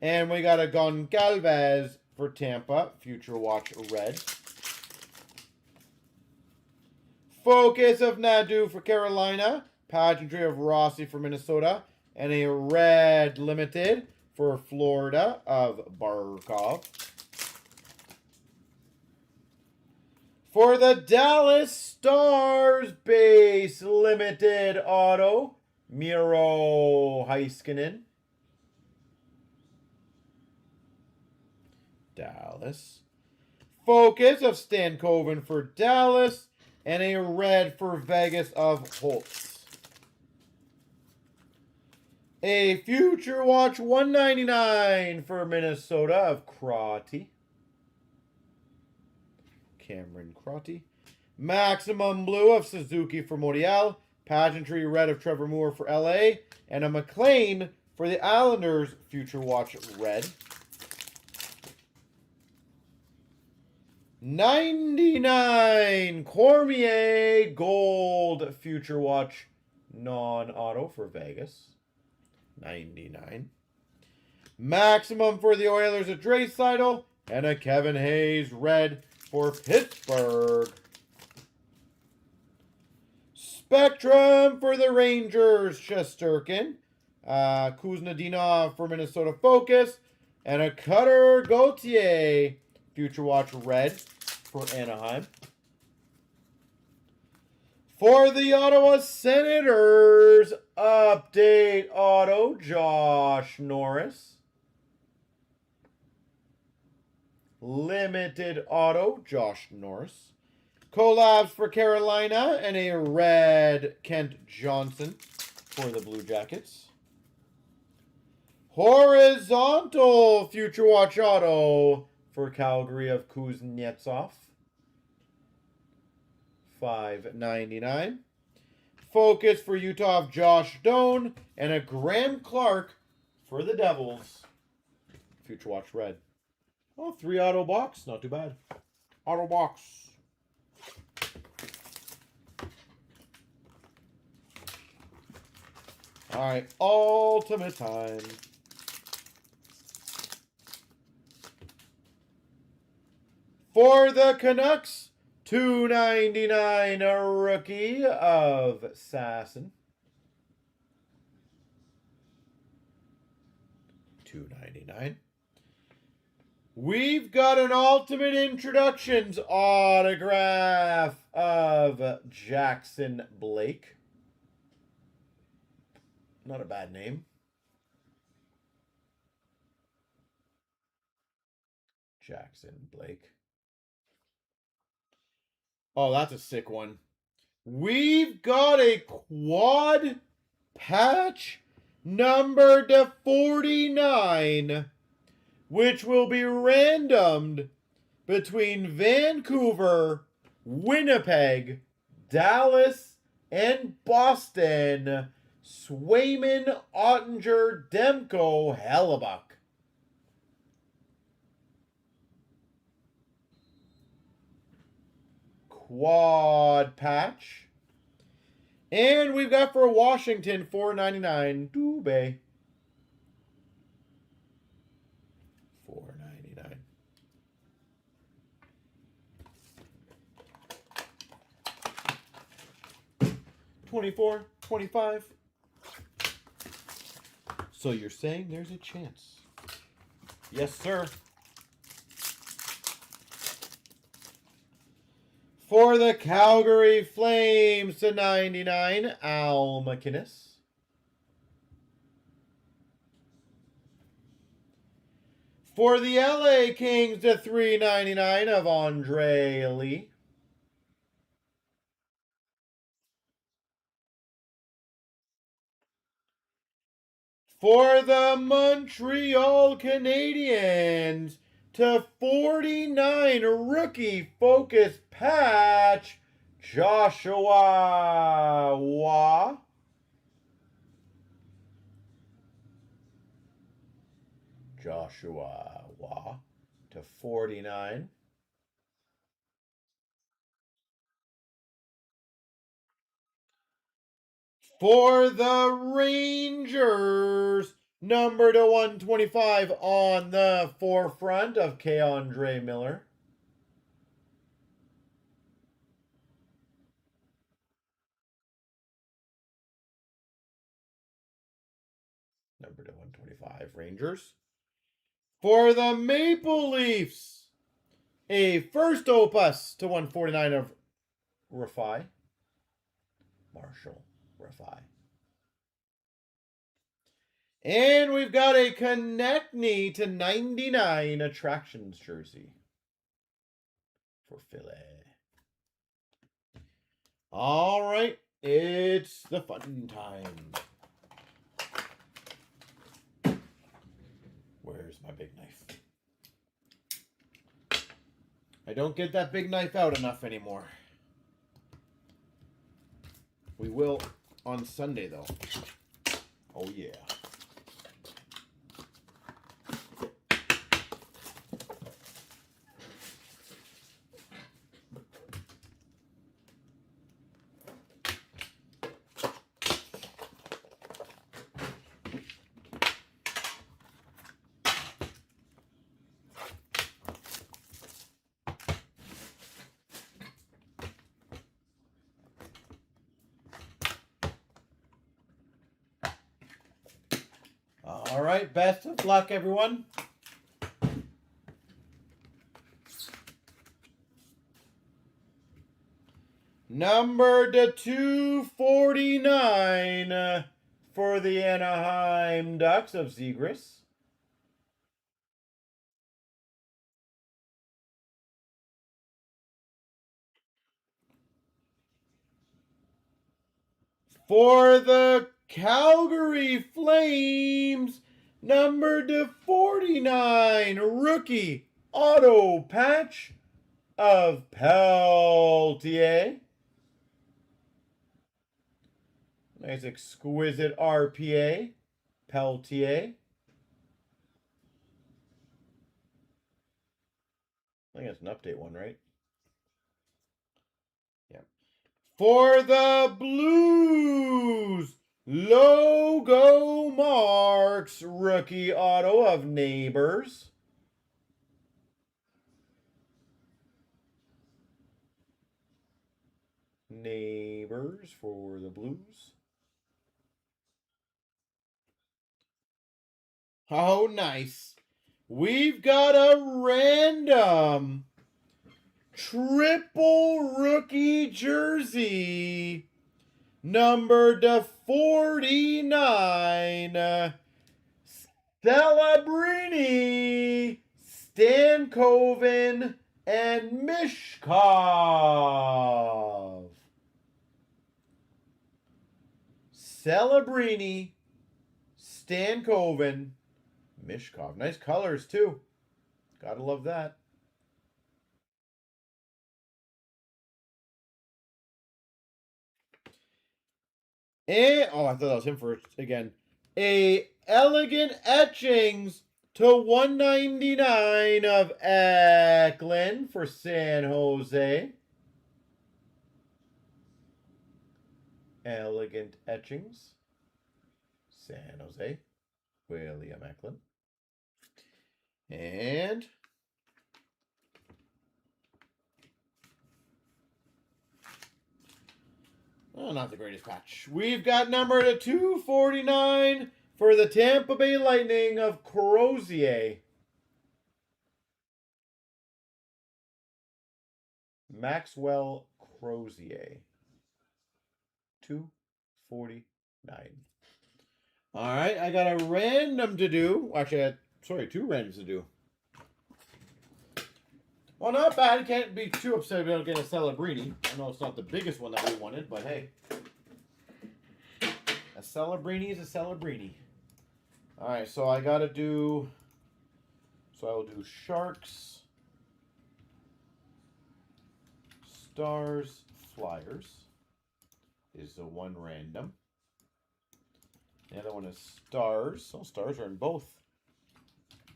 And we got a Goncalves for Tampa. Future Watch red. Focus of Nadeau for Carolina. Pageantry of Rossi for Minnesota. And a red limited for Florida of Barkov. For the Dallas Stars, base limited auto, Miro Heiskanen. Dallas. Focus of Stankoven for Dallas. And a red for Vegas of Holtz. A Future Watch 199 for Minnesota of Crotty. Cameron Crotty. Maximum Blue of Suzuki for Morial. Pageantry red of Trevor Moore for LA. And a McLean for the Islanders. Future Watch red. 99 Cormier Gold Future Watch non-auto for Vegas. 99. Maximum for the Oilers of Draisaitl. And a Kevin Hayes red for Pittsburgh. Spectrum for the Rangers, Shesterkin. Kuznetsov for Minnesota Focus. And a Cutter Gauthier, Future Watch red for Anaheim. For the Ottawa Senators, update auto, Josh Norris. Limited auto, Josh Norris. Collabs for Carolina and a red Kent Johnson for the Blue Jackets. Horizontal Future Watch auto for Calgary of Kuznetsov. $5.99. Focus for Utah of Josh Doan and a Graham Clark for the Devils. Future Watch red. Oh, 3 auto box. Not too bad. Auto box. All right. Ultimate time. For the Canucks, $2.99 a rookie of Sasson. $2.99. We've got an Ultimate Introductions autograph of Jackson Blake. Not a bad name. Jackson Blake. Oh, that's a sick one. We've got a quad patch number /49, which will be randomed between Vancouver, Winnipeg, Dallas, and Boston. Swayman, Ottinger, Demko, Hellebuck. Quad patch. And we've got for Washington, $4.99, Dubé. $4.99. $24, $25. So you're saying there's a chance? Yes, sir. For the Calgary Flames to 99, Al MacInnis. For the LA Kings to 399 of Andre Lee. For the Montreal Canadiens to 49 rookie focus patch, Joshua Waugh. Joshua Waugh to 49. For the Rangers, number to 125 on the forefront of K'Andre Miller. Number to 125, Rangers. For the Maple Leafs, a first opus to 149 of Rafai. Marshall Rafai. And we've got a Konechny to 99 Attractions jersey for Philly. All right, it's the fun time. Where's my big knife? I don't get that big knife out enough anymore. We will on Sunday, though. Oh, yeah. All right, best of luck, everyone. Number to 249 for the Anaheim Ducks of Zegras. For the Calgary Flames, number to 49, rookie auto patch of Peltier. Nice exquisite RPA, Peltier. I think it's an update one, right? Yeah. For the Blues, logo marks, rookie auto of Neighbors. Neighbors for the Blues. Oh, nice. We've got a random triple rookie jersey. Number to 49. Celebrini, Stankoven, and Mishkov. Celebrini, Stankoven, Mishkov. Nice colors, too. Gotta love that. And, oh, I thought that was him first again. A Elegant Etchings to 199 of Eklund for San Jose. Elegant Etchings. San Jose. William Eklund. And oh, not the greatest patch. We've got number to 249 for the Tampa Bay Lightning of Crozier. Maxwell Crozier. 249. All right, I got a random to do. Actually, sorry, 2 randoms to do. Well, not bad. Can't be too upset about getting a Celebrini. I know it's not the biggest one that we wanted, but hey. A Celebrini is a Celebrini. All right, so I got to do... So I will do Sharks, Stars, Flyers is the one random. The other one is Stars. So Stars are in both.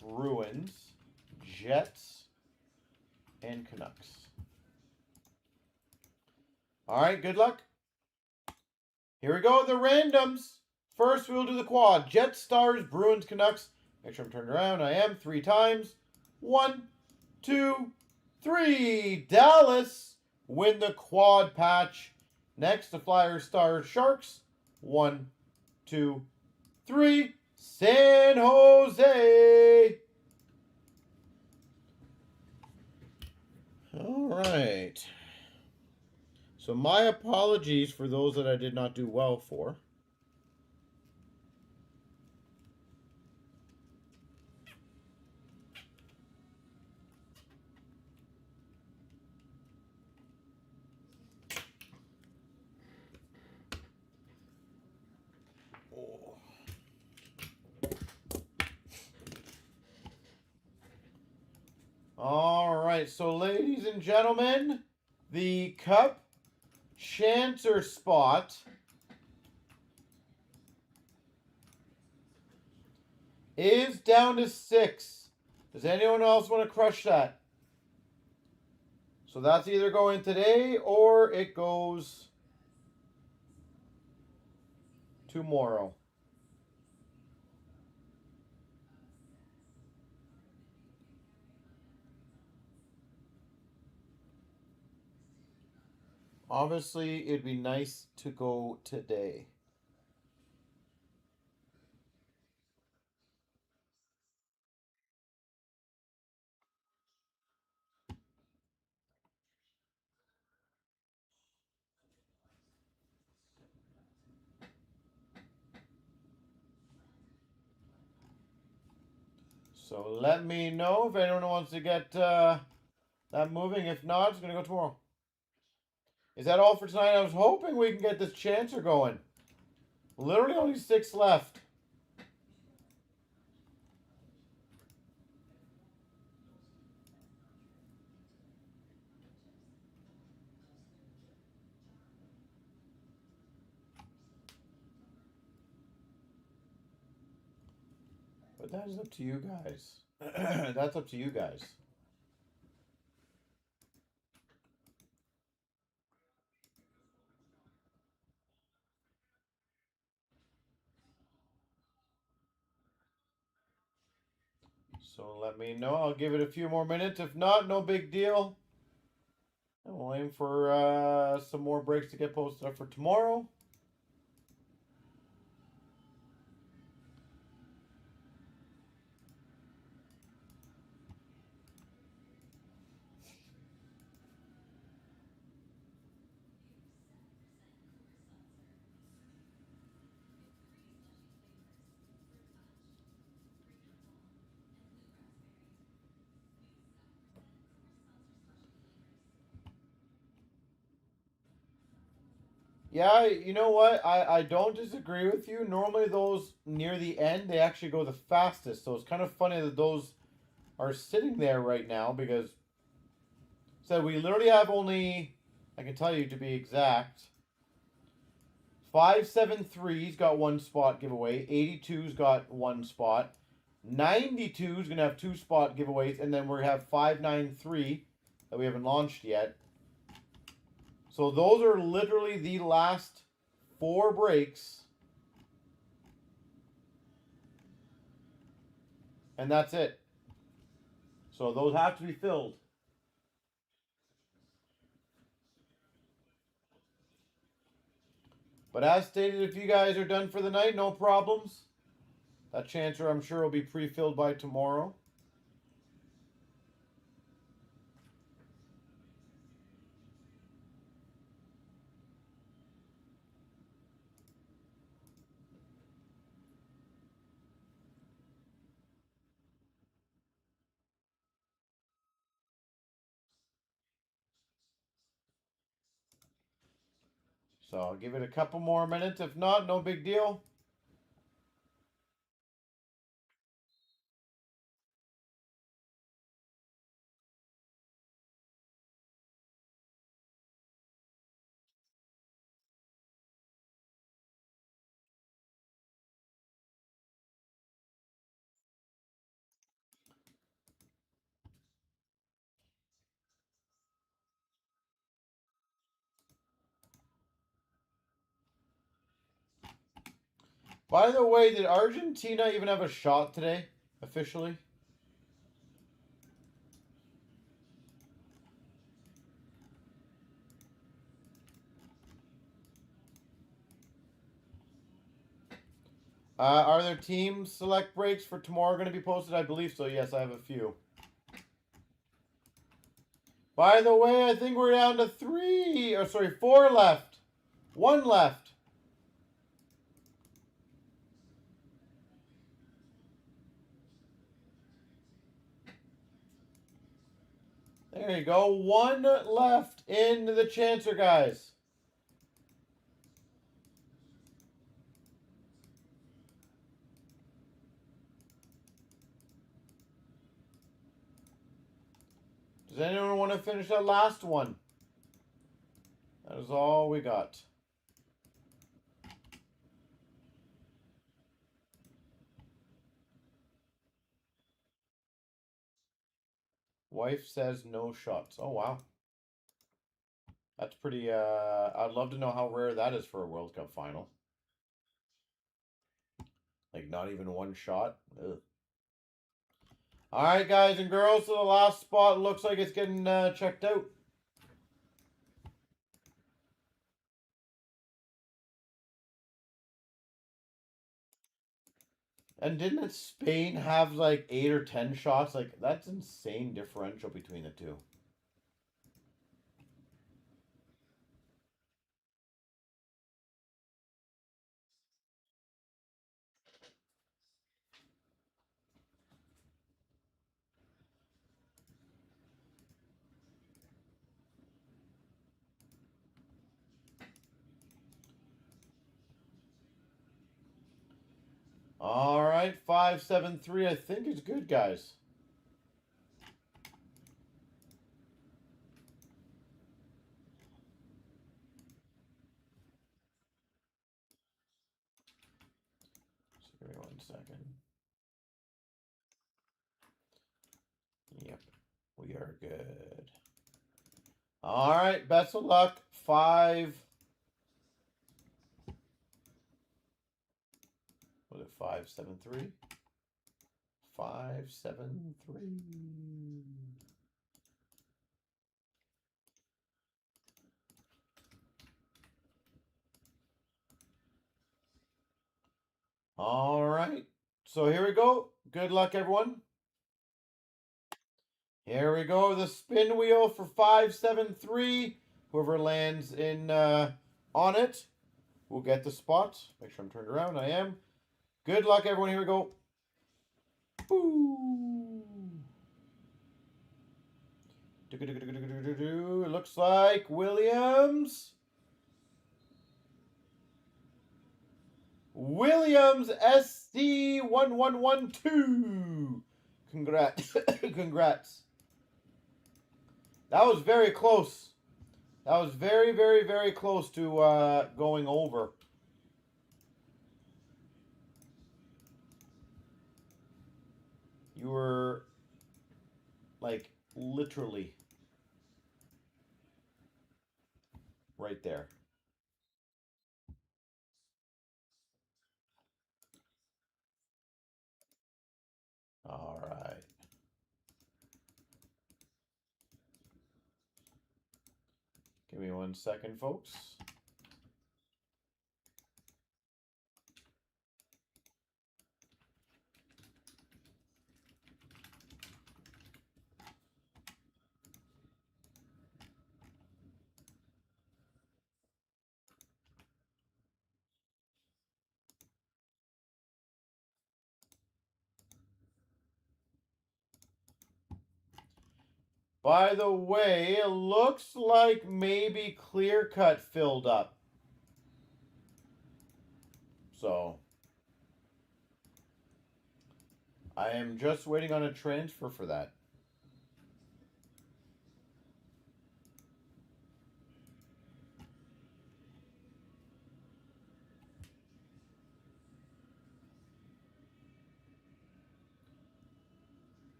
Bruins, Jets, and Canucks. All right, good luck. Here we go, the randoms. First, we'll do the quad. Jets, Stars, Bruins, Canucks. Make sure I'm turned around. I am 3 times. 1, 2, 3. Dallas win the quad patch. Next, the Flyers, Stars, Sharks. 1, 2, 3. San Jose. All right. So my apologies for those that I did not do well for. All right, so ladies and gentlemen, the Cup Chancer spot is down to 6. Does anyone else want to crush that? So that's either going today or it goes tomorrow. Obviously, it'd be nice to go today. So let me know if anyone wants to get that moving. If not, it's going to go tomorrow. Is that all for tonight? I was hoping we can get this Chancer going. Literally only 6 left. But that is up to you guys. That's up to you guys. So let me know. I'll give it a few more minutes. If not, no big deal. And we'll aim for some more breaks to get posted up for tomorrow. Yeah, you know what? I don't disagree with you. Normally those near the end, they actually go the fastest. So it's kind of funny that those are sitting there right now because so we literally have only, I can tell you to be exact, 573's got 1 spot giveaway. 82's got 1 spot. 92's going to have 2 spot giveaways. And then we have 593 that we haven't launched yet. So those are literally the last 4 breaks. And that's it. So those have to be filled. But as stated, if you guys are done for the night, no problems. That chancer, I'm sure, will be pre-filled by tomorrow. So I'll give it a couple more minutes. If not, no big deal. By the way, did Argentina even have a shot today, officially? Are there team select breaks for tomorrow going to be posted? I believe so. Yes, I have a few. By the way, I think we're down to 4 left. 1 left. There you go. 1 left in the chancer, guys. Does anyone want to finish that last one? That is all we got. Wife says no shots. Oh, wow. That's pretty, I'd love to know how rare that is for a World Cup final. Like, not even 1 shot. Ugh. All right, guys and girls, so the last spot looks like it's getting checked out. And didn't Spain have like 8 or 10 shots? Like, that's insane differential between the two. All right, 573. I think it's good, guys. Just give me 1 second. Yep, we are good. All right, best of luck. 5. Was it 573? 573. All right. So here we go. Good luck, everyone. Here we go. The spin wheel for 573. Whoever lands in on it will get the spot. Make sure I'm turned around. I am. Good luck, everyone. Here we go. Boo. It looks like Williams. Williams SC1112. Congrats. Congrats. That was very close. That was very, very, very close to going over. You were like literally right there. All right. Give me 1 second, folks. By the way, it looks like maybe Clear Cut filled up. So I am just waiting on a transfer for that.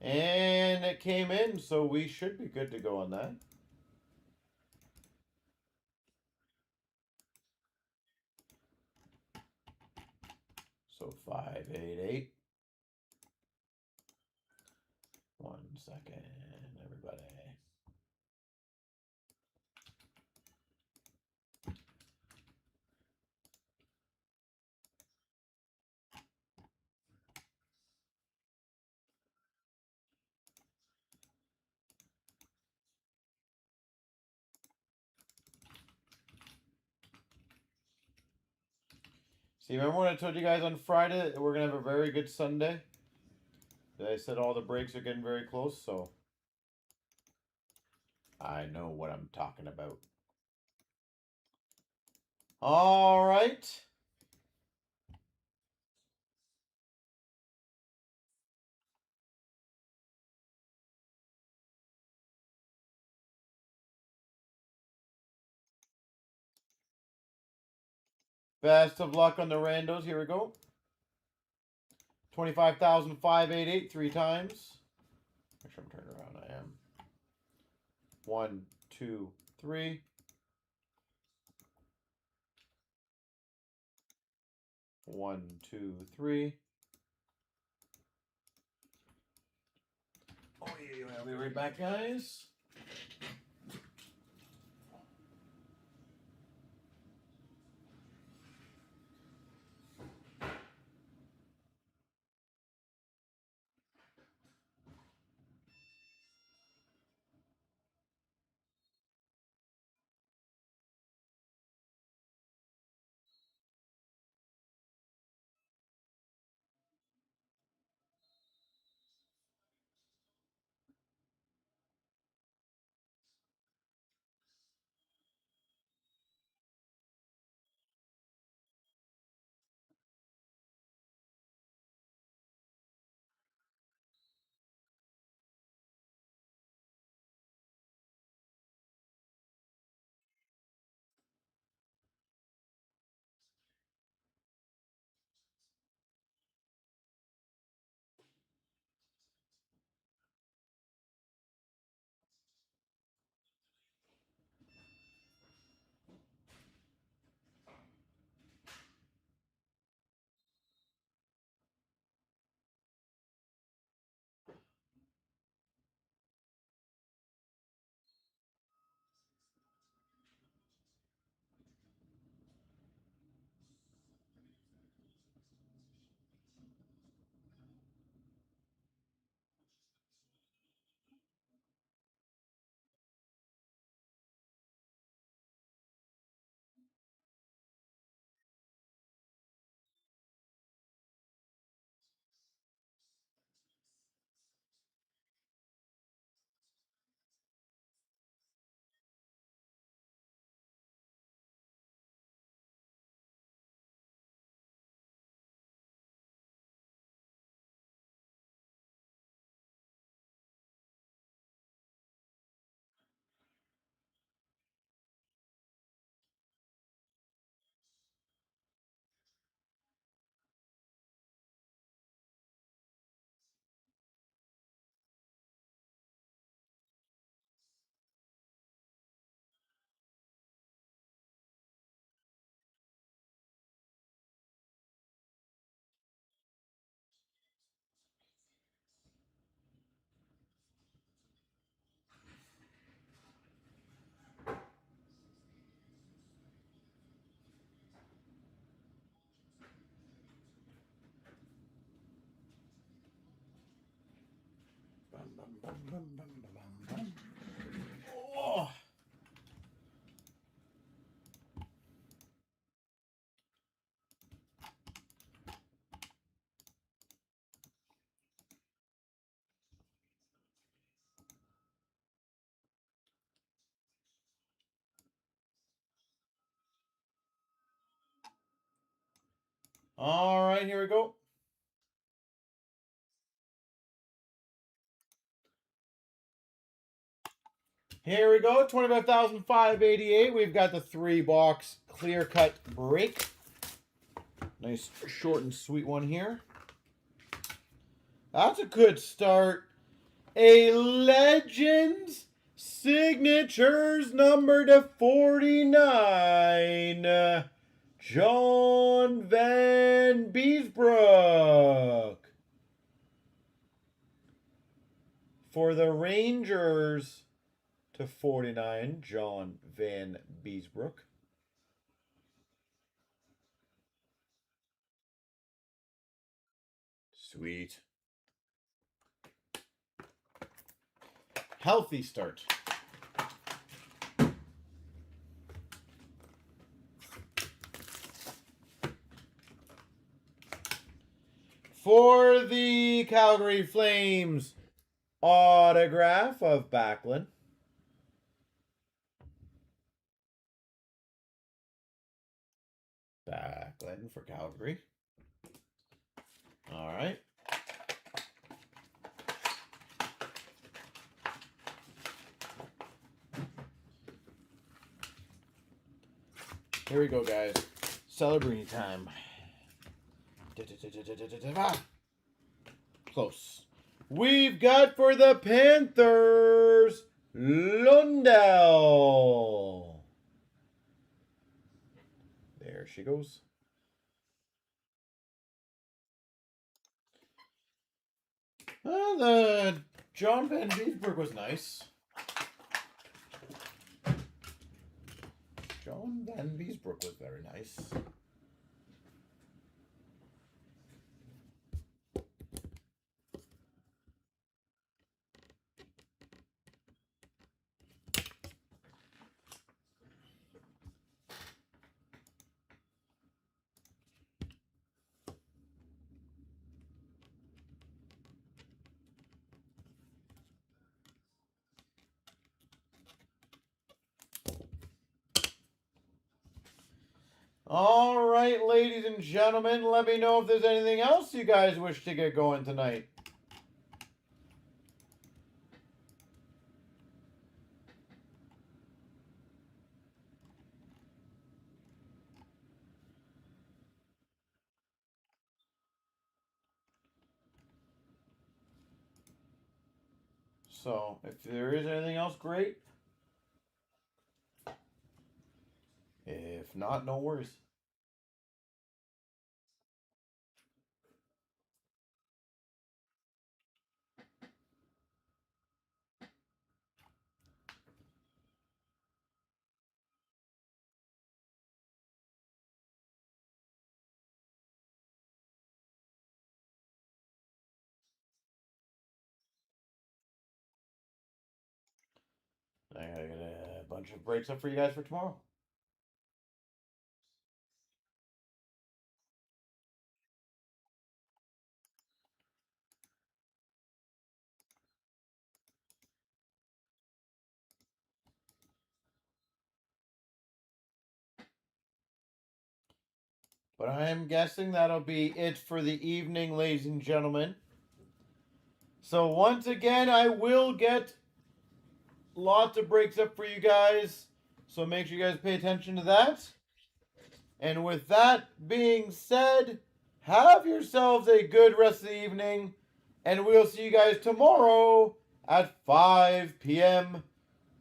And it came in, so we should be good to go on that. So 588. 1 second, everybody. See, remember when I told you guys on Friday that we're going to have a very good Sunday? I said all the breaks are getting very close, so I know what I'm talking about. All right. Best of luck on the randos. Here we go. 25,588 3 times. Make sure I'm turned around. I am. 1, 2, 3. 1, 2, 3. Oh, yeah, I'll be right back, guys. Oh. All right, here we go. Here we go, 25,588. We've got the 3-box clear-cut break. Nice short and sweet one here. That's a good start. A Legends Signatures number to 49. John Van Beesbrook. For the Rangers to 49, John Van Beesbrook. Sweet. Healthy start. For the Calgary Flames, autograph of Backlund. Backlund for Calgary. All right. Here we go, guys. Celebrating time. Close. We've got for the Panthers, Lundell. There she goes. The John Van Beesbrook was nice. John Van Beesbrook was very nice. All right, ladies and gentlemen, let me know if there's anything else you guys wish to get going tonight. So, if there is anything else, great. If not, no worries. I gotta get a bunch of breaks up for you guys for tomorrow. But I am guessing that'll be it for the evening, ladies and gentlemen. So once again, I will get lots of breaks up for you guys. So make sure you guys pay attention to that. And with that being said, have yourselves a good rest of the evening. And we'll see you guys tomorrow at 5 p.m.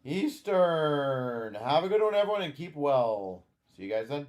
Eastern. Have a good one, everyone, and keep well. See you guys then.